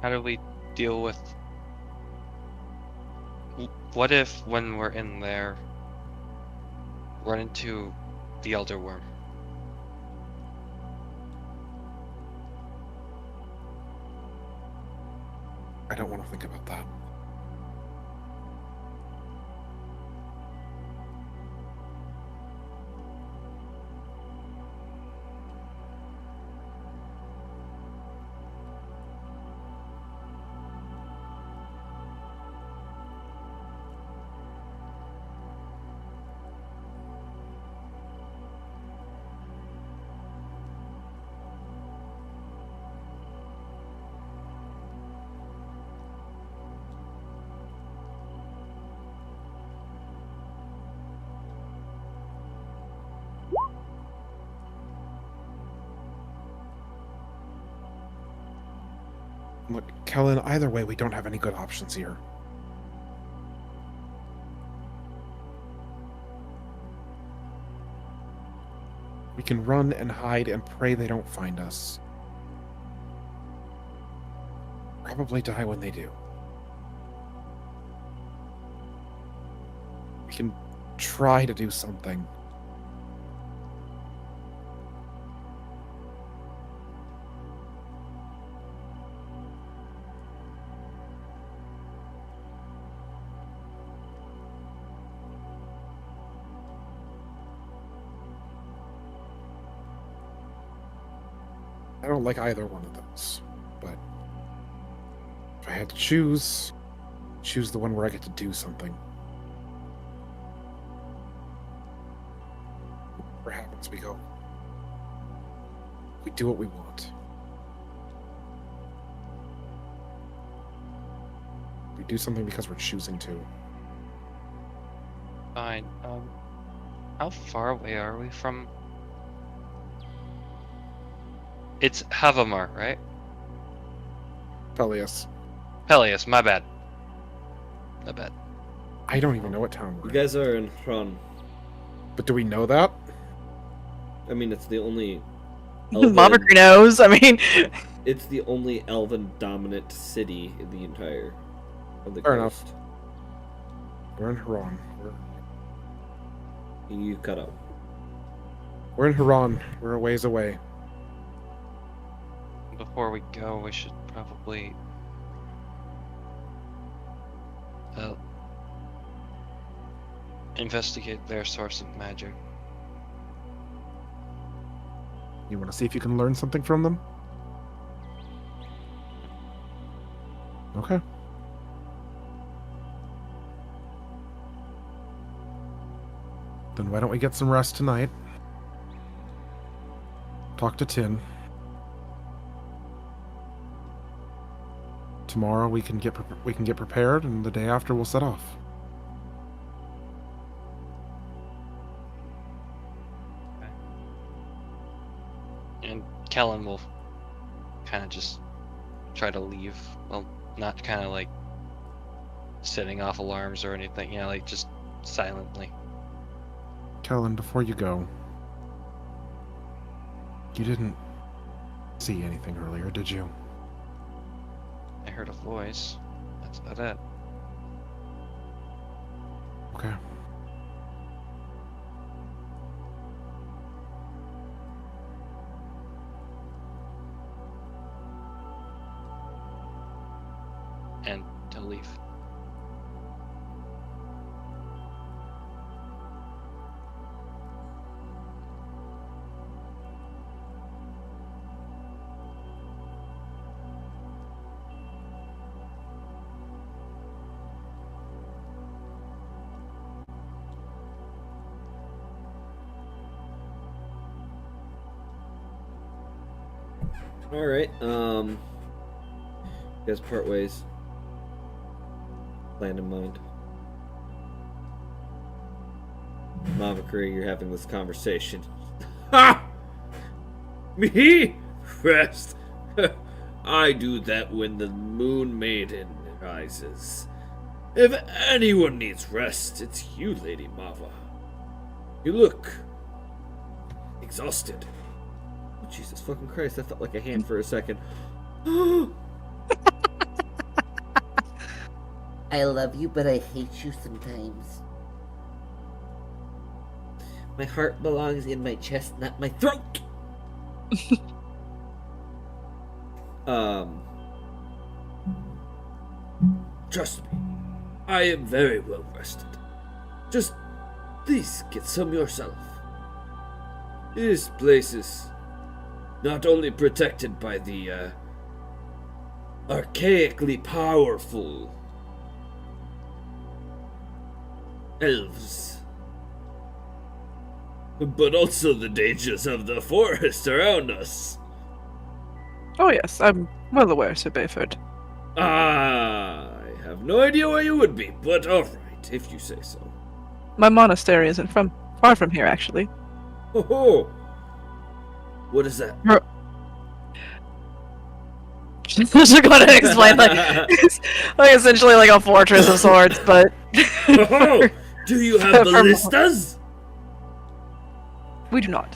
How do we deal with... What if, when we're in there, run into the Elder Worm? I don't want to think about that. Look, Kellen, either way, we don't have any good options here. We can run and hide and pray they don't find us. Probably die when they do. We can try to do something. I don't like either one of those, but if I had to choose the one where I get to do something. Whatever happens, we go. We do what we want. We do something because we're choosing to. Fine. How far away are we from... It's Havamar, right? Peleus. Peleus, my bad. My bad. I don't even know what town we're You in. guys are in Hron. But do we know that? I mean, it's the only Maverick knows. I mean, it's the only elven dominant city in the entire of the Fair coast. enough. We're in Huron. You cut out. We're in Huron. We're a ways away. Before we go, we should probably... investigate their source of magic. You want to see if you can learn something from them? Okay. Then why don't we get some rest tonight? Talk to Tin. Tomorrow we can get prepared, and the day after we'll set off. And Kellen will kind of just try to leave. Well, not kind of like setting off alarms or anything, you know, like just silently. Kellen, before you go, you didn't see anything earlier, did you? I heard a voice. That's about it. Okay. And to leave. All right. You guys part ways. Plan in mind. Mavakuri, you're having this conversation. Ha! Me? Rest? I do that when the moon maiden rises. If anyone needs rest, it's you, Lady Mava. You look exhausted. Oh, Jesus fucking Christ, that felt like a hand for a second. I love you, but I hate you sometimes. My heart belongs in my chest, not my throat. Trust me, I am very well rested. Just please get some yourself. This place is not only protected by the archaically powerful elves, but also the dangers of the forest around us. Oh yes, I'm well aware, Sir Bayford. I have no idea where you would be, but alright, if you say so. My monastery isn't far from here, actually. Ho ho! What is that? She's going to explain like essentially like a fortress of sorts, but Ho ho! Do you have For- ballistas? we do not.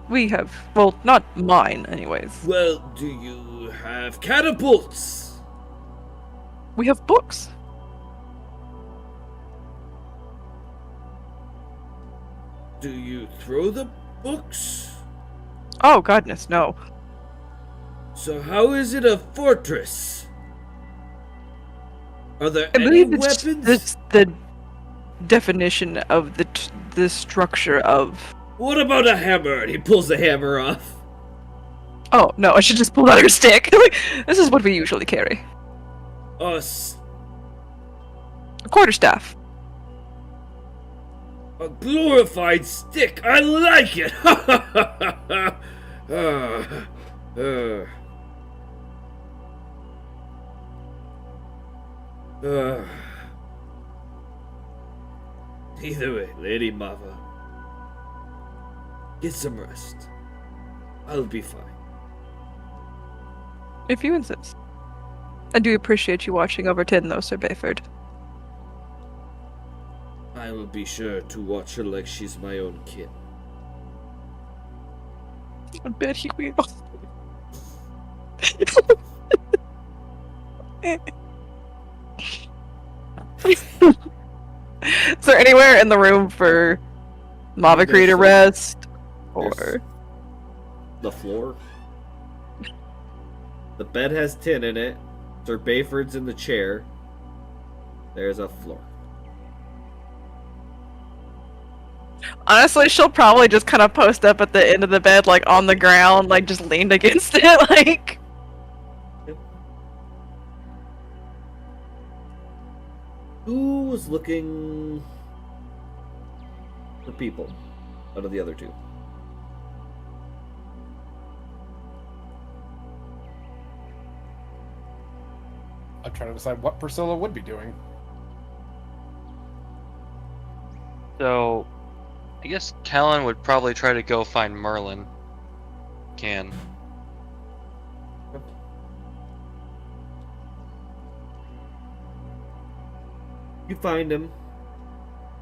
We have, well, not mine, anyways. Well, do you have catapults? We have books. Do you throw the books? Oh, goodness, no. So how is it a fortress? Are there I any believe it's weapons? the definition of the structure of. What about a hammer? And he pulls the hammer off. Oh no, I should just pull out her stick. Like, this is what we usually carry. Us. A quarterstaff. A glorified stick. I like it. Either way, Lady Mava, get some rest. I'll be fine. If you insist. I do appreciate you watching over Tin, though, Sir Bayford. I will be sure to watch her like she's my own kid. I bet he will. Is there anywhere in the room for Mavakri to rest? Or There's the floor. The bed has tin in it. Sir Bayford's in the chair. There's a floor. honestly, she'll probably just kind of post up at the end of the bed, like on the ground, like just leaned against it, like. Who was looking for people out of the other two? I'm trying to decide what Priscilla would be doing. So, I guess Callan would probably try to go find Merlin. Can. You find him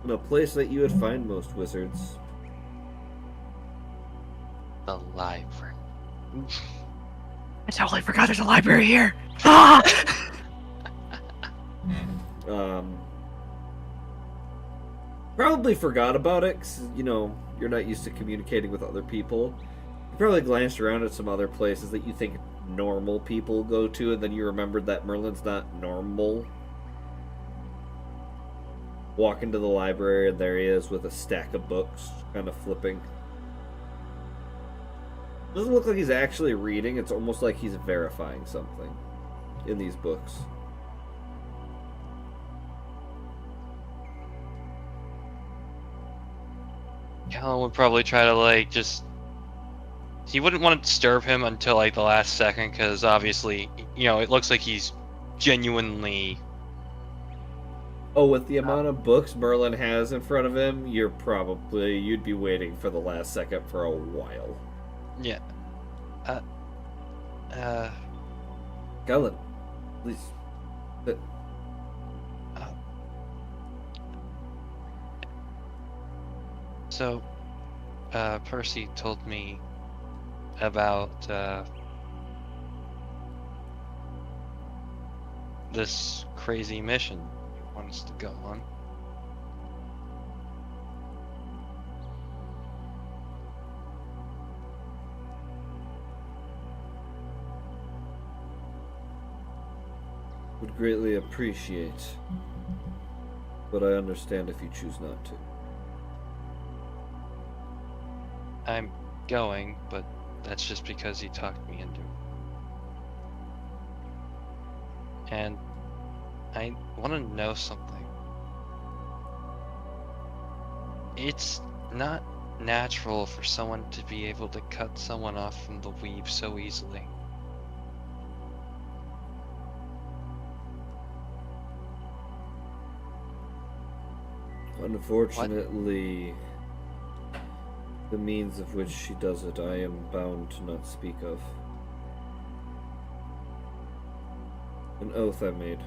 in a place that you would find most wizards. The library. I totally forgot there's a library here. Ah! Probably forgot about it, 'cause, you know, you're not used to communicating with other people. You probably glanced around at some other places that you think normal people go to, and then you remembered that Merlin's not normal. Walk into the library, and there he is with a stack of books, kind of flipping. Doesn't look like he's actually reading, it's almost like he's verifying something in these books. Callan would probably try to, like, just... He wouldn't want to disturb him until, like, the last second, because obviously, you know, it looks like he's genuinely... Oh, with the amount of books Merlin has in front of him, you'd be waiting for the last second for a while. Yeah. Galen, please. Sit. So, Percy told me about, this crazy mission you want us to go on. Would greatly appreciate, but I understand if you choose not to. I'm going, but that's just because he talked me into it. And I want to know something. It's not natural for someone to be able to cut someone off from the weave so easily. Unfortunately, the means of which she does it, I am bound to not speak of. An oath I made.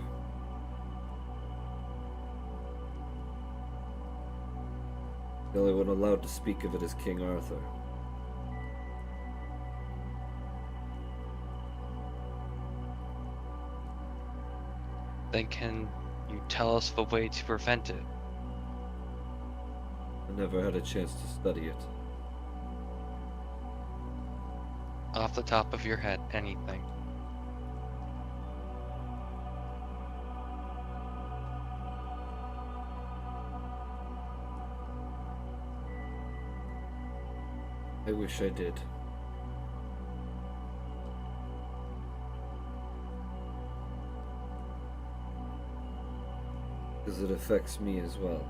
The only one allowed to speak of it is King Arthur. Then can you tell us the way to prevent it? I never had a chance to study it. Off the top of your head, anything. I wish I did. Because it affects me as well.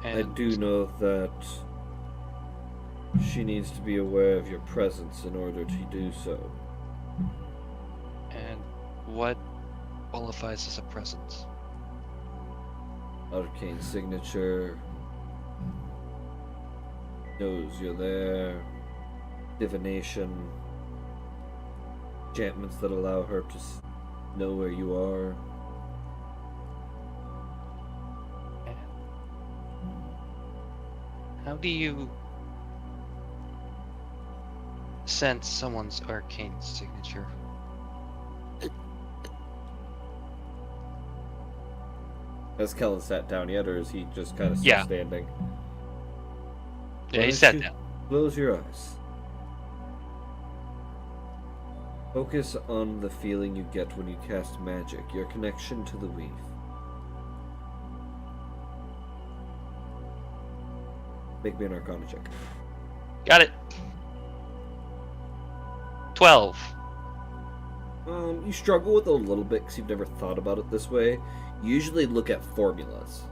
I And do know that she needs to be aware of your presence in order to do so. And what qualifies as a presence? Arcane signature, knows you're there, divination, enchantments that allow her to know where you are. How do you sense someone's arcane signature? Has Kellen sat down yet, or is he just kind of Yeah. standing? Yeah, Why he don't sat you down. Close your eyes. Focus on the feeling you get when you cast magic, your connection to the weave. Make me an Arcana check. Got it. 12. You struggle with it a little bit because you've never thought about it this way. You usually look at formulas.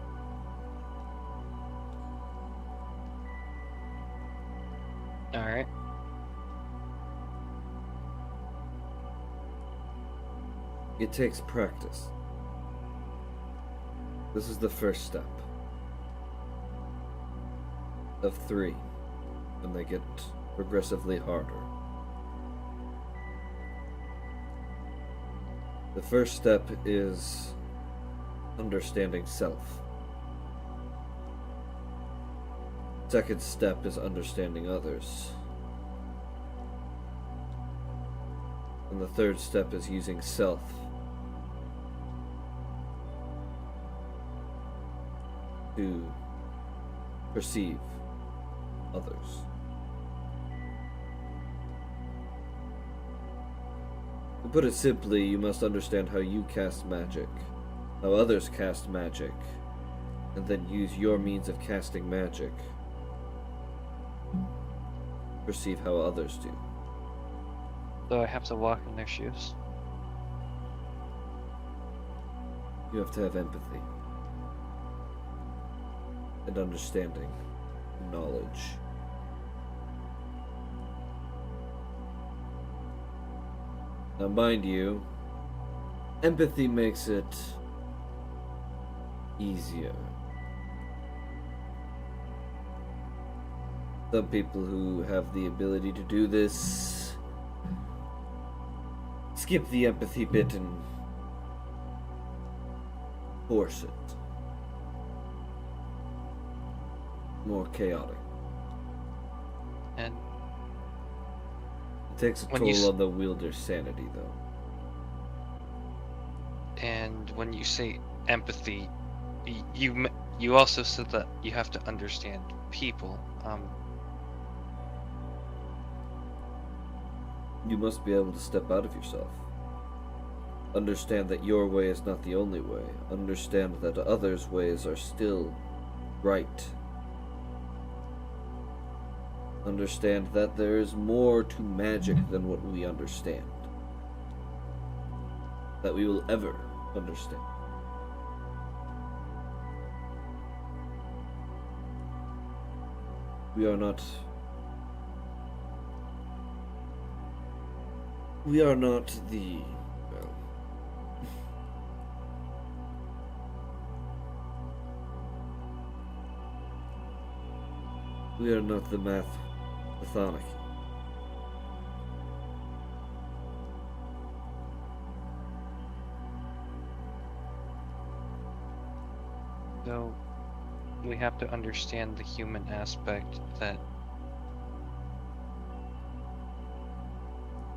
Alright. It takes practice. This is the first step of 3, and they get progressively harder. The first step is understanding self. Second step is understanding others. And the third step is using self to perceive others. To put it simply, you must understand how you cast magic, how others cast magic, and then use your means of casting magic to perceive how others do. So I have to walk in their shoes. You have to have empathy and understanding, and knowledge. Now, mind you, empathy makes it easier. Some people who have the ability to do this skip the empathy bit and force it. more chaotic. And It takes a When you toll s- on the wielder's sanity, though. and when you say empathy, you also said that you have to understand people. You must be able to step out of yourself. Understand that your way is not the only way. Understand that others' ways are still right. Understand that there is more to magic than what we understand. That we will ever understand. We are not the, well, we are not the Mathoniki. So we have to understand the human aspect that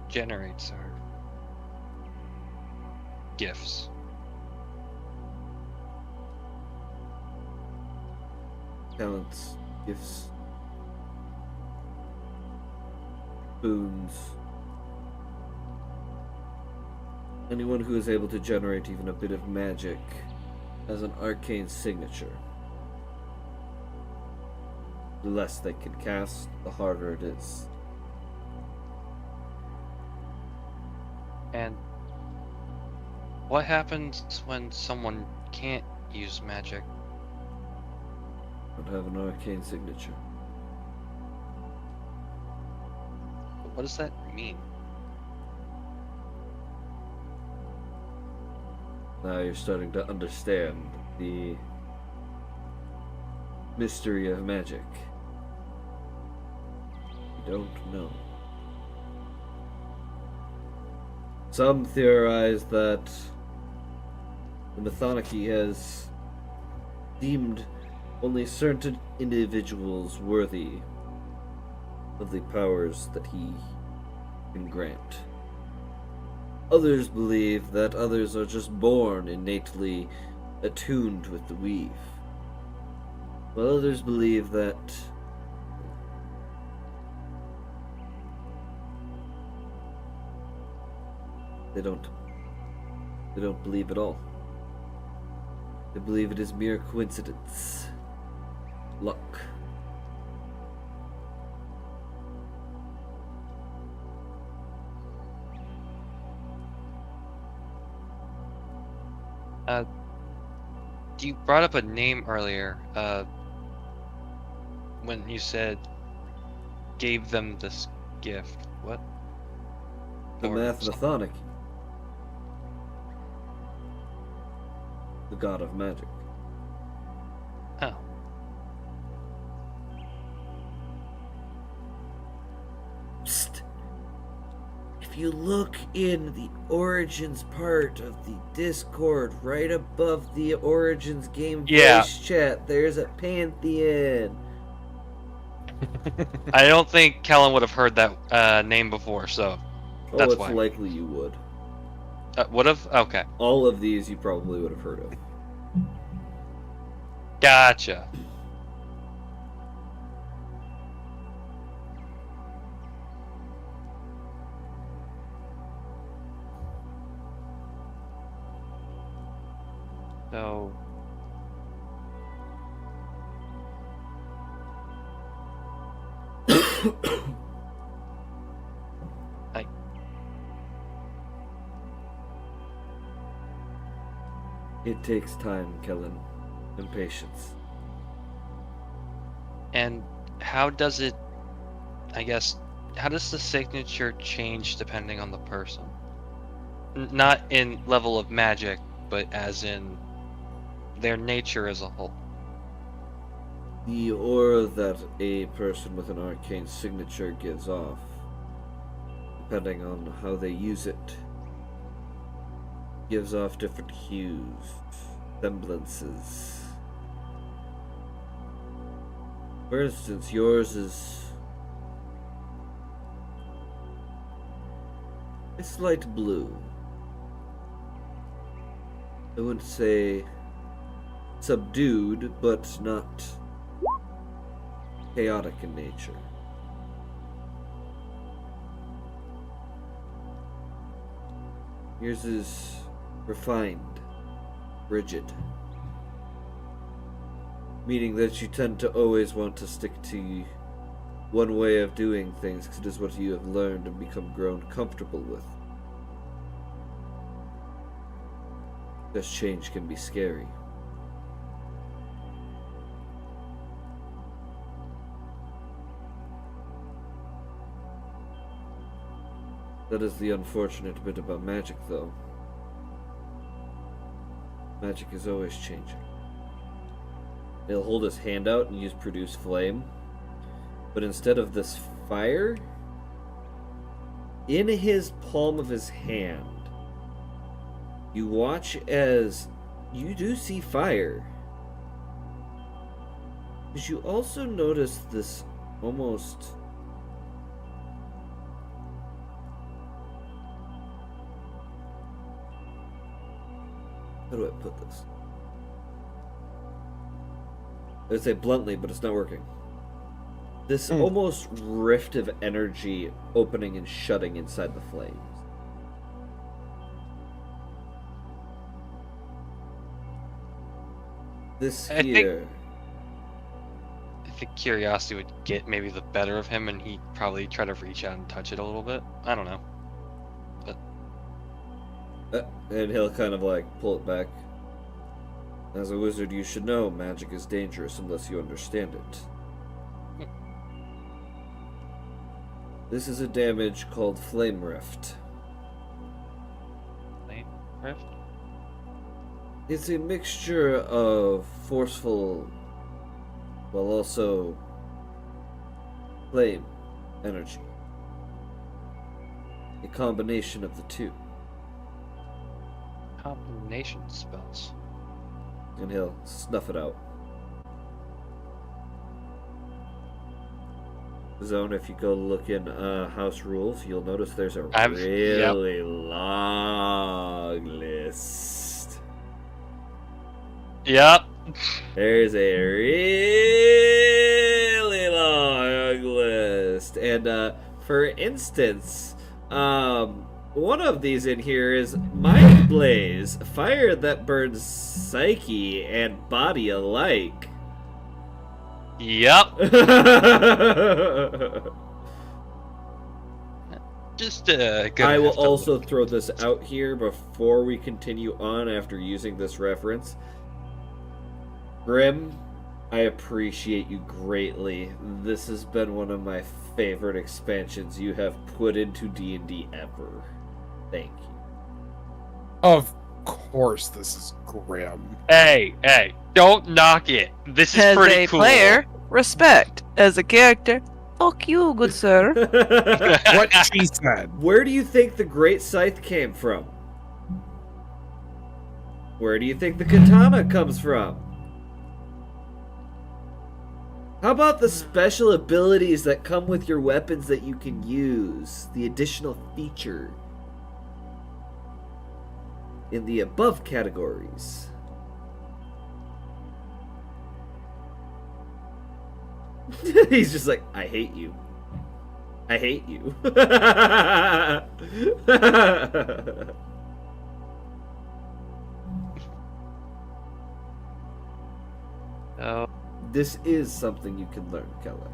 generates our gifts. Talents, gifts, boons. Anyone who is able to generate even a bit of magic has an arcane signature. The less they can cast, the harder it is. And what happens when someone can't use magic? Don't have an arcane signature. What does that mean? Now you're starting to understand the mystery of magic. You don't know. Some theorize that the Mathoniki has deemed only certain individuals worthy of the powers that he can grant. Others believe that others are just born innately attuned with the weave, while others believe that they don't believe at all. They believe it is mere coincidence, luck. You brought up a name earlier, when you said gave them this gift. What? The Or some- Mathoniki, the god of magic. Oh. Psst. If you look in the Origins part of the Discord, right above the Origins game Yeah. voice chat, there's a pantheon. I don't think Kellen would have heard that name before, so Oh, that's it's why. likely you would. Would have? Okay. All of these you probably would have heard of. Gotcha. So It takes time, Kellen, and patience. and how does it, I guess, how does the signature change depending on the person? Not in level of magic, but as in their nature as a whole. The aura that a person with an arcane signature gives off, depending on how they use it, gives off different hues, semblances. For instance, yours is it's light blue. I wouldn't say subdued, but not chaotic in nature. Yours is refined, rigid, meaning that you tend to always want to stick to one way of doing things because it is what you have learned and become grown comfortable with. Because change can be scary. That is the unfortunate bit about magic, though. Magic is always changing. He'll hold his hand out and use produce flame. But instead of this fire, in his palm of his hand, you watch as you do see fire. But you also notice this almost... How do I put this? I would say bluntly, but it's not working. This almost rift of energy opening and shutting inside the flames. This here... I think curiosity would get maybe the better of him, and he'd probably try to reach out and touch it a little bit. I don't know. and he'll kind of like pull it back. As a wizard, you should know magic is dangerous unless you understand it. This is a damage called Flame Rift. Flame Rift? It's a mixture of forceful, while also flame energy. A combination of the two. Combination spells. And he'll snuff it out. Zone, if you go look in house rules, you'll notice there's a really long list. Yep. There's a really long list. And for instance, one of these in here is Mind Blaze, fire that burns psyche and body alike. Yep. Just I will also throw this out here before we continue on after using this reference. Grim, I appreciate you greatly. This has been one of my favorite expansions you have put into D&D ever. Thank you. Of course, this is grim. Hey, don't knock it. This is As pretty a cool. player, respect. As a character, fuck you, good sir. What she said. Where do you think the Great Scythe came from? Where do you think the katana comes from? How about the special abilities that come with your weapons that you can use? The additional feature in the above categories. He's just like, I hate you. I hate you. Oh. This is something you can learn, Kella.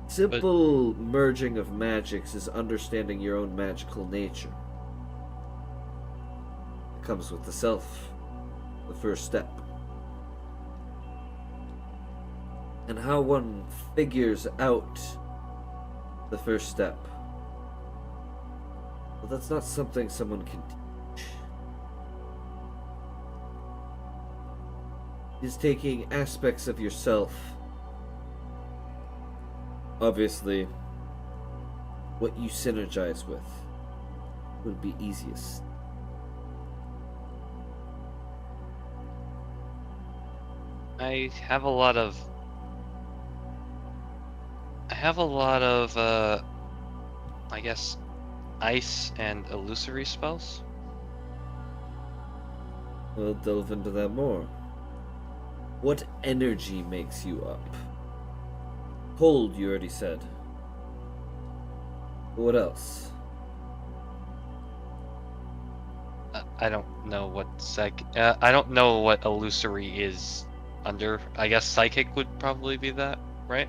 Simple merging of magics is understanding your own magical nature. It comes with the self, the first step. And how one figures out the first step. Well, that's not something someone can teach. It's taking aspects of yourself. Obviously, what you synergize with would be easiest. I have a lot of. I guess, ice and illusory spells. We'll delve into that more. What energy makes you up? Cold, you already said. What else? I don't know what I don't know what illusory is under. I guess psychic would probably be that, right?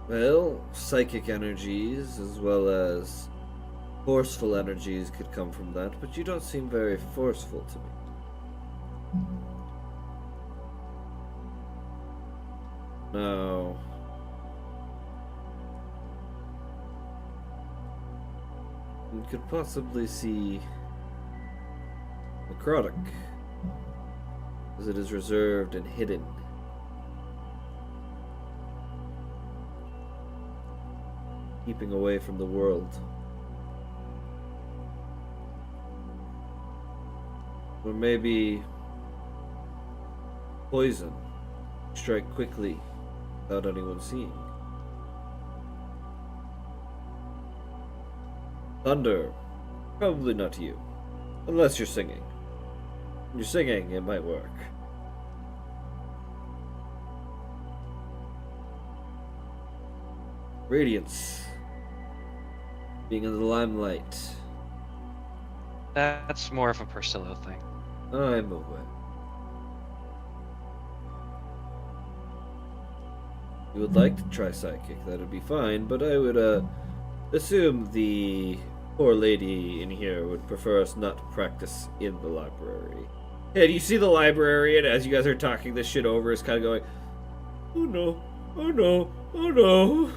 Well, psychic energies as well as forceful energies could come from that, but you don't seem very forceful to me. No. You could possibly see necrotic, as it is reserved and hidden. Keeping away from the world. Or maybe poison. Strike quickly without anyone seeing. Thunder. Probably not you. Unless you're singing. When you're singing, it might work. Radiance. Being in the limelight. That's more of a Priscilla thing. I'm aware. You would like to try psychic, that'd be fine, but I would assume the poor lady in here would prefer us not to practice in the library. Hey, do you see the librarian as you guys are talking this shit over is kind of going, oh no, oh no, oh no.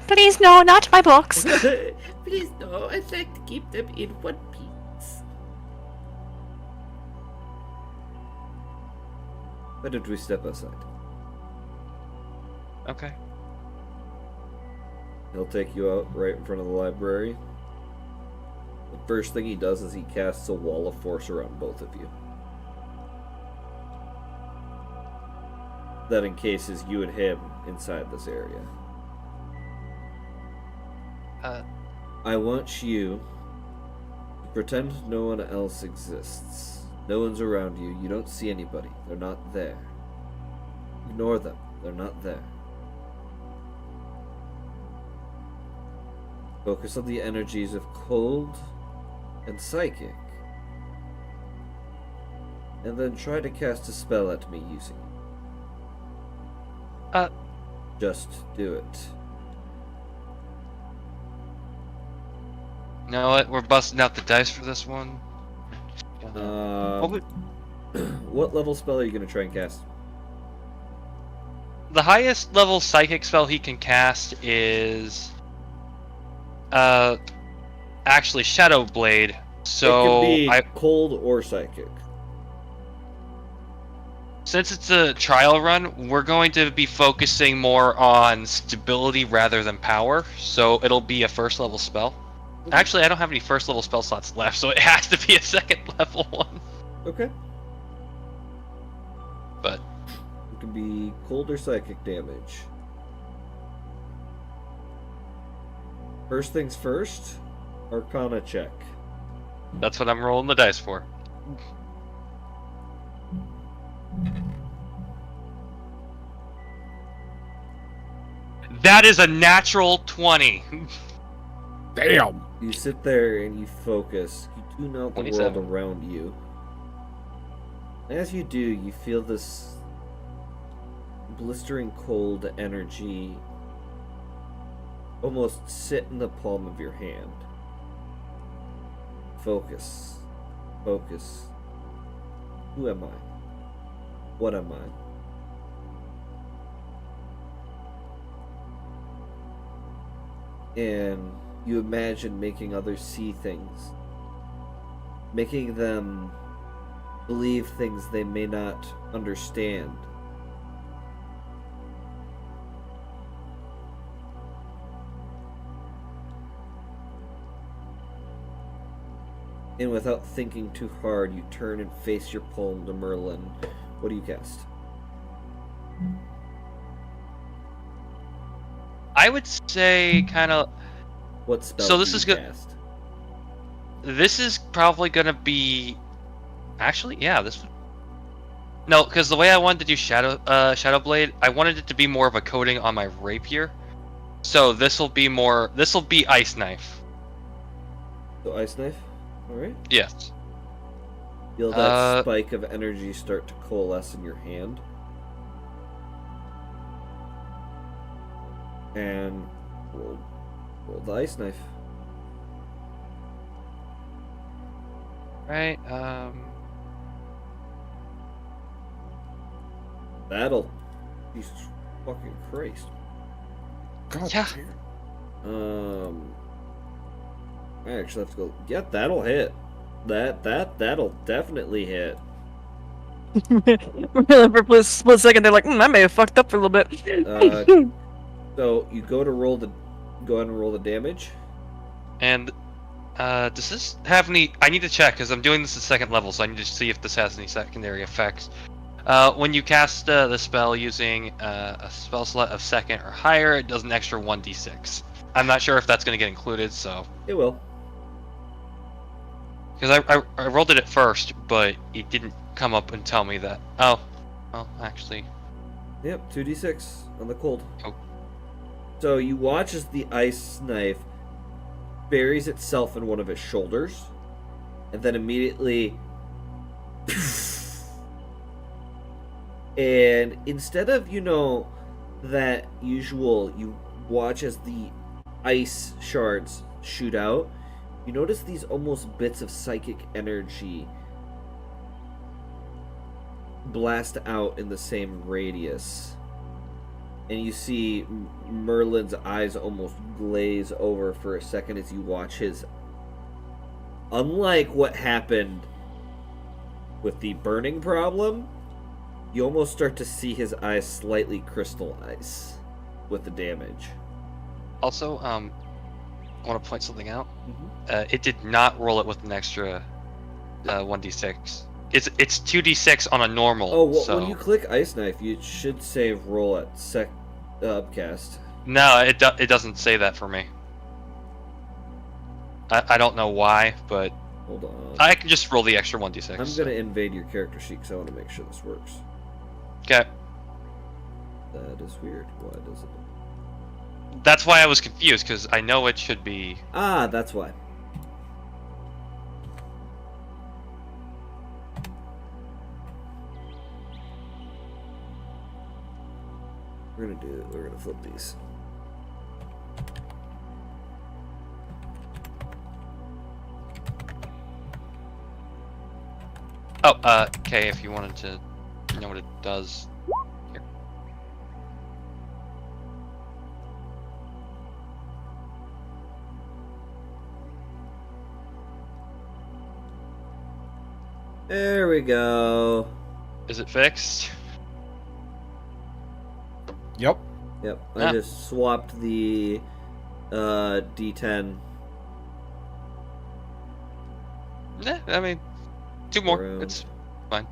Please, no, not my books. Please no, I'd like to keep them in one piece. Why don't we step aside? Okay. He'll take you out right in front of the library. The first thing he does is he casts a wall of force around both of you. That encases you and him inside this area. I want you to pretend no one else exists. No one's around you. You don't see anybody. They're not there. Ignore them. They're not there. Focus on the energies of cold and psychic. And then try to cast a spell at me using it. Just do it. You know what? We're busting out the dice for this one. What level spell are you going to try and cast? The highest level psychic spell he can cast is actually Shadow Blade. So it can be cold or psychic. Since it's a trial run, we're going to be focusing more on stability rather than power. So it'll be a first level spell. Actually, I don't have any first level spell slots left, so it has to be a second level one. Okay. But it can be cold or psychic damage. First things first, Arcana check. that's what I'm rolling the dice for. That is a natural 20. Damn. You sit there and you focus. You tune out the 27. world around you. As you do, you feel this blistering cold energy almost sit in the palm of your hand. Focus. Focus. Who am I? What am I? And you imagine making others see things, making them believe things they may not understand. And without thinking too hard, you turn and face your palm to Merlin. What do you cast? I would say kind of. What spell So this do you is good. cast? This is probably gonna be. Actually, yeah, this would. No, because the way I wanted to do Shadow Blade, I wanted it to be more of a coating on my rapier. So this will be more. This will be Ice Knife. So ice knife. All right. Yes. Feel that spike of energy start to coalesce in your hand, and roll the ice knife. Right. Battle. Jesus fucking Christ. God Yeah. damn. I actually have to go. Yeah, that'll hit. That'll definitely hit. For a split second, they're like, I may have fucked up for a little bit. So you go ahead and roll the damage. And does this have any? I need to check because I'm doing this at second level, so I need to see if this has any secondary effects. When you cast the spell using a spell slot of second or higher, it does an extra 1d6. I'm not sure if that's going to get included, so. It will. Because I rolled it at first, but it didn't come up and tell me that. Oh. Well, actually. Yep, 2d6 on the cold. Oh. So you watch as the ice knife buries itself in one of his shoulders, and then immediately. And instead of, that usual, you watch as the ice shards shoot out, you notice these almost bits of psychic energy blast out in the same radius. And you see Merlin's eyes almost glaze over for a second as you watch his... Unlike what happened with the burning problem, you almost start to see his eyes slightly crystallize with the damage. Also, I want to point something out. It did not roll it with an extra 1d6. It's 2d6 on a normal. Oh, well, so... when you click Ice Knife, you should save roll at upcast. No, it doesn't say that for me. I don't know why, but Hold on. I can just roll the extra 1d6. I'm going to invade your character sheet because I want to make sure this works. Okay. That is weird. Why does it... That's why I was confused, because I know it should be... Ah, that's why. We're gonna flip these. Oh, okay, if you wanted to know what it does. Here. There we go. Is it fixed? Yep. Yep, I just swapped the D10. Yeah, I mean, 2 more. Around. It's fine.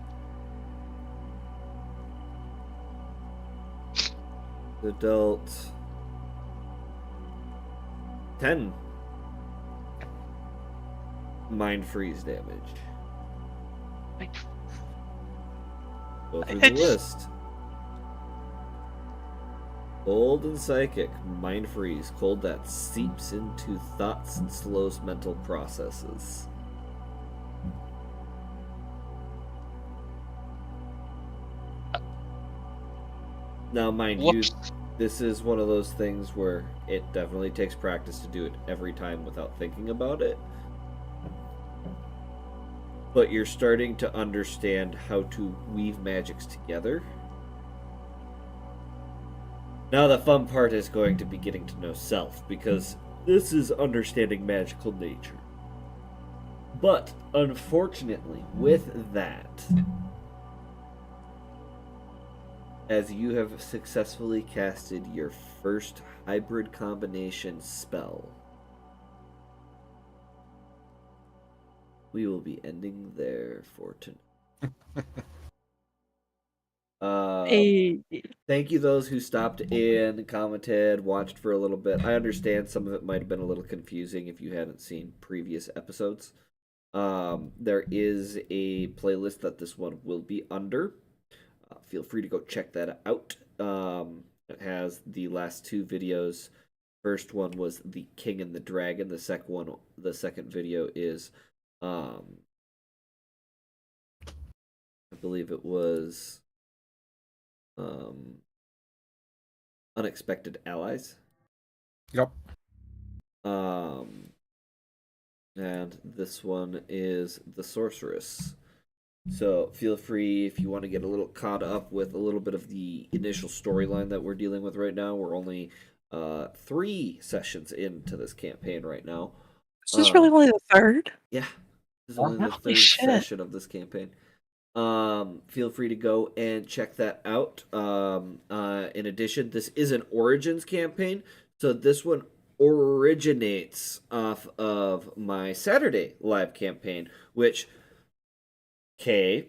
The dealt 10 mind freeze damage. Go through the list. Cold and psychic, mind freeze, cold that seeps into thoughts and slows mental processes. Now, mind you, this is one of those things where it definitely takes practice to do it every time without thinking about it. But you're starting to understand how to weave magics together. Now the fun part is going to be getting to know self, because this is understanding magical nature. But, unfortunately, with that, as you have successfully casted your first hybrid combination spell, we will be ending there for tonight. Hey. Thank you those who stopped in, commented, watched for a little bit. I understand some of it might have been a little confusing if you hadn't seen previous episodes. There is a playlist that this one will be under. Feel free to go check that out. It has the last two videos. First one was the King and the Dragon. The second video is, I believe it was, Unexpected Allies. Yep. And this one is the Sorceress. So feel free if you want to get a little caught up with a little bit of the initial storyline that we're dealing with right now. We're only 3 sessions into this campaign right now. Is this really only the third? Yeah, this is only the Holy third shit. session of this campaign. Feel free to go and check that out. In addition, this is an Origins campaign, so this one originates off of my Saturday live campaign, which K,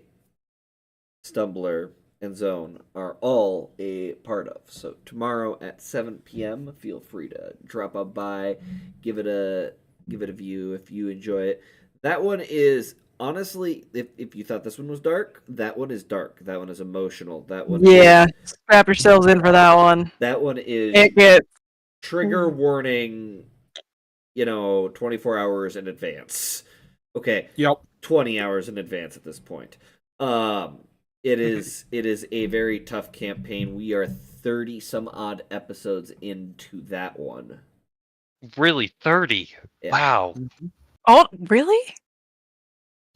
Stumblr, and Zone are all a part of. So tomorrow at 7 p.m., feel free to drop up by, give it a view if you enjoy it. That one is honestly, if you thought this one was dark, that one is dark. That one is emotional. That one, Yeah, strap yourselves in for that one. that one is It gets trigger warning. 24 hours in advance. Okay. Yep. 20 hours in advance at this point. It is a very tough campaign. We are 30 some odd episodes into that one. Really, 30? Yeah. Wow. Oh, really?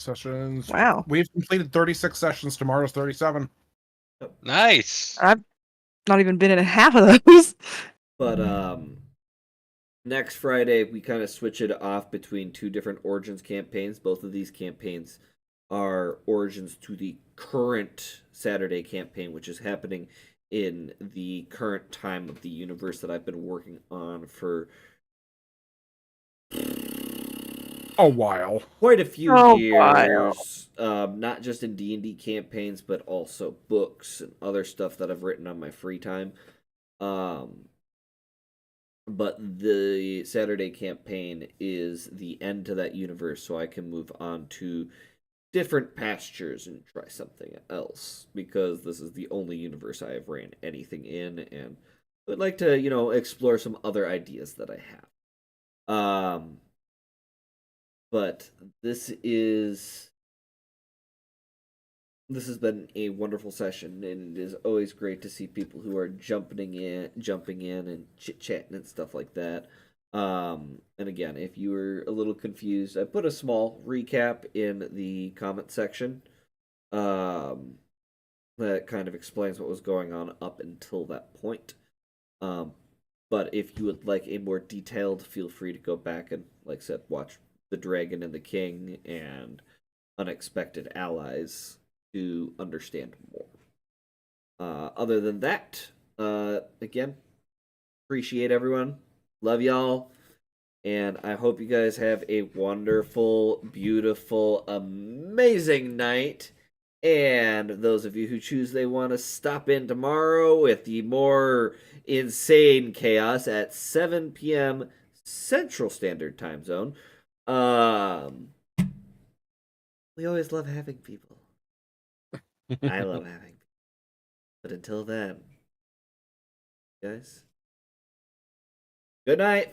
Sessions. Wow. We've completed 36 sessions. Tomorrow's 37. Nice. I've not even been in half of those. But next Friday we kind of switch it off between 2 different Origins campaigns. Both of these campaigns are Origins to the current Saturday campaign, which is happening in the current time of the universe that I've been working on for A while. quite a few Oh, years. Not just in D&D campaigns, but also books and other stuff that I've written on my free time. But the Saturday campaign is the end to that universe, so I can move on to different pastures and try something else, because this is the only universe I have ran anything in, and I would like to, explore some other ideas that I have. But this has been a wonderful session, and it is always great to see people who are jumping in and chit-chatting and stuff like that. And again, if you were a little confused, I put a small recap in the comment section that kind of explains what was going on up until that point. But if you would like a more detailed, feel free to go back and, like I said, watch The Dragon and the King and Unexpected Allies to understand more. Other than that, again, appreciate everyone. Love y'all. And I hope you guys have a wonderful, beautiful, amazing night. And those of you who choose they want to stop in tomorrow with the more insane chaos at 7 p.m. Central Standard Time Zone. We always love having people. I love having people. But until then, guys, good night.